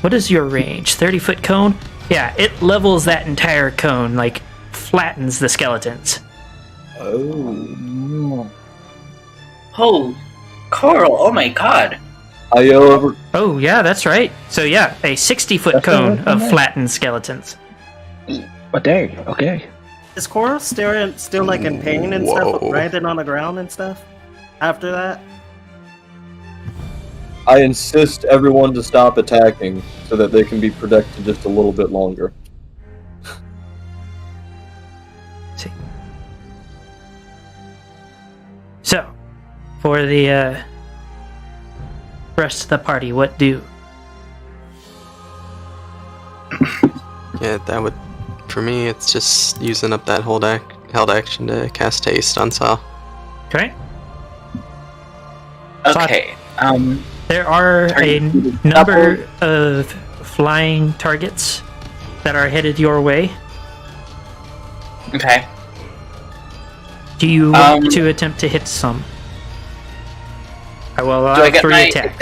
What is your range? 30-foot cone? Yeah, it levels that entire cone, like, flattens the skeletons. Oh. Oh, Coral! Oh my god! I yell over. Oh, yeah, that's right. So, yeah, a 60-foot That's cone not of bad. flattened skeletons. Oh, dang. Okay. Is Coral still like in pain and stuff, Whoa. writhing on the ground and stuff? After that, I insist everyone to stop attacking so that they can be protected just a little bit longer. So, for the rest of the party, what do? Yeah, that would. For me, it's just using up that held action to cast haste on Sal. Okay. Okay. There are a number of flying targets that are headed your way. Okay. Do you want to attempt to hit some? I will Do allow I get 3 my? attacks.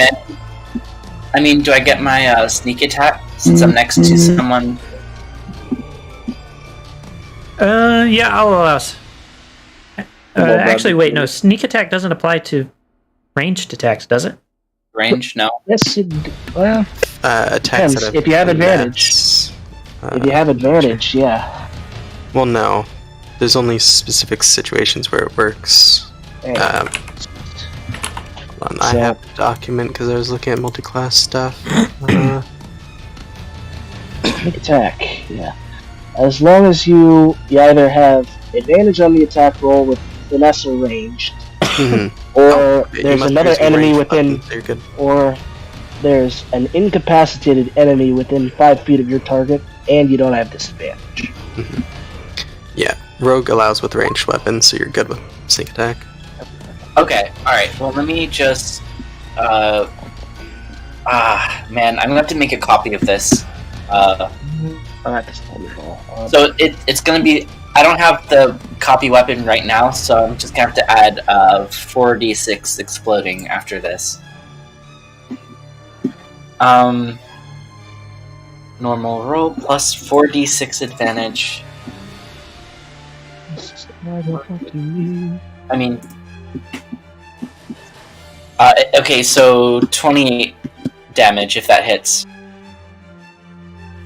Do I get my sneak attack since I'm next to someone? Yeah, I'll allow. Actually, wait, no. Sneak attack doesn't apply to ranged attacks, does it? Range? No. Yes, well, Attacks depends. If you have advantage. If you have advantage, yeah. Well, no. There's only specific situations where it works. Yeah. Hold on, I have the document because I was looking at multi-class stuff. Sneak attack, yeah. As long as you either have advantage on the attack roll with finesse or ranged, or there's another enemy within, You're good. or there's an incapacitated enemy within 5 feet of your target, and you don't have disadvantage. Yeah, rogue allows with ranged weapons, so you're good with sneak attack. Okay. All right. Well, let me just. Man, I'm gonna have to make a copy of this. That's wonderful. So it's gonna be. I don't have the copy weapon right now, so I'm just gonna have to add 4d6 exploding after this. Normal roll plus 4d6 advantage. I mean, okay, so 28 damage if that hits.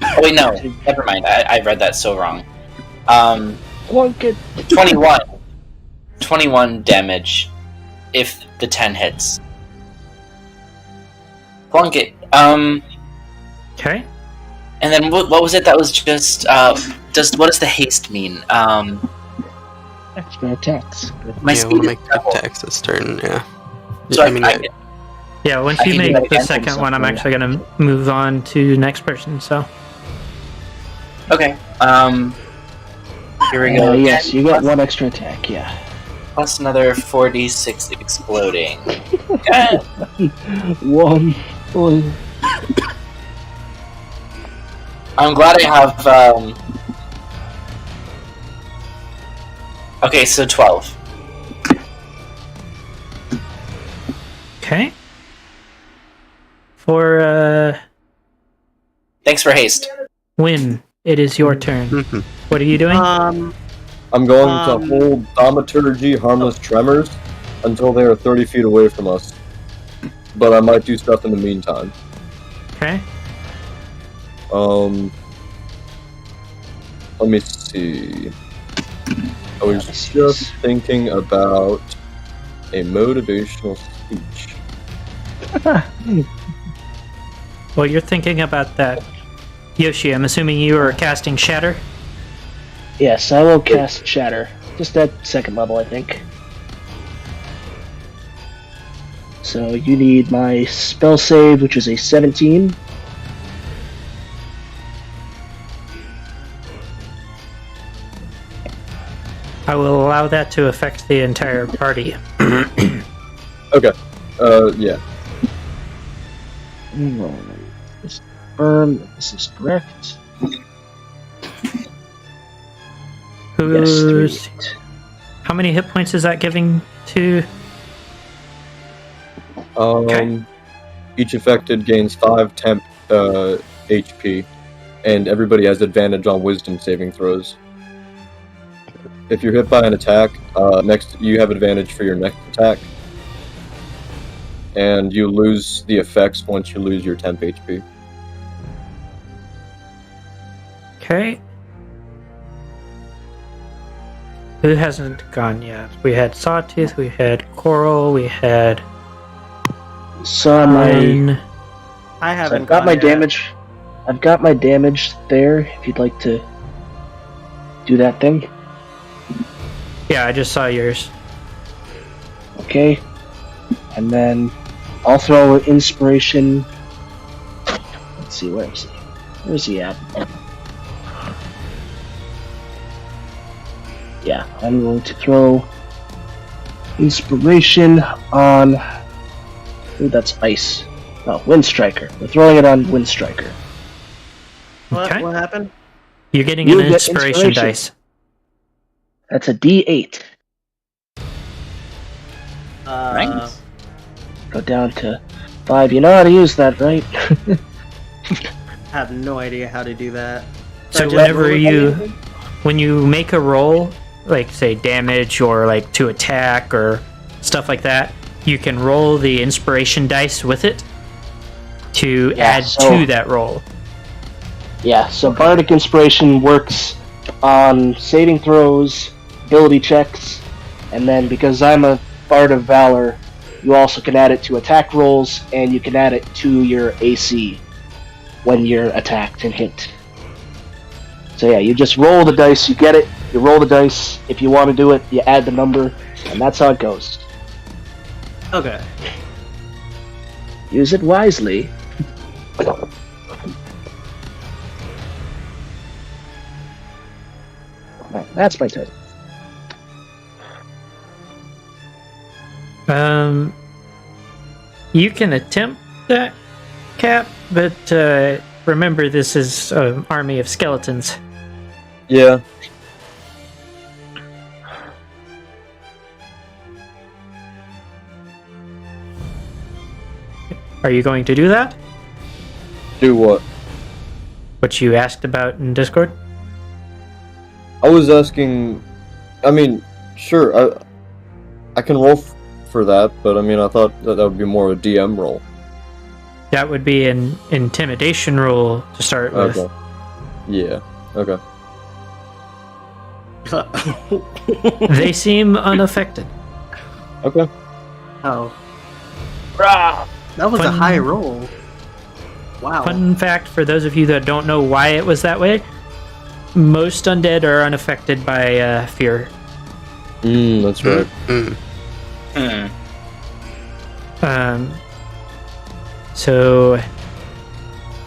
Oh wait, no, never mind. I read that so wrong. 21 damage if the 10 hits. Plunk it. Okay. And then what was it that was just what does the haste mean? Extra attacks. My Yeah, I speed want to is make double. attacks this turn, yeah. So I mean, Yeah, once I you can do make that the again. second one, I'm actually going to move on to next person, so. Okay. Here we go. Yes, you get 1 extra attack, yeah. Plus another 4d6 exploding. 1. I'm glad I have. Okay, so 12. Okay. For, Thanks for haste. Win, it is your turn. What are you doing? I'm going to hold Thaumaturgy Harmless Tremors until they are 30 feet away from us. But I might do stuff in the meantime. Okay. Let me see. I was just thinking about a motivational speech. Well, you're thinking about that. Yoshi, I'm assuming you are casting Shatter? Yes, I will cast Shatter. Just at 2nd level, I think. So you need my spell save, which is a 17. I will allow that to affect the entire party. Okay. Yeah. Just confirm that this is correct. Who's... Yes, 3. How many hit points is that giving to... Each affected gains 5 temp HP, and everybody has advantage on wisdom saving throws. If you're hit by an attack, you have advantage for your next attack, and you lose the effects once you lose your temp HP. Okay. Who hasn't gone yet? We had Sawtooth, we had Coral, we had So I haven't I've got gone my yet. damage. I've got my damage there. If you'd like to do that thing. Yeah, I just saw yours. Okay. And then I'll throw inspiration. Let's see, where is he? Where's he at? Yeah, I'm going to throw inspiration on. Ooh, that's ice. Oh, Wind Striker. We're throwing it on Wind Striker. Okay. What happened? You're getting You an get inspiration inspiration. dice. That's a D8. Nice. Go down to 5. You know how to use that, right? I have no idea how to do that. So just whenever roll it? when you make a roll, like say damage or like to attack or stuff like that, you can roll the inspiration dice with it to add to that roll. Yeah, so Bardic Inspiration works on saving throws, ability checks, and then because I'm a Bard of Valor, you also can add it to attack rolls, and you can add it to your AC when you're attacked and hit. So yeah, you just roll the dice, you get it, you roll the dice, if you want to do it, you add the number, and that's how it goes. Okay. Use it wisely. Right, that's my turn. You can attempt that, Cap, but remember this is an army of skeletons. Yeah. Are you going to do that? Do what? What you asked about in Discord? I was asking. I mean, sure, I can roll for that, but I mean, I thought that would be more of a DM roll. That would be an intimidation roll to start with. Okay. Yeah. Okay. They seem unaffected. Okay. Oh. That was a Fun- high roll. Wow. Fun fact for those of you that don't know why it was that way, most undead are unaffected by fear. That's right. So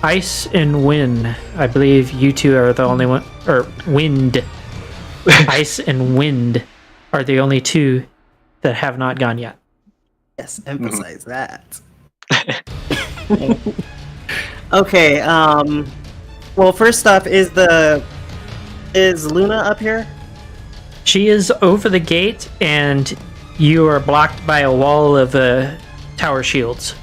ice and wind, I believe you two are the only one, or wind. Ice and wind are the only two that have not gone yet. Yes, emphasize that. Okay, well, first off, is Luna up here? She is over the gate, and you are blocked by a wall of tower shields.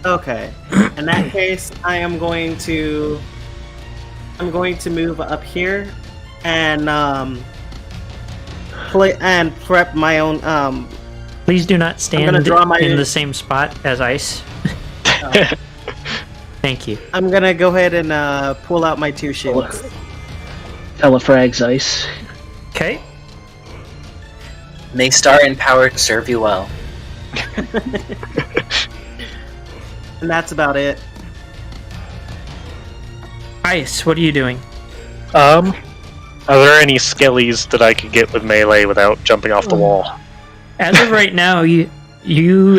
Okay. In that case, I'm going to move up here and prep my own Please do not stand gonna draw my- in the same spot as ice. Thank you. I'm gonna go ahead and pull out my 2 shields. Telefrags ice. Okay. May star and power serve you well. And that's about it. Ice, what are you doing? Are there any skellies that I could get with melee without jumping off the wall? As of right now, you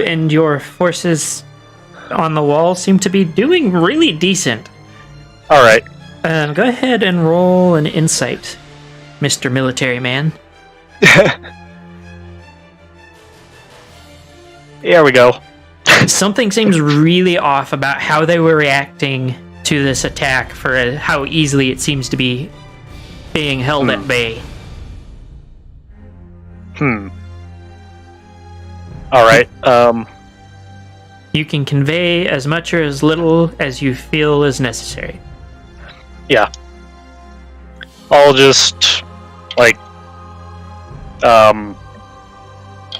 and your forces on the wall seem to be doing really decent. All right. Go ahead and roll an insight, Mr. Military Man. Here we go. Something seems really off about how they were reacting to this attack for how easily it seems to be being held at bay. All right. You can convey as much or as little as you feel is necessary. Yeah. I'll just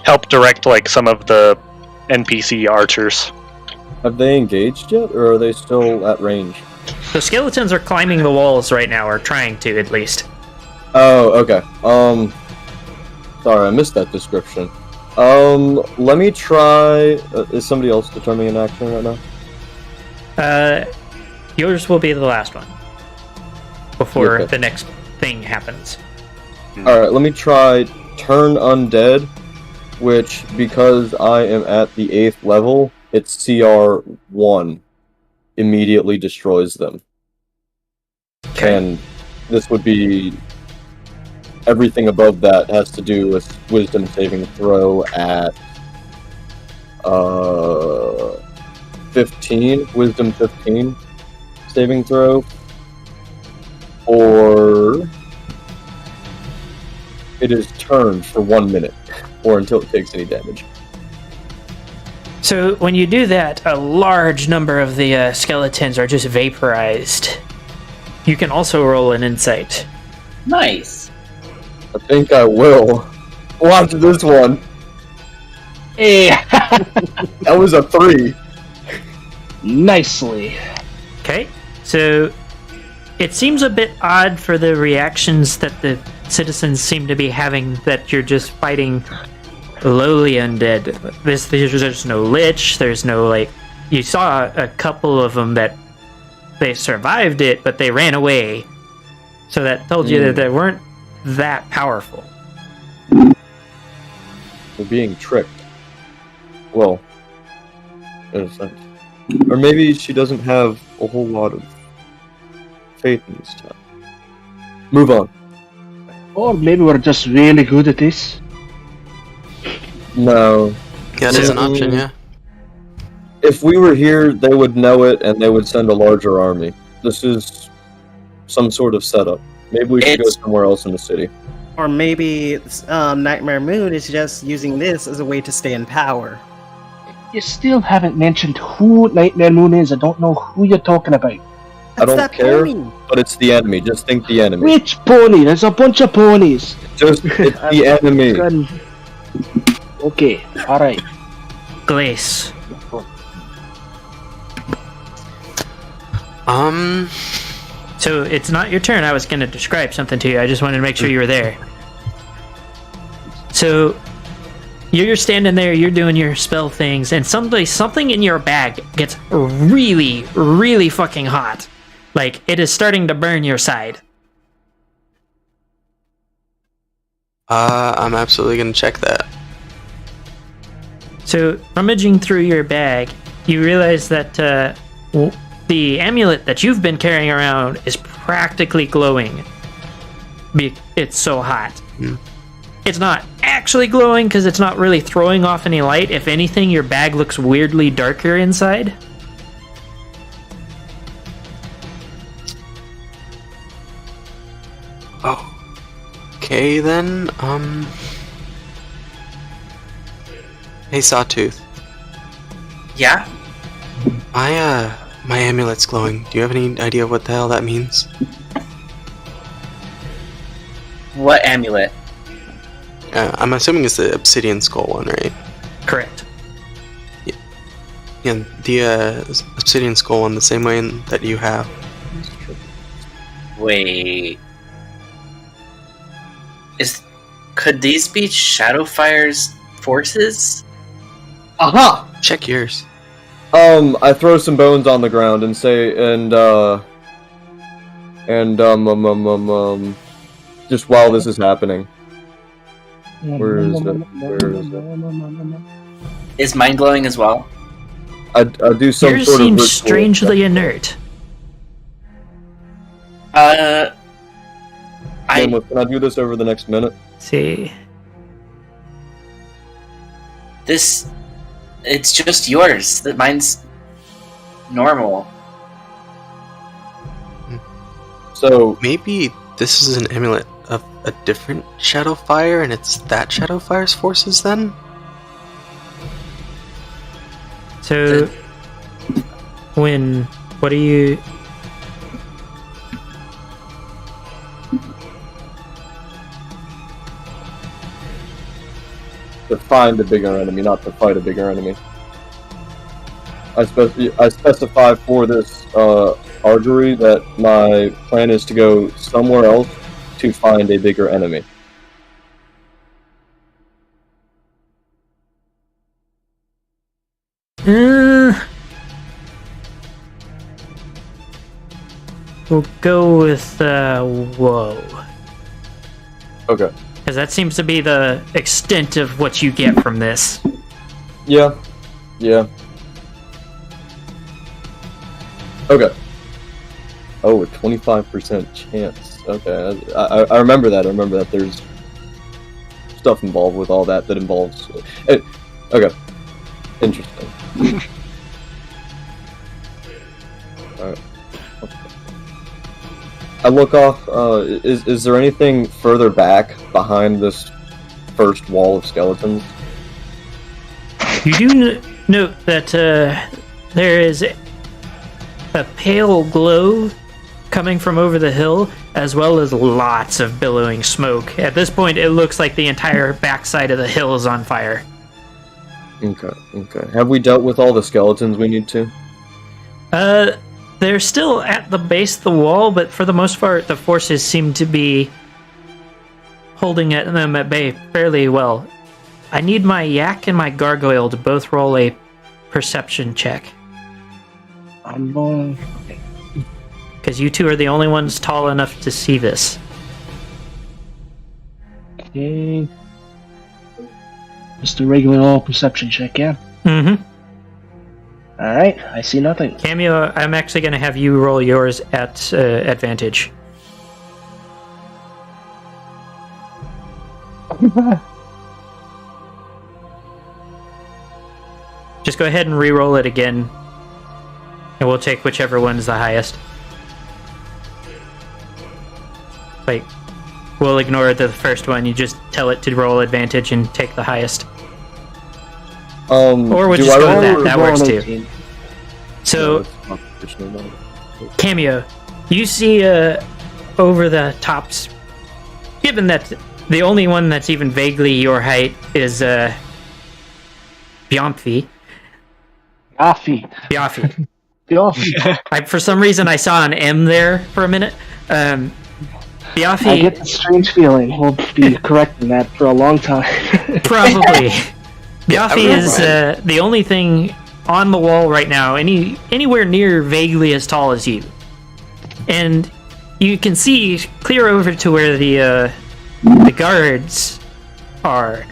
help direct some of the NPC archers. Have they engaged yet, or are they still at range? The skeletons are climbing the walls right now, or trying to at least. Oh, okay. Sorry, I missed that description. Let me try. Is somebody else determining an action right now? Yours will be the last one before Okay. the next thing happens. Alright, let me try Turn Undead, which, because I am at the 8th level, it's CR1. Immediately destroys them. Okay. And this would be... Everything above that has to do with Wisdom saving throw at... 15, Wisdom 15 saving throw, or it is turned for 1 minute, or until it takes any damage. So when you do that, a large number of the skeletons are just vaporized. You can also roll an insight. Nice. I think I will. Watch this one. Hey, That was a 3. nicely. Okay, so it seems a bit odd for the reactions that the citizens seem to be having, that you're just fighting lowly undead. There's no lich, there's no, like, you saw a couple of them that they survived it, but they ran away. So that told you that they weren't that powerful. We're being tricked. Well, in a sense. Or maybe she doesn't have a whole lot of faith in this town. Move on. Or maybe we're just really good at this. No. Yeah, it is an So- option, yeah. If we were here, they would know it and they would send a larger army. This is some sort of setup. Maybe we should It's- go somewhere else in the city. Or maybe Nightmare Moon is just using this as a way to stay in power. You still haven't mentioned who Nightmare Moon is. I don't know who you're talking about. I That's don't that care, pony. but it's the enemy. Just think the enemy. Which pony? There's a bunch of ponies. Just, it's the enemy. Okay, alright. Glace. So it's not your turn. I was going to describe something to you. I just wanted to make sure you were there. So you're standing there, you're doing your spell things, and something in your bag gets really, really fucking hot. Like, it is starting to burn your side. I'm absolutely gonna check that. So, rummaging through your bag, you realize that the amulet that you've been carrying around is practically glowing. It's so hot. It's not actually glowing because it's not really throwing off any light. If anything, your bag looks weirdly darker inside. Oh. Okay then, Hey Sawtooth. Yeah? My amulet's glowing. Do you have any idea what the hell that means? What amulet? I'm assuming it's the obsidian skull one, right? Correct. Yeah, the obsidian skull one, the same way that you have. Wait. Could these be Shadowfire's forces? Aha! Check yours. I throw some bones on the ground and say, just while this is happening. Where is it? Where is it? Is mine glowing as well? I do some Yours sort of seems ritual. strangely inert. Can I do this over the next minute? See. It's just yours. Mine's normal. So, Maybe this is an amulet of a different Shadowfire, and it's that Shadowfire's forces then? So, what do you... to find a bigger enemy, not to fight a bigger enemy. I specify for this archery that my plan is to go somewhere else to find a bigger enemy. We'll go with whoa. Okay. Because that seems to be the extent of what you get from this. Yeah. Okay. Oh, a 25% chance. Okay, I remember that. I remember that there's stuff involved with all that involves. Okay. Interesting. Alright. I look off. Is there anything further back behind this first wall of skeletons? You do note that there is a pale glow coming from over the hill, as well as lots of billowing smoke. At this point, it looks like the entire backside of the hill is on fire. Okay. Have we dealt with all the skeletons we need to? They're still at the base of the wall, but for the most part, the forces seem to be holding them at bay fairly well. I need my yak and my gargoyle to both roll a perception check. I'm going. Because you two are the only ones tall enough to see this. Okay. Just a regular old perception check, yeah. Mm-hmm. Alright, I see nothing. Cameo, I'm actually going to have you roll yours at advantage. Just go ahead and re-roll it again, and we'll take whichever one's the highest. Wait, we'll ignore the first one. You just tell it to roll advantage and take the highest. Or we'll just go with that. That works too. So, Cameo, you see over the tops, given that the only one that's even vaguely your height is Byamphi. Byamphi. For some reason, I saw an M there for a minute. Byamphi. I get the strange feeling we'll be correcting that for a long time. Probably. Byamphi is the only thing on the wall right now, anywhere near vaguely as tall as you. And you can see clear over to where the guards are.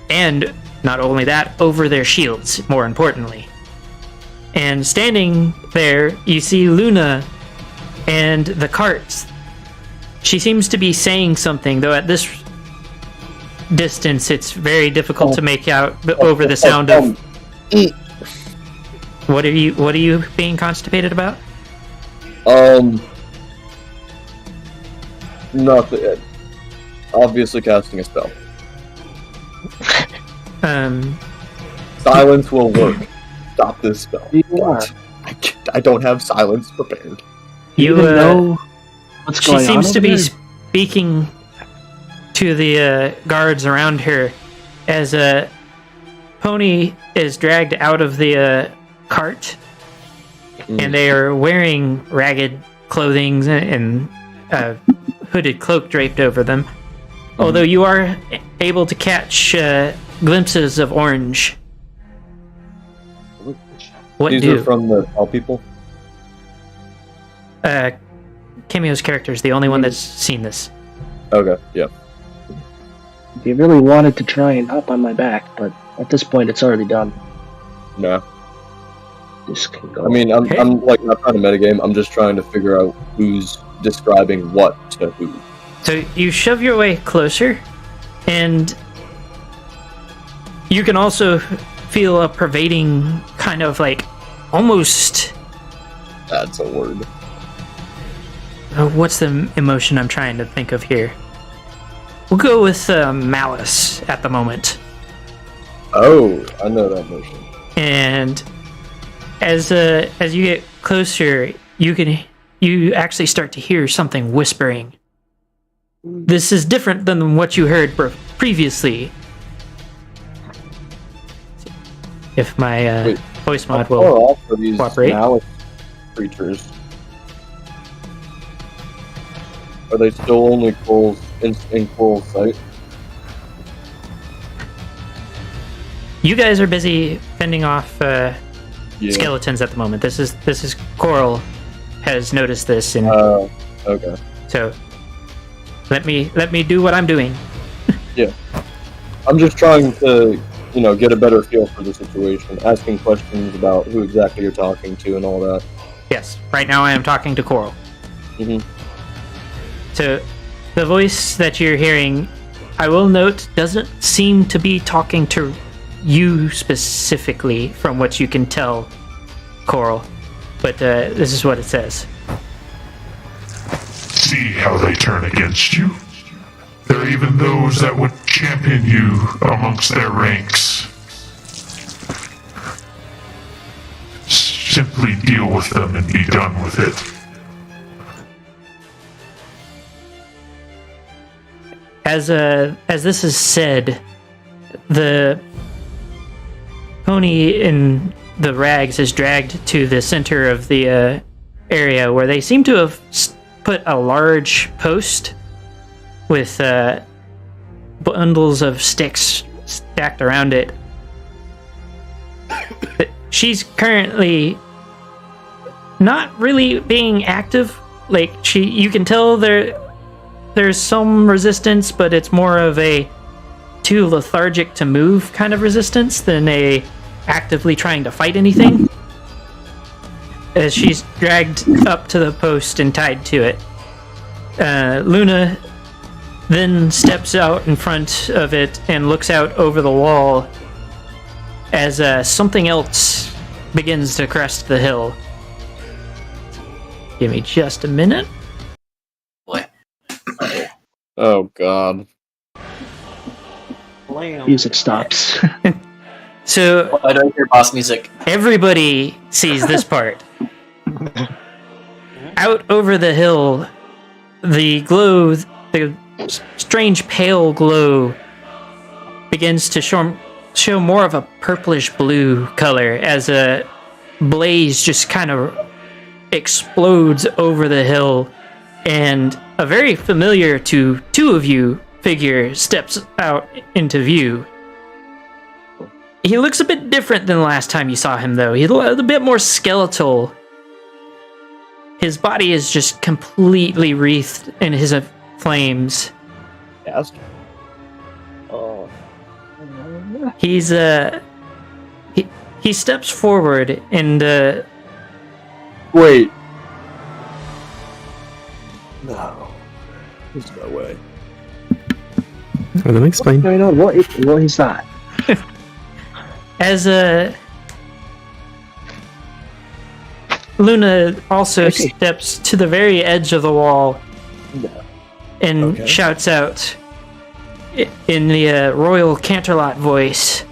And not only that, over their shields, more importantly. And standing there, you see Luna and the carts. She seems to be saying something, though at this distance it's very difficult to make out over the sound of... What are you being constipated about? Nothing. Obviously casting a spell. Silence will work. Stop this spell. What? I don't have silence prepared. You know what's going on? She seems to be there? speaking to the guards around her as a pony is dragged out of the cart, and they are wearing ragged clothing and a hooded cloak draped over them. Although you are able to catch glimpses of orange. What These are from the Tall people? Cameo's character is the only one that's seen this. Okay, yeah. They really wanted to try and hop on my back, but at this point it's already done. No. This can go. I mean, I'm like not trying to metagame. I'm just trying to figure out who's describing what to who. So you shove your way closer, and you can also feel a pervading kind of like almost... That's a word. What's the emotion I'm trying to think of here? We'll go with malice at the moment. Oh, I know that emotion. And as you get closer, you actually start to hear something whispering. This is different than what you heard previously. If my voice mod will cooperate. Malice creatures? Are they still only in full sight? You guys are busy fending off skeletons at the moment. This is Coral has noticed this, and Okay. so let me do what I'm doing. Yeah. I'm just trying to, get a better feel for the situation, asking questions about who exactly you're talking to and all that. Yes, right now I am talking to Coral. Mhm. So the voice that you're hearing, I will note, doesn't seem to be talking to you specifically, from what you can tell, Coral. But this is what it says. See how they turn against you? There are even those that would champion you amongst their ranks. Simply deal with them and be done with it. As this is said, the pony in the rags is dragged to the center of the area, where they seem to have put a large post with bundles of sticks stacked around it. But she's currently not really being active. Like, you can tell there's some resistance, but it's more of a too lethargic to move kind of resistance than a actively trying to fight anything. As she's dragged up to the post and tied to it, Luna then steps out in front of it and looks out over the wall as something else begins to crest the hill. Give me just a minute. What? Oh, God. Music stops. So I don't hear boss music. Everybody sees this part. Out over the hill, the strange pale glow begins to show more of a purplish blue color as a blaze just kind of explodes over the hill, and a very familiar to two of you figure steps out into view. He looks a bit different than the last time you saw him, though. He's a bit more skeletal. His body is just completely wreathed in his flames. Yes. He's he steps forward and Wait. No. There's no way. Let me explain. What's going on? What is that? as Luna also steps to the very edge of the wall and shouts out in the royal Canterlot voice,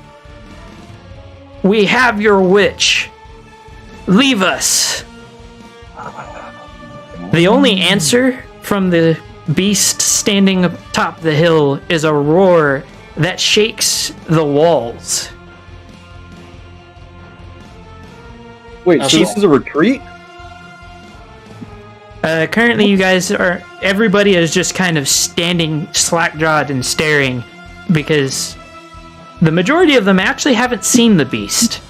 "We have your witch. Leave us." The only answer from the beast standing atop the hill is a roar that shakes the walls. Wait, so this is a retreat? Currently, you guys everybody is just kind of standing slack-jawed and staring, because the majority of them actually haven't seen the beast,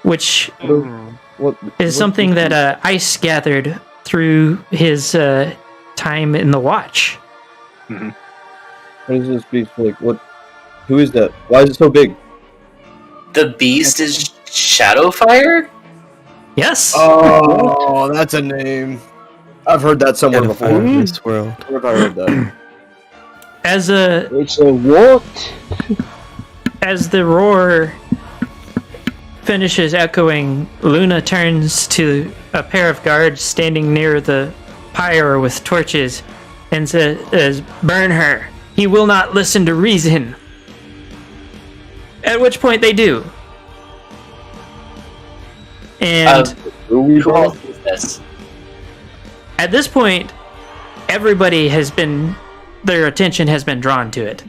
which is something that Ice gathered through his time in the Watch. Mm-hmm. What is this beast like? What? Who is that? Why is it so big? The beast is Shadowfire? Yes. Oh, that's a name. I've heard that somewhere before. In this world. Where have I heard that? It's a what? As the roar finishes echoing, Luna turns to a pair of guards standing near the pyre with torches and says, "Burn her. He will not listen to reason." At which point they do. And who is this? At this point, their attention has been drawn to it.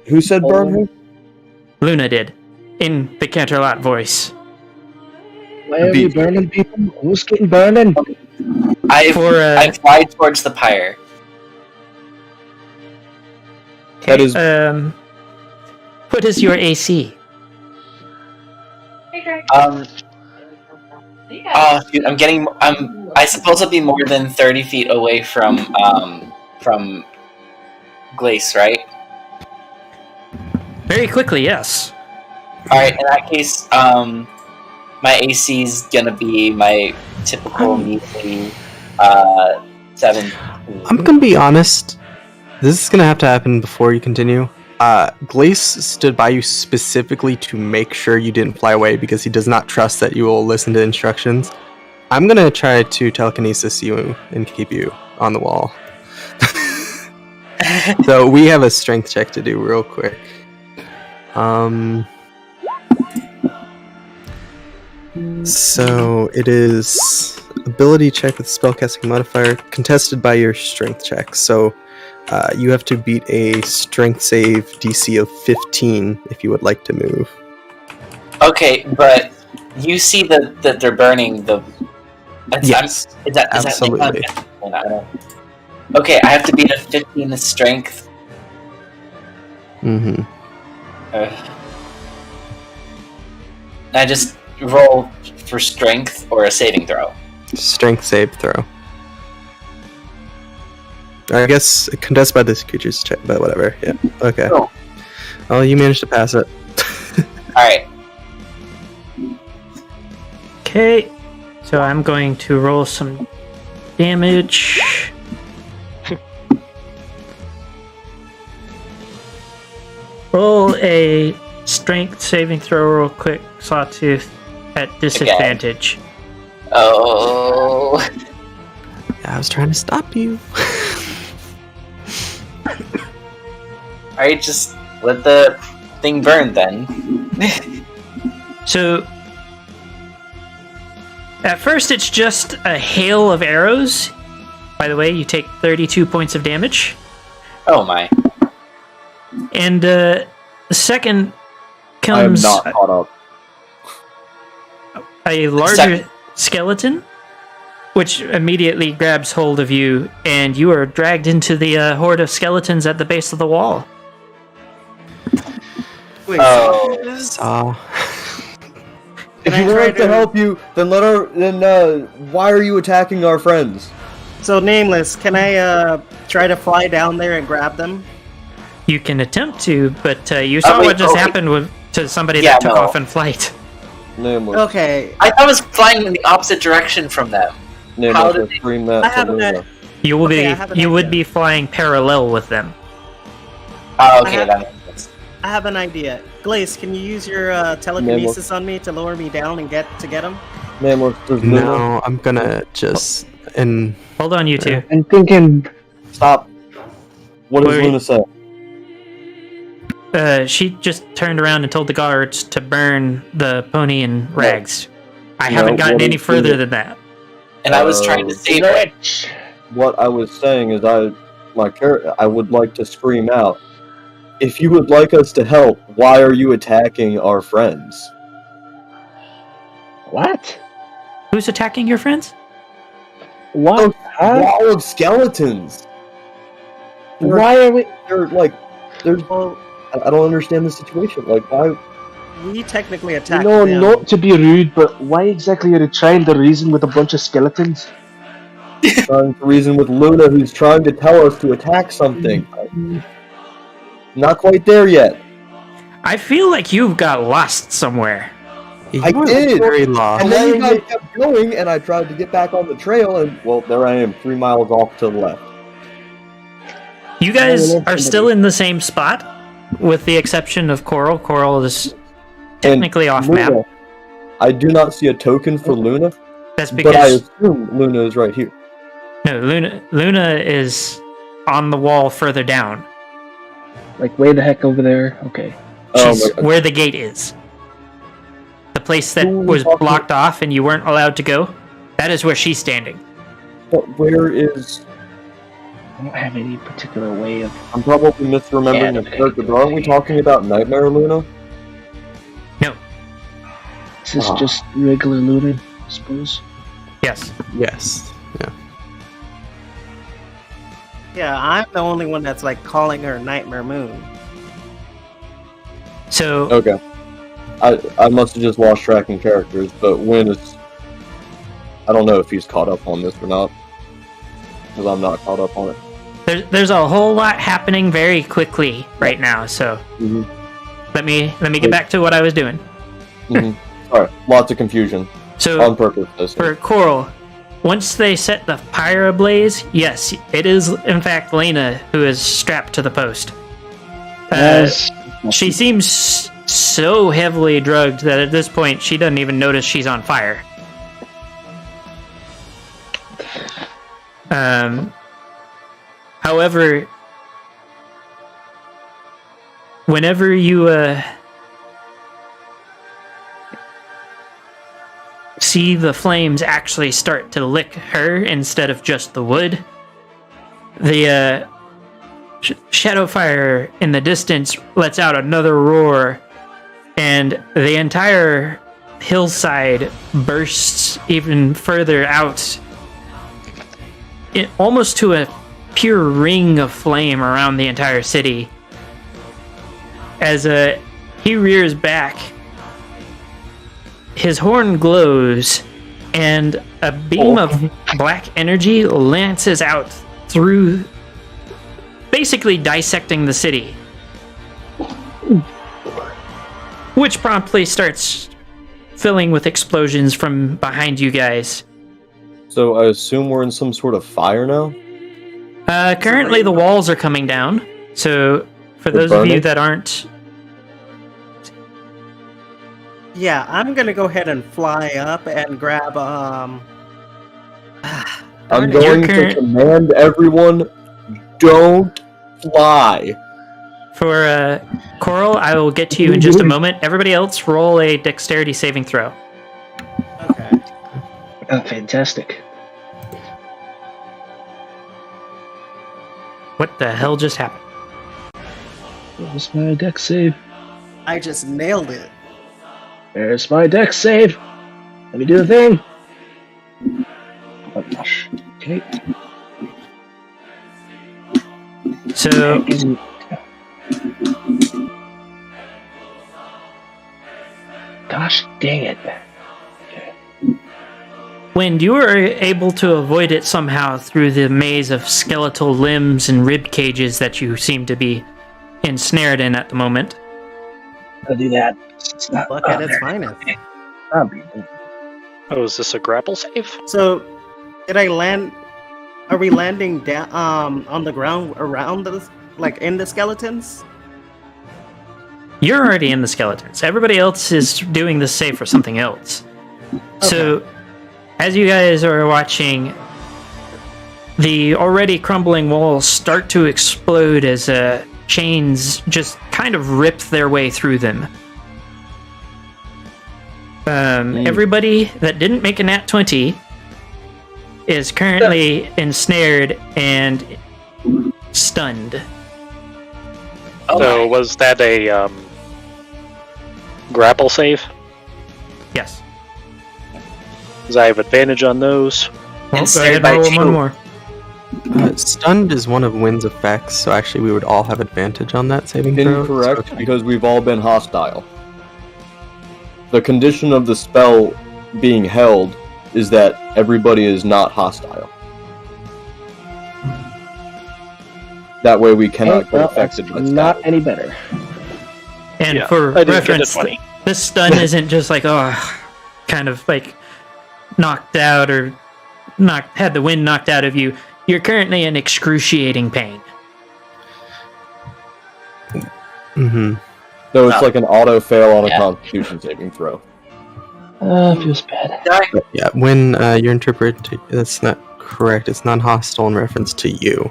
Who said burn her? Luna did, in the Canterlot voice. Why are we burning people? Who's getting burning? I fly towards the pyre. That is. What is your AC? Oh shoot, I suppose I'll be more than 30 feet away from Glace, right? Very quickly, yes. Alright, in that case, my AC's gonna be my typical measly 7. I'm gonna be honest. This is gonna have to happen before you continue. Glace stood by you specifically to make sure you didn't fly away because he does not trust that you will listen to instructions. I'm gonna try to telekinesis you and keep you on the wall. So we have a strength check to do real quick. So it is ability check with spellcasting modifier contested by your strength check. So you have to beat a strength save DC of 15 if you would like to move. Okay, but you see that they're burning the. Yes, absolutely. Okay, I have to beat a 15 strength. Mm-hmm. I just roll for strength or a saving throw. Strength save throw. I guess contested by this creature's check, but whatever. Yeah. Okay. Oh. Oh, you managed to pass it. Alright. Okay, so I'm going to roll some damage. Roll a strength saving throw real quick, Sawtooth, at disadvantage. Oh. I was trying to stop you. Alright, just let the thing burn then. So, at first it's just a hail of arrows. By the way, you take 32 points of damage. Oh my. And the second comes I am not caught up. a larger skeleton, which immediately grabs hold of you, and you are dragged into the horde of skeletons at the base of the wall. Wait, If you want us to help you, then why are you attacking our friends? So, Nameless, can I try to fly down there and grab them? You can attempt to, but you saw what just happened to somebody that took off in flight. Nameless. Okay. I thought I was flying in the opposite direction from them. Nameless, How did scream that I have to an Luna. You will Okay, I have an you would idea. be flying parallel with them. Oh, okay, I have- that makes sense. I have an idea. Glace, can you use your telekinesis on me to lower me down and get them? Nameless, there's Luna. No, I'm gonna just and Hold on, you two. I'm thinking. Stop. What does Wait. Luna say? She just turned around and told the guards to burn the pony in rags. I haven't gotten what any is further Luna? than that. And I was trying to save it. What I was saying is I would like to scream out. If you would like us to help, why are you attacking our friends? What? Who's attacking your friends? What? Huh? Wall of skeletons. Why are we? There's. Well, I don't understand the situation. Like, why? we technically attacked No, them. not to be rude, but why exactly are you trying to reason with a bunch of skeletons? Trying to reason with Luna, who's trying to tell us to attack something. Not quite there yet. I feel like you've got lost somewhere. you I are did. very lost. And then you guys kept going, and I tried to get back on the trail, and well, there I am, 3 miles off to the left. You guys are still in the same spot, with the exception of Coral. Coral is technically off Luna, map. I do not see a token for Luna, That's but I because assume Luna is right here. no, Luna is on the wall further down. Like, way the heck over there? Okay. Oh She's my God. where the gate is. The place that Who was talking- blocked off and you weren't allowed to go. That is where she's standing. But where is... I don't have any particular way of. I'm probably misremembering the character, but aren't we talking about Nightmare Luna? No. Is this Ah. just regular Luna, I suppose? Yes. Yes. Yeah. Yeah, I'm the only one that's like calling her Nightmare Moon. So Okay. I must have just lost track in characters, but Win is... I don't know if he's caught up on this or not. Because I'm not caught up on it. there's a whole lot happening very quickly right now. So Mhm. let me get back to what I was doing. Alright, lots of confusion. So On purpose, this for Coral, once they set the fire ablaze, yes, it is in fact Lena who is strapped to the post. Yes. She seems so heavily drugged that at this point she doesn't even notice she's on fire. However, whenever you see the flames actually start to lick her instead of just the wood, the shadow fire in the distance lets out another roar, and the entire hillside bursts even further out, almost to a pure ring of flame around the entire city. As he rears back, his horn glows, and a beam of black energy lances out through, basically dissecting the city, which promptly starts filling with explosions from behind you guys. So I assume we're in some sort of fire now? Currently the walls are coming down, so for They're those of you burning? that aren't... Yeah, I'm gonna go ahead and fly up and grab I'm darn it. going current- to command everyone, don't fly. For Coral, I will get to you in just a moment. Everybody else, roll a dexterity saving throw. Okay. Oh, fantastic. What the hell just happened? Where's my deck save? I just nailed it. There's my deck save. Let me do the thing. Oh gosh. Okay. So, Gosh dang it. Wind, you were able to avoid it somehow through the maze of skeletal limbs and rib cages that you seem to be ensnared in at the moment. I'll do that. It's not Look at its there. finest. I'll be- Oh, is this a grapple save? So, did I land? Are we landing down on the ground around the, like in the skeletons? You're already in the skeletons. Everybody else is doing the save for something else. So, as you guys are watching, the already crumbling walls start to explode as chains just kind of rip their way through them. Everybody that didn't make a nat 20 is currently ensnared and stunned. So was that a grapple save? Yes. Because I have advantage on those. Well, go Ensnared ahead and by roll two. one more. Stunned is one of Wind's effects, so actually we would all have advantage on that saving throw. Incorrect, So- because we've all been hostile. The condition of the spell being held is that everybody is not hostile. That way we cannot get well, affected by that's not static. any better. And Yeah, for I didn't get a reference, 20. this stun isn't just like, kind of like knocked out or had the wind knocked out of you. You're currently in excruciating pain. Mhm. So it's like an auto fail on a Yeah. Constitution saving throw. Feels bad. Yeah, when your interpret, that's not correct. It's non-hostile in reference to you.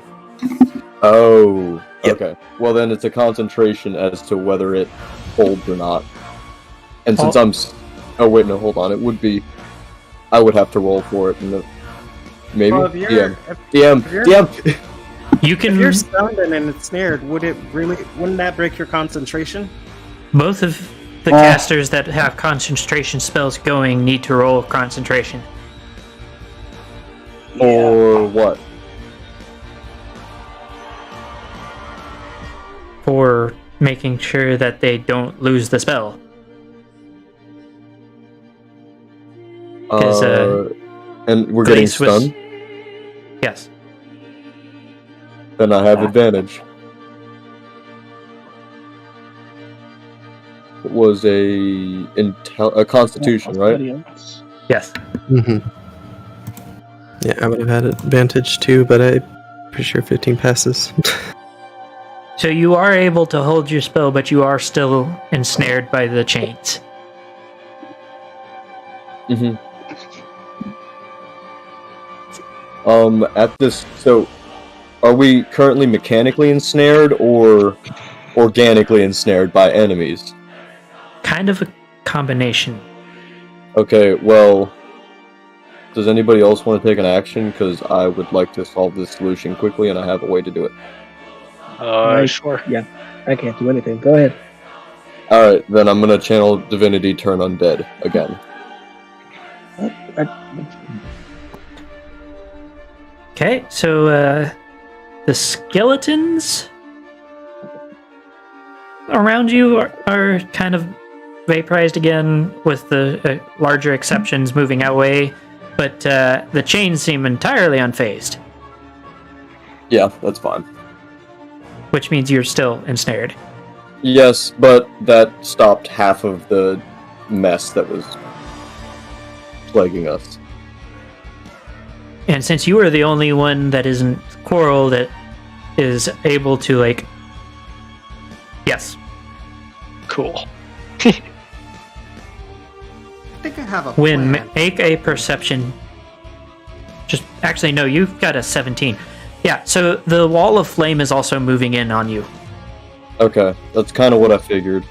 Oh, Yep. okay. Well, then it's a concentration as to whether it holds or not. And since oh wait, no, hold on. It would be. I would have to roll for it. And maybe Well, if you're, DM. if, DM. if you're- DM. You if can you're stunned and ensnared, wouldn't that break your concentration? both of the casters that have concentration spells going need to roll concentration. Or what? For making sure that they don't lose the spell. 'Cause, and we're getting Glace was- stunned. Yes. Then I have advantage. It was a Constitution, right? Yes. Mm-hmm. Yeah, I would have had advantage too, but I'm pretty sure 15 passes. So you are able to hold your spell, but you are still ensnared by the chains. Mm-hmm. At this, so are we currently mechanically ensnared or organically ensnared by enemies? Kind of a combination. Okay, well, does anybody else want to take an action? Because I would like to solve this solution quickly, and I have a way to do it. Sure. Yeah, I can't do anything. Go ahead. Alright, then I'm gonna channel Divinity Turn Undead again. Okay, so the skeletons around you are kind of vaporized again, with the larger exceptions moving away, but the chains seem entirely unfazed, Yeah, that's fine. which means you're still ensnared. Yes, but that stopped half of the mess that was plaguing us. And since you are the only one that isn't Coral that is able to, like... Yes. Cool. I think I have a Win, plan. make a perception. Just actually, no, you've got a 17. Yeah, so the wall of flame is also moving in on you. Okay, that's kind of what I figured.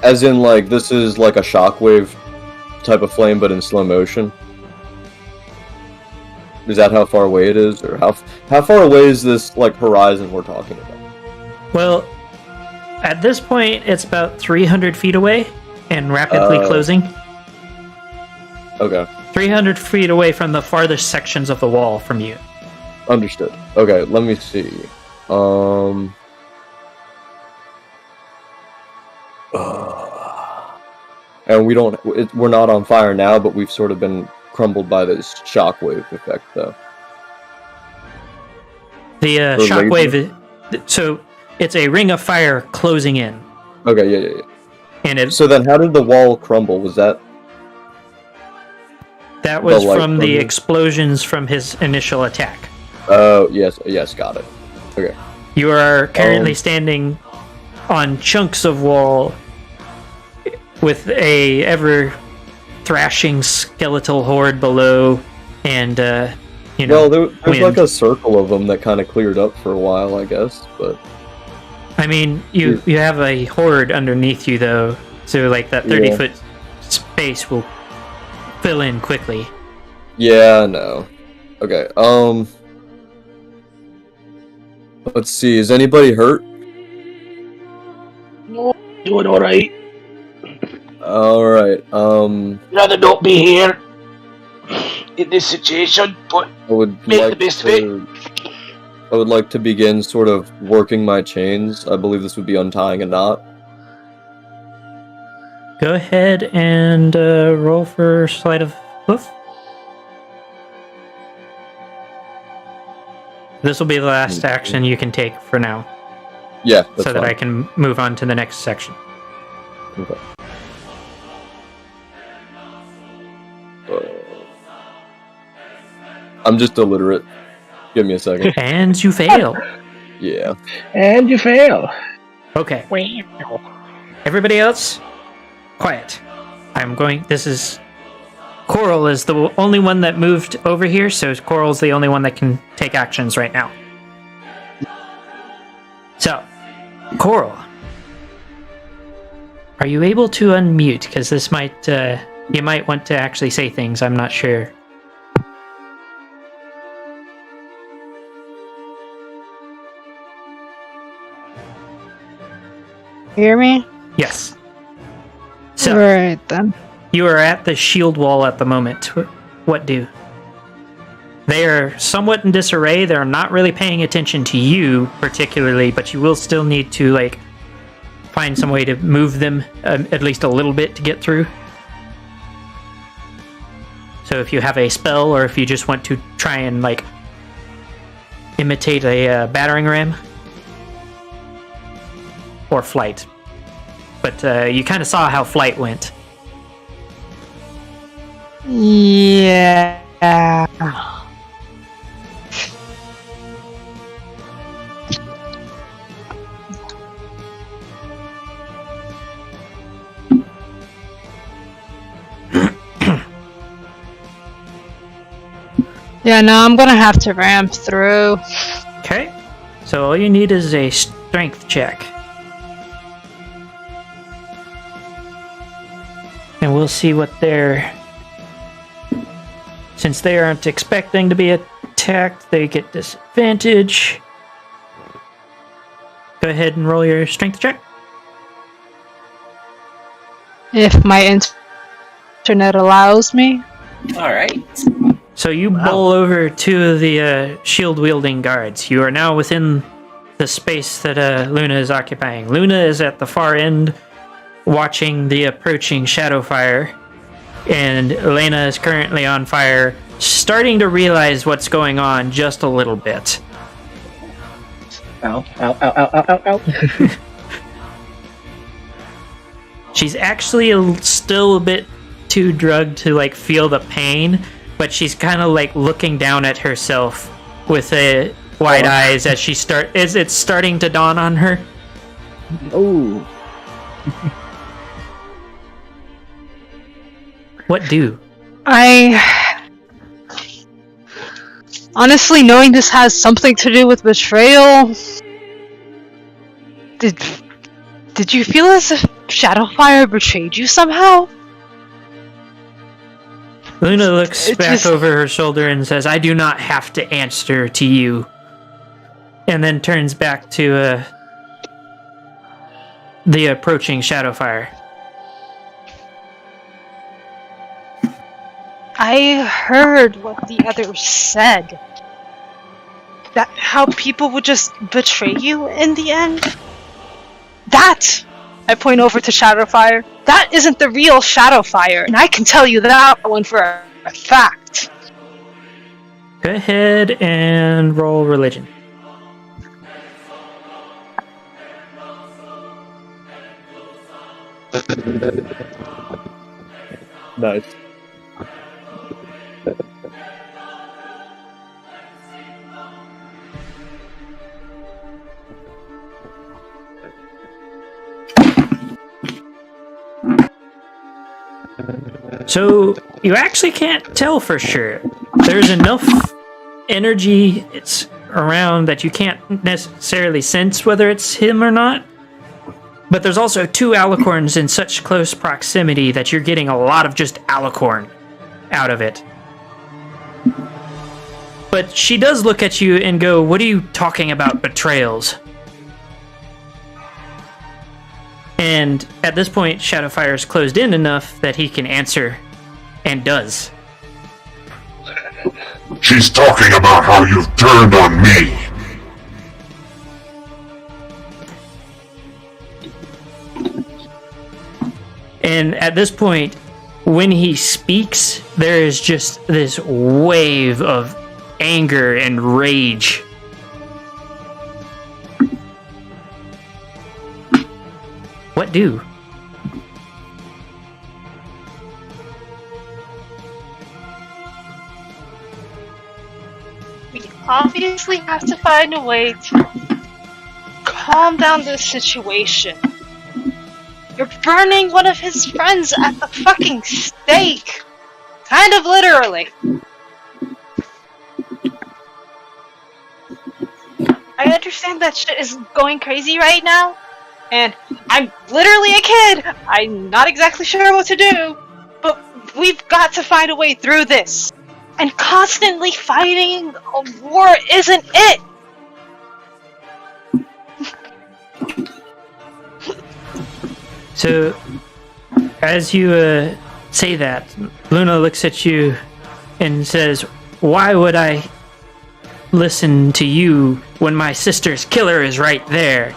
As in, like, this is like a shockwave type of flame, but in slow motion. Is that how far away it is, or how far away is this like horizon we're talking about? Well, at this point, it's about 300 feet away and rapidly closing. Okay, 300 feet away from the farthest sections of the wall from you. understood. Okay, let me see. And we're not on fire now, but we've sort of been crumbled by this shockwave effect, though. The shockwave, so it's a ring of fire closing in. Okay, yeah. And it, So then how did the wall crumble? Was that... that was the light from the from it? explosions from his initial attack. Oh, yes, got it. Okay. You are currently standing on chunks of wall with a ever thrashing skeletal horde below, and Well, there's wind. like a circle of them that kind of cleared up for a while, I guess, but... I mean, you have a horde underneath you, though, so like that 30-foot space will fill in quickly. Yeah, no. Okay, let's see, is anybody hurt? Doing alright. Alright, Rather not be here in this situation, but I would Make the like best of it. I would like to begin sort of working my chains. I believe this would be untying a knot. Go ahead and roll for sleight of hoof. This will be the last action you can take for now, Yeah, that's so that fine. I can move on to the next section. Okay. I'm just illiterate. Give me a second. And you fail. Yeah. and you fail. Okay. Everybody else, quiet. This is... Coral is the only one that moved over here, so Coral's the only one that can take actions right now. So, Coral, are you able to unmute? Because this might, you might want to actually say things, I'm not sure. Hear me? Yes. So, Alright then. you are at the shield wall at the moment. What do? They are somewhat in disarray. They're not really paying attention to you particularly, but you will still need to like find some way to move them at least a little bit to get through. So if you have a spell, or if you just want to try and like imitate a battering ram or flight, but you kind of saw how flight went. Yeah. Yeah, no, I'm gonna have to ram through. Okay, so all you need is a strength check. And we'll see what they're... Since they aren't expecting to be attacked, they get disadvantage. Go ahead and roll your strength check. If my internet allows me. Alright. So you bowl over two of the shield-wielding guards. You are now within the space that Luna is occupying. Luna is at the far end, watching the approaching Shadowfire, and Elena is currently on fire, starting to realize what's going on just a little bit. Ow, ow, ow, ow, ow, ow, ow. She's actually still a bit too drugged to like feel the pain, but she's kind of like looking down at herself with wide eyes as it's starting to dawn on her. Oh. What do? Honestly, knowing this has something to do with betrayal, did you feel as if Shadowfire betrayed you somehow? Luna looks back over her shoulder and says, "I do not have to answer to you." And then turns back to the approaching Shadowfire. I heard what the others said. That how people would just betray you in the end? That! I point over to Shadowfire. That isn't the real Shadowfire, and I can tell you that one for a fact. Go ahead and roll religion. Nice. So you actually can't tell for sure. There's enough energy it's around that you can't necessarily sense whether it's him or not. But there's also two alicorns in such close proximity that you're getting a lot of just alicorn out of it. But she does look at you and go, "What are you talking about, betrayals?" And at this point, Shadowfire is closed in enough that he can answer, and does. She's talking about how you've turned on me. And at this point, when he speaks, there is just this wave of anger and rage. What do? We obviously have to find a way to calm down this situation. You're burning one of his friends at the fucking stake! Kind of literally. I understand that shit is going crazy right now, and I'm literally a kid! I'm not exactly sure what to do, but we've got to find a way through this. And constantly fighting a war isn't it! So, as you say that, Luna looks at you and says, why would I listen to you when my sister's killer is right there?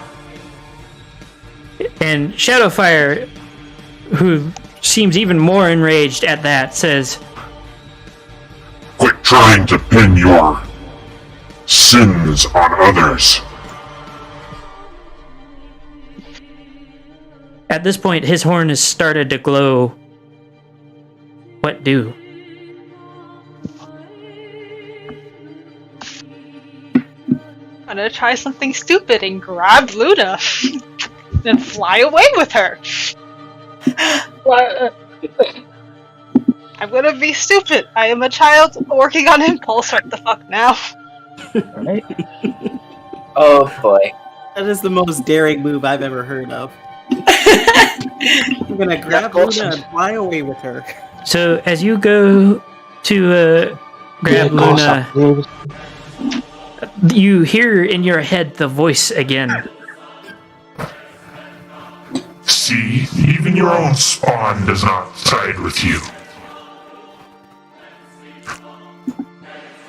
And Shadowfire, who seems even more enraged at that, says, Quit trying to pin your sins on others. at this point, his horn has started to glow. What do? I'm gonna try something stupid and grab Luna and fly away with her. I'm gonna be stupid. I am a child working on impulse. What the fuck now? Right? Oh boy. That is the most daring move I've ever heard of. I'm gonna grab Luna and fly away with her. So as you go to grab Luna, you hear in your head the voice again. See, even your own spawn does not side with you.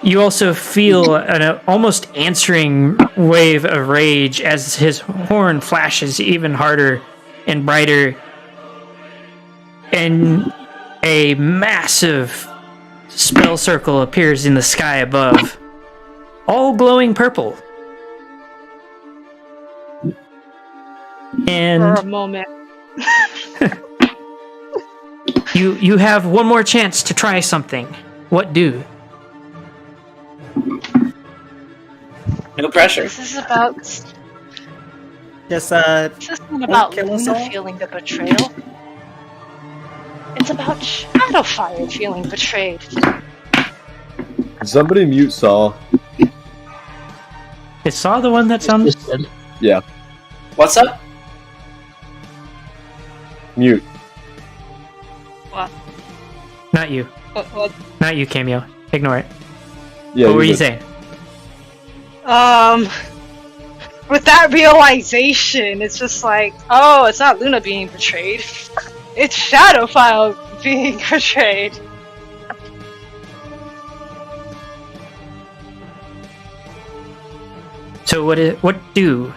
You also feel an almost answering wave of rage as his horn flashes even harder and brighter, and a massive spell circle appears in the sky above, all glowing purple. For And a moment. you have one more chance to try something. What do? No pressure. This is about. Just This isn't about kill us Luna all? feeling the betrayal. It's about Shadowfire feeling betrayed. Somebody mute Saw. Is Saw the one that sounds? Yeah, What's up? mute. What? Not you. What? Not you, Cameo. Ignore it. Yeah, What were you good. saying? With that realization, it's just like, oh, it's not Luna being betrayed. It's Shadowfire being betrayed. So what do?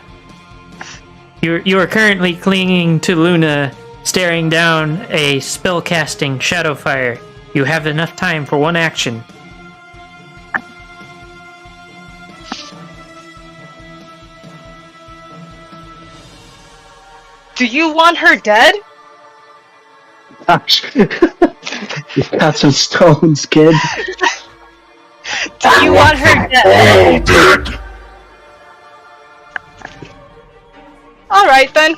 You are currently clinging to Luna, staring down a spellcasting Shadowfire. You have enough time for one action. Do you want her dead? Gosh. You got some stones, kid. Do you want her dead? All dead. Alright then.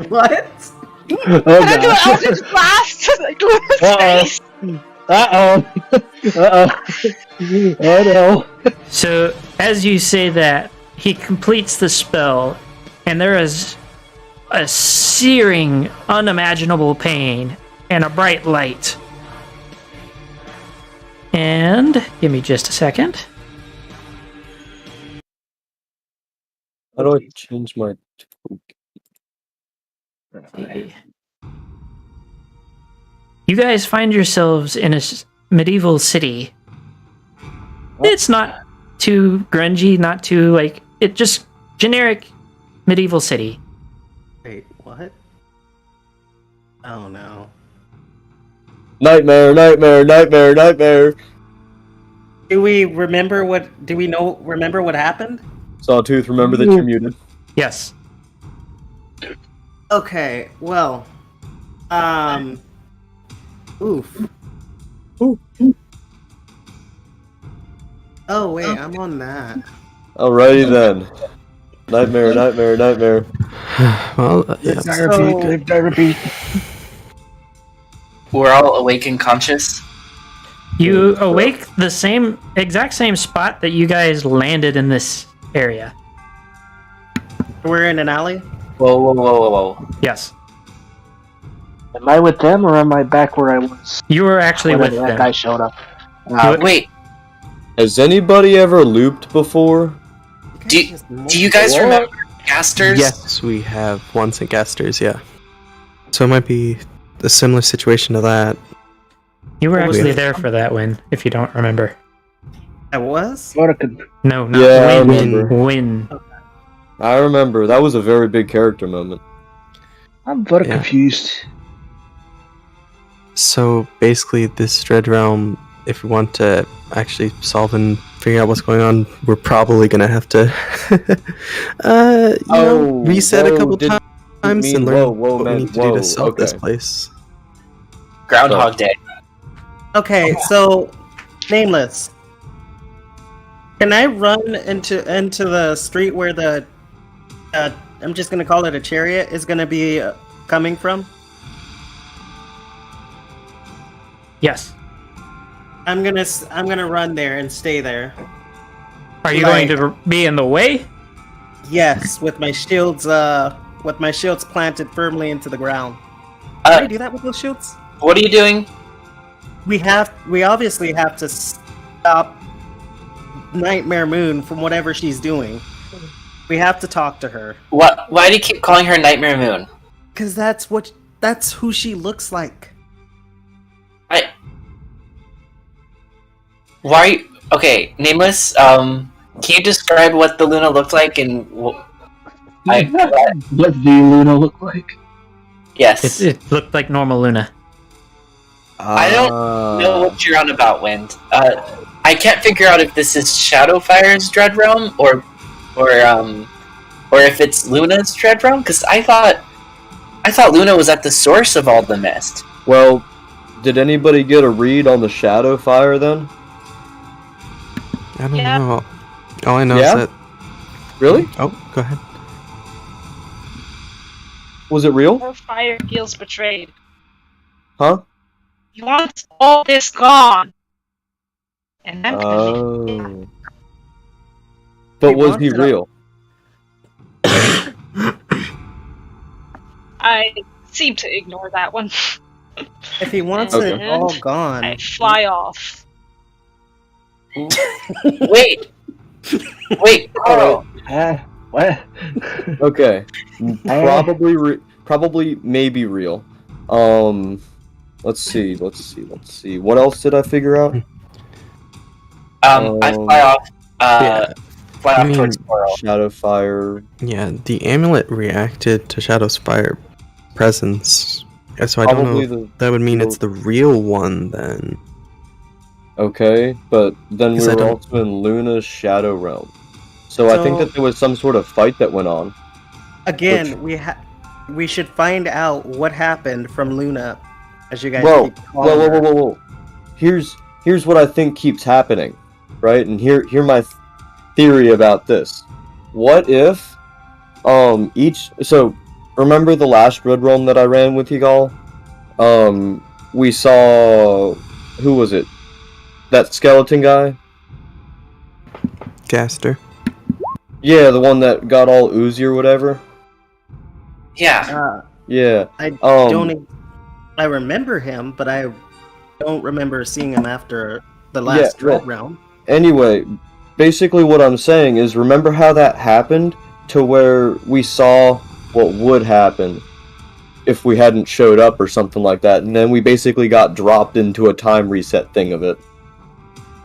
what? Oh, Can I do an gosh. Eldritch Blast? Luna's face? Oh no. So as you say that, he completes the spell, and there is a searing, unimaginable pain and a bright light. And give me just a second. How do I change my... You guys find yourselves in a medieval city. It's not too grungy, not too it just generic medieval city. Wait, what? Oh no. Nightmare, nightmare, nightmare, nightmare. Do we remember what? Do we know? Remember what happened? Sawtooth, remember that you're muted. Yes. Okay. Well. Oof. Ooh. Oh wait, I'm on that. Alrighty then. Nightmare, nightmare, nightmare. Well, yeah. Repeat. We're all awake and conscious. You awake the exact same spot that you guys landed in this area. We're in an alley. Whoa, whoa, whoa, whoa, whoa. Yes. Am I with them or am I back where I was? You were actually when with that them. guy showed up. Wait, Has anybody ever looped before? do you guys remember Gasters? Yes, we have once at Gasters, yeah. So it might be a similar situation to that. You were What was actually it? there for that win, if you don't remember. I was? No, not Yeah, I win. remember. Win. I remember. That was a very big character moment. I'm very Yeah. confused. So basically, this Dread Realm, if we want to actually solve and figure out what's going on, we're probably gonna have to, reset a couple times and learn what we need to do to solve this place. Groundhog Day. Okay, so Nameless. Can I run into the street where the I'm just gonna call it a chariot is gonna be coming from? Yes. I'm gonna run there and stay there. Are you going to be in the way? Yes, with my shields planted firmly into the ground. Can I do that with those shields? What are you doing? We obviously have to stop Nightmare Moon from whatever she's doing. We have to talk to her. What? Why do you keep calling her Nightmare Moon? Cause that's who she looks like. Why? Okay, Nameless. Can you describe what the Luna looked like and What the Luna look like? Yes. It looked like normal Luna. I don't know what you're on about, Wind. I can't figure out if this is Shadowfire's Dread Realm or if it's Luna's Dread Realm. Because I thought Luna was at the source of all the mist. Well, did anybody get a read on the Shadowfire then? I don't know. All I know is that. Really? Oh, go ahead. Was it real? Her fire feels betrayed. Huh? He wants all this gone. And I'm gonna Oh. But was he real? I seem to ignore that one. If he wants it all gone, I fly off. Wait, Carl. What? Okay. Probably maybe real. Let's see. What else did I figure out? I fly off. Fly off towards Coral. Shadowfire. Yeah, the amulet reacted to Shadowfire presence. So I don't know. If that would mean it's the real one then. Okay, but then we Because I were don't- also in Luna's Shadow Realm. So I think that there was some sort of fight that went on. again, we should find out what happened from Luna, as you guys keep calling her. Whoa. Here's what I think keeps happening, right? And hear my theory about this. What if so remember the last Dread Realm that I ran with you all? We saw, who was it? That skeleton guy? Gaster. Yeah, the one that got all oozy or whatever. Yeah. Yeah. I remember him, but I don't remember seeing him after the last Dread Realm. Anyway, basically what I'm saying is, remember how that happened to where we saw what would happen if we hadn't showed up or something like that, and then we basically got dropped into a time reset thing of it.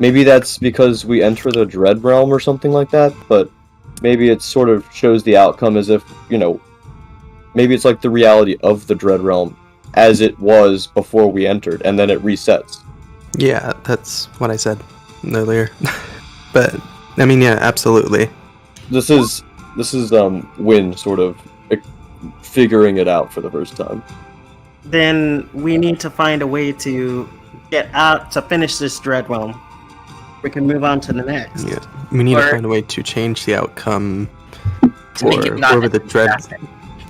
Maybe that's because we enter the Dread Realm or something like that, but maybe it sort of shows the outcome as if, maybe it's like the reality of the Dread Realm as it was before we entered, and then it resets. Yeah, that's what I said earlier. But I mean, yeah, absolutely. This is Win sort of figuring it out for the first time. Then we need to find a way to get out to finish this Dread Realm. We can move on to the next. Yeah, we need to find a way to change the outcome for make it not whoever the Dread.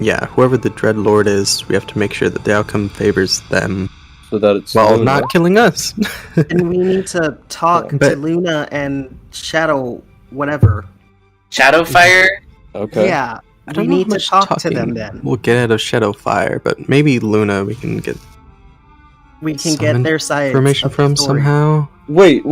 Yeah, whoever the Dread Lord is, we have to make sure that the outcome favors them. So that it's while Luna. not killing us. And we need to talk to Luna and Shadow, whatever. Shadowfire? Okay. Yeah, I don't we know need how to much talk to them talking then. We'll get out of Shadowfire, but maybe Luna we can get. We can some get their side information of the from story. somehow. Wait,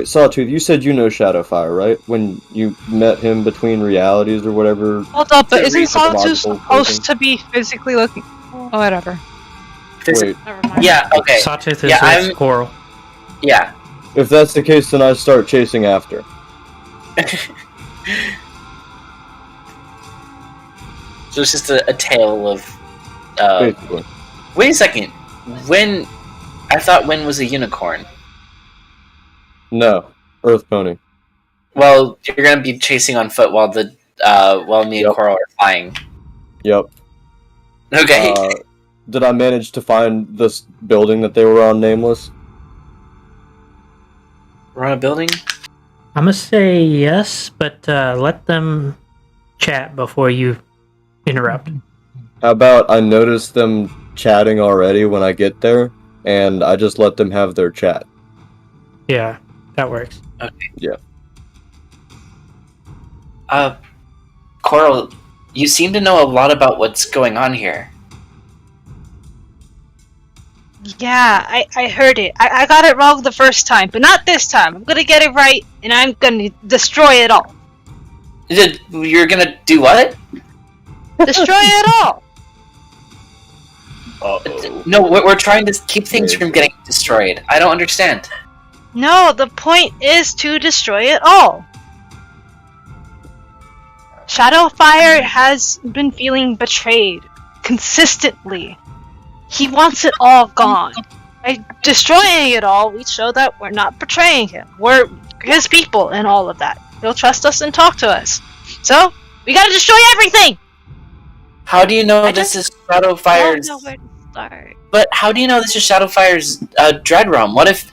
Sawtooth, you said you know Shadowfire, right? When you met him between realities or whatever. Hold up, but isn't Psychological Sawtooth supposed to be physically looking? Oh, whatever. Wait, Never mind. Yeah, okay. Sawtooth is Yeah, with I'm- Coral. Yeah. if that's the case, then I start chasing after. So it's just a tale of. Basically. Wait a second. When I thought Win was a unicorn. No. Earth Pony. Well, you're gonna be chasing on foot while me and Yep. Coral are flying. Yep. Okay. Did I manage to find this building that they were on, Nameless? We're on a building. I'm gonna say yes, but let them chat before you interrupt. How about I notice them chatting already when I get there, and I just let them have their chat? Yeah, that works. Coral, you seem to know a lot about what's going on here. Yeah, I heard it. I got it wrong the first time, but not this time. I'm gonna get it right, and I'm gonna destroy it all. You're gonna do what? Destroy it all! No, we're trying to keep things from getting destroyed. I don't understand. No, the point is to destroy it all. Shadowfire has been feeling betrayed consistently. He wants it all gone. By destroying it all, we show that we're not betraying him. We're his people and all of that. He'll trust us and talk to us. So, we gotta destroy everything! How do you know this is Shadowfire's? I don't know where to start. But how do you know this is Shadowfire's Dread Realm? What if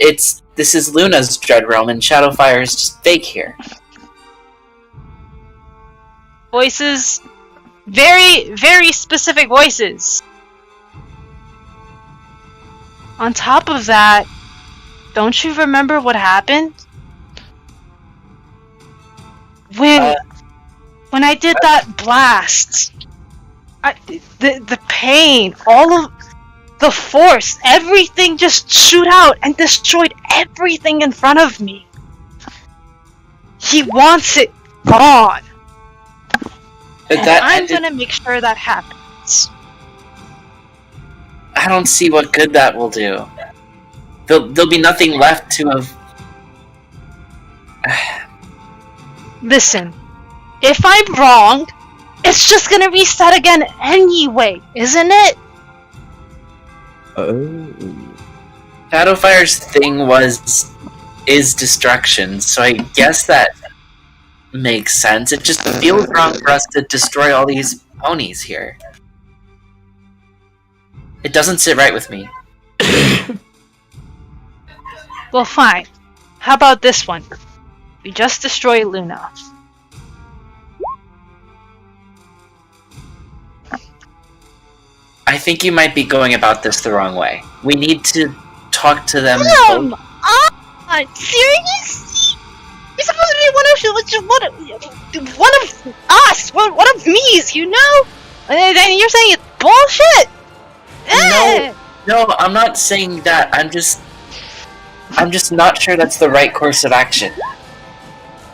this is Luna's Dread Realm and Shadowfire is just fake here? Voices. Very, very specific voices. On top of that, don't you remember what happened? When I did that blast, the pain, all of the force, everything just shoot out and destroyed everything in front of me. He wants it gone. And I'm gonna make sure that happens. I don't see what good that will do. There'll be nothing left to have. Listen, if I'm wrong, it's just gonna reset again anyway, isn't it? Shadowfire's thing is destruction, so I guess that makes sense. It just feels wrong for us to destroy all these ponies here. It doesn't sit right with me. Well, fine. How about this one? We just destroy Luna. I think you might be going about this the wrong way. We need to talk to them. Come on! Seriously? You're supposed to be one of us! One of me's, you know? And you're saying it's bullshit! No, I'm not saying that. I'm just not sure that's the right course of action.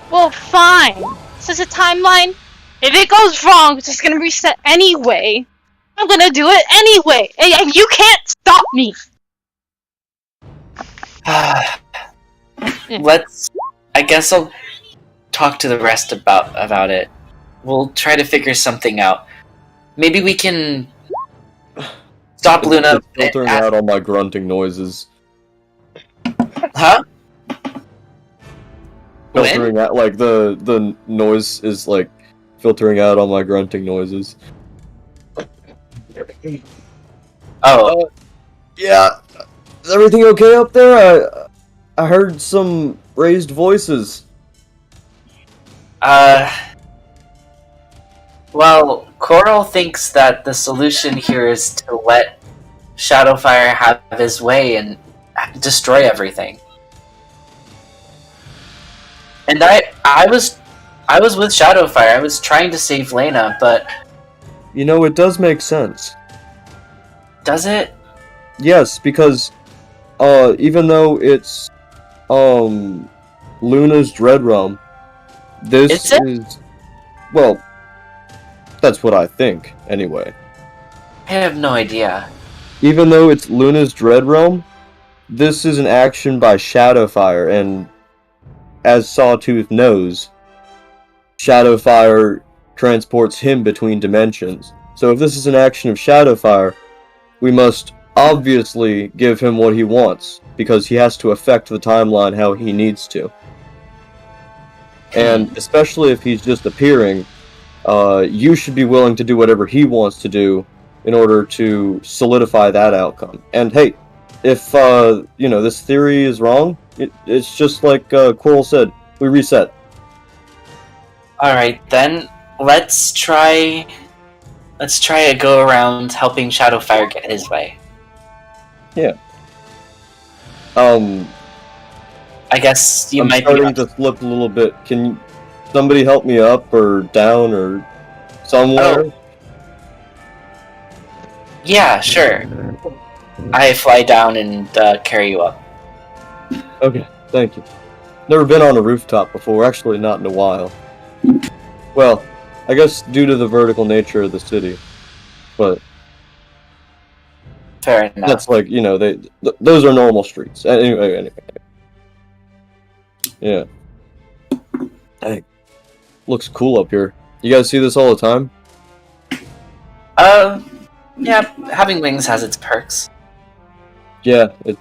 Well, fine. This is a timeline. If it goes wrong, it's just gonna reset anyway. I'm gonna do it anyway, and you can't stop me. I guess I'll talk to the rest about it. We'll try to figure something out. Maybe we can stop Luna. It's filtering out all my grunting noises. Huh? Filtering out, like, the noise is, like, filtering out all my grunting noises. Oh. Yeah. Is everything okay up there? I heard some raised voices. Well, Coral thinks that the solution here is to let Shadowfire have his way and destroy everything. And I was with Shadowfire. I was trying to save Lena, but You know, it does make sense. does it? Yes, because even though it's Luna's Dread Realm, this is well, that's what I think anyway. I have no idea. even though it's Luna's Dread Realm, this is an action by Shadowfire, and as Sawtooth knows, Shadowfire transports him between dimensions. So if this is an action of Shadowfire, we must obviously give him what he wants, because he has to affect the timeline how he needs to. And especially if he's just appearing, you should be willing to do whatever he wants to do in order to solidify that outcome. And hey, if this theory is wrong, it's just like Coral said, we reset. Alright, then let's try a go around helping Shadowfire get his way. Yeah. I guess you I'm might starting be to slip a little bit. Can somebody help me up or down or somewhere? Oh. Yeah, sure. I fly down and carry you up. Okay, thank you. Never been on a rooftop before, actually not in a while. Well, I guess due to the vertical nature of the city. But Fair enough. that's like, those are normal streets. Anyway. Yeah. Dang. Looks cool up here. You guys see this all the time? Yeah, having wings has its perks. Yeah, it's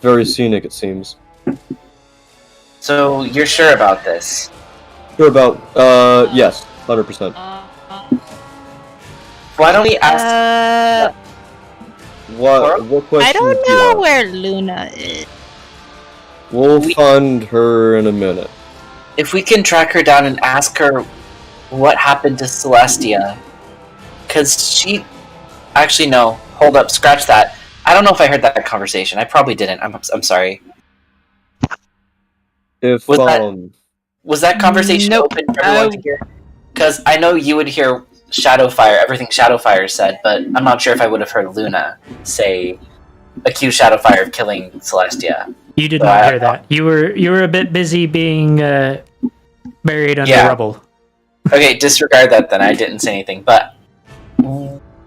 very scenic, it seems. So, you're sure about this? Sure about, yes, 100%. Why don't we ask... What question I don't do you know have? where Luna is. We'll find her in a minute. If we can track her down and ask her what happened to Celestia. Because she... Actually, no. Hold up, scratch that. I don't know if I heard that conversation. I probably didn't. I'm sorry. If, Was that conversation Nope. open for everyone to hear? Because I know you would hear Shadowfire, everything Shadowfire said, but I'm not sure if I would have heard Luna accuse Shadowfire of killing Celestia. You did not hear that. You were a bit busy being buried under rubble. Okay, disregard that then. I didn't say anything, but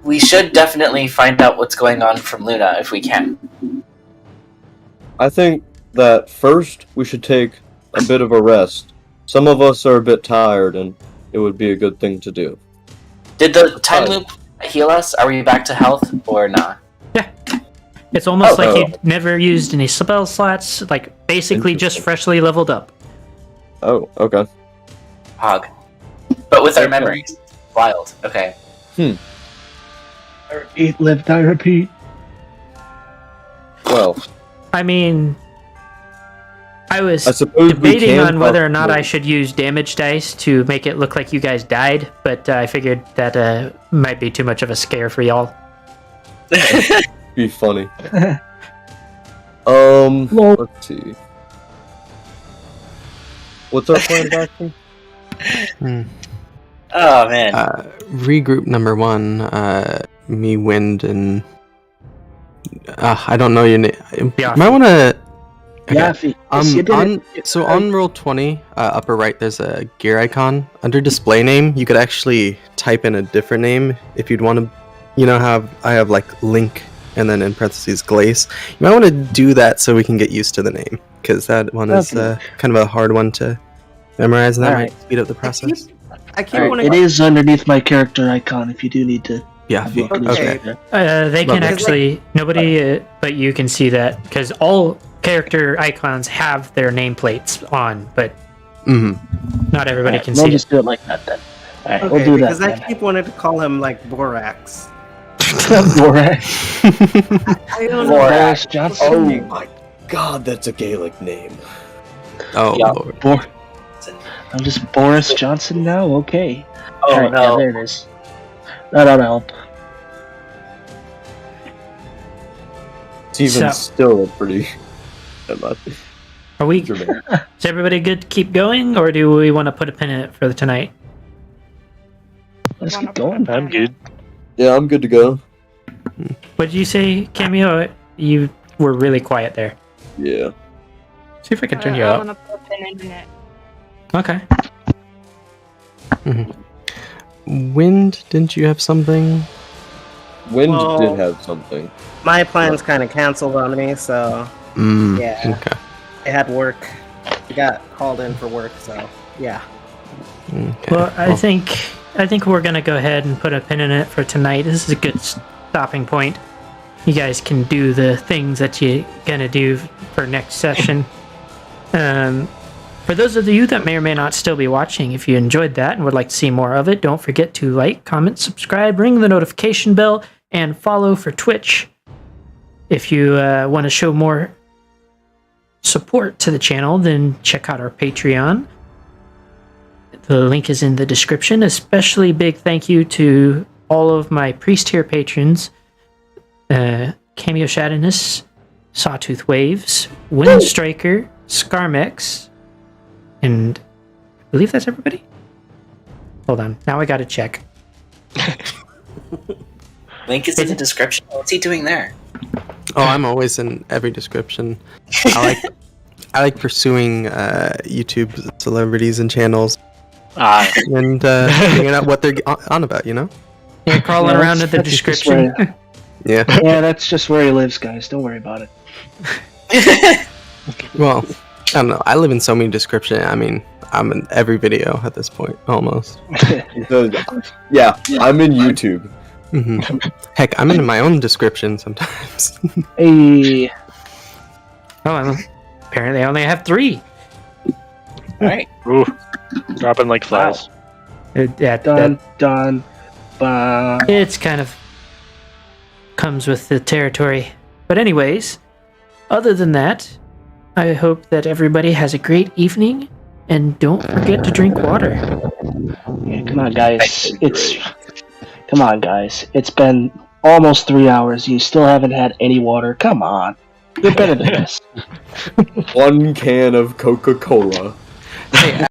we should definitely find out what's going on from Luna if we can. I think that first we should take a bit of a rest. Some of us are a bit tired, and it would be a good thing to do. Did the time loop heal us? Are we back to health or not? Yeah. It's almost like you never used any spell slots, like basically just freshly leveled up. Oh, okay. Hog. But with our memories. Wild. Okay. Eat, live, die, repeat. Well, I mean, I was suppose debating on whether or not I should use damage dice to make it look like you guys died, but I figured that might be too much of a scare for y'all. be funny. Let's see. What's our plan of action? Oh, man. Regroup number 1, me, Wind, and... I don't know your name. You might want to... Okay. On roll 20, upper right, there's a gear icon. Under display name, you could actually type in a different name if you'd want to, I have like Link and then in parentheses Glace. You might want to do that so we can get used to the name, because that one is kind of a hard one to memorize, and that might speed up the process. It is underneath my character icon if you do need to. Yeah. Okay. They can actually nobody but you can see that, because all character icons have their nameplates on, but not everybody can see We'll just do it like that then. Alright, we'll do that. Because I keep wanting to call him like Borax. Borax. I don't know. Boris Johnson. Oh my god, that's a Gaelic name. Oh, Lord. I'm just Boris Johnson now? Okay. Oh, Alright, no. yeah, there it is. That'll help. It's even still a pretty... Are we? Is everybody good to keep going, or do we want to put a pin in it for tonight? Let's keep going. I'm good. Yeah, I'm good to go. What did you say, Cameo? You were really quiet there. Yeah. See if I can turn you I up. want to put a pin in it. Okay. Wind, didn't you have something? Wind Well- did have something. My plans kind of canceled on me, so yeah. Okay. I had work. I got called in for work, so yeah. Okay. Well, I think we're gonna go ahead and put a pin in it for tonight. This is a good stopping point. You guys can do the things that you're gonna do for next session. For those of you that may or may not still be watching, if you enjoyed that and would like to see more of it, don't forget to like, comment, subscribe, ring the notification bell, and follow for Twitch. If you want to show more support to the channel, then check out our Patreon. The link is in the description. Especially big thank you to all of my priest tier patrons, Cameo Shadinus, Sawtooth Waves, Windstriker, Scarmex, and I believe that's everybody. Hold on, now I gotta check. Link is in the description. What's he doing there? Oh, I'm always in every description. I like pursuing YouTube celebrities and channels and figuring out what they're on about. You know? Yeah, crawling around in the that's just description. Yeah. Yeah, that's just where he lives, guys. Don't worry about it. Well, I don't know. I live in so many descriptions. I mean, I'm in every video at this point, almost. Yeah, I'm in YouTube. Heck, I'm in my own description sometimes. Hey. Oh, apparently I only have 3. Alright. Ooh, dropping like flies. Dun. It's kind of comes with the territory. But anyways, other than that, I hope that everybody has a great evening, and don't forget to drink water. Yeah, come on, guys. Come on, guys. It's been almost 3 hours. You still haven't had any water. Come on. You're better than this. 1 can of Coca-Cola. Hey,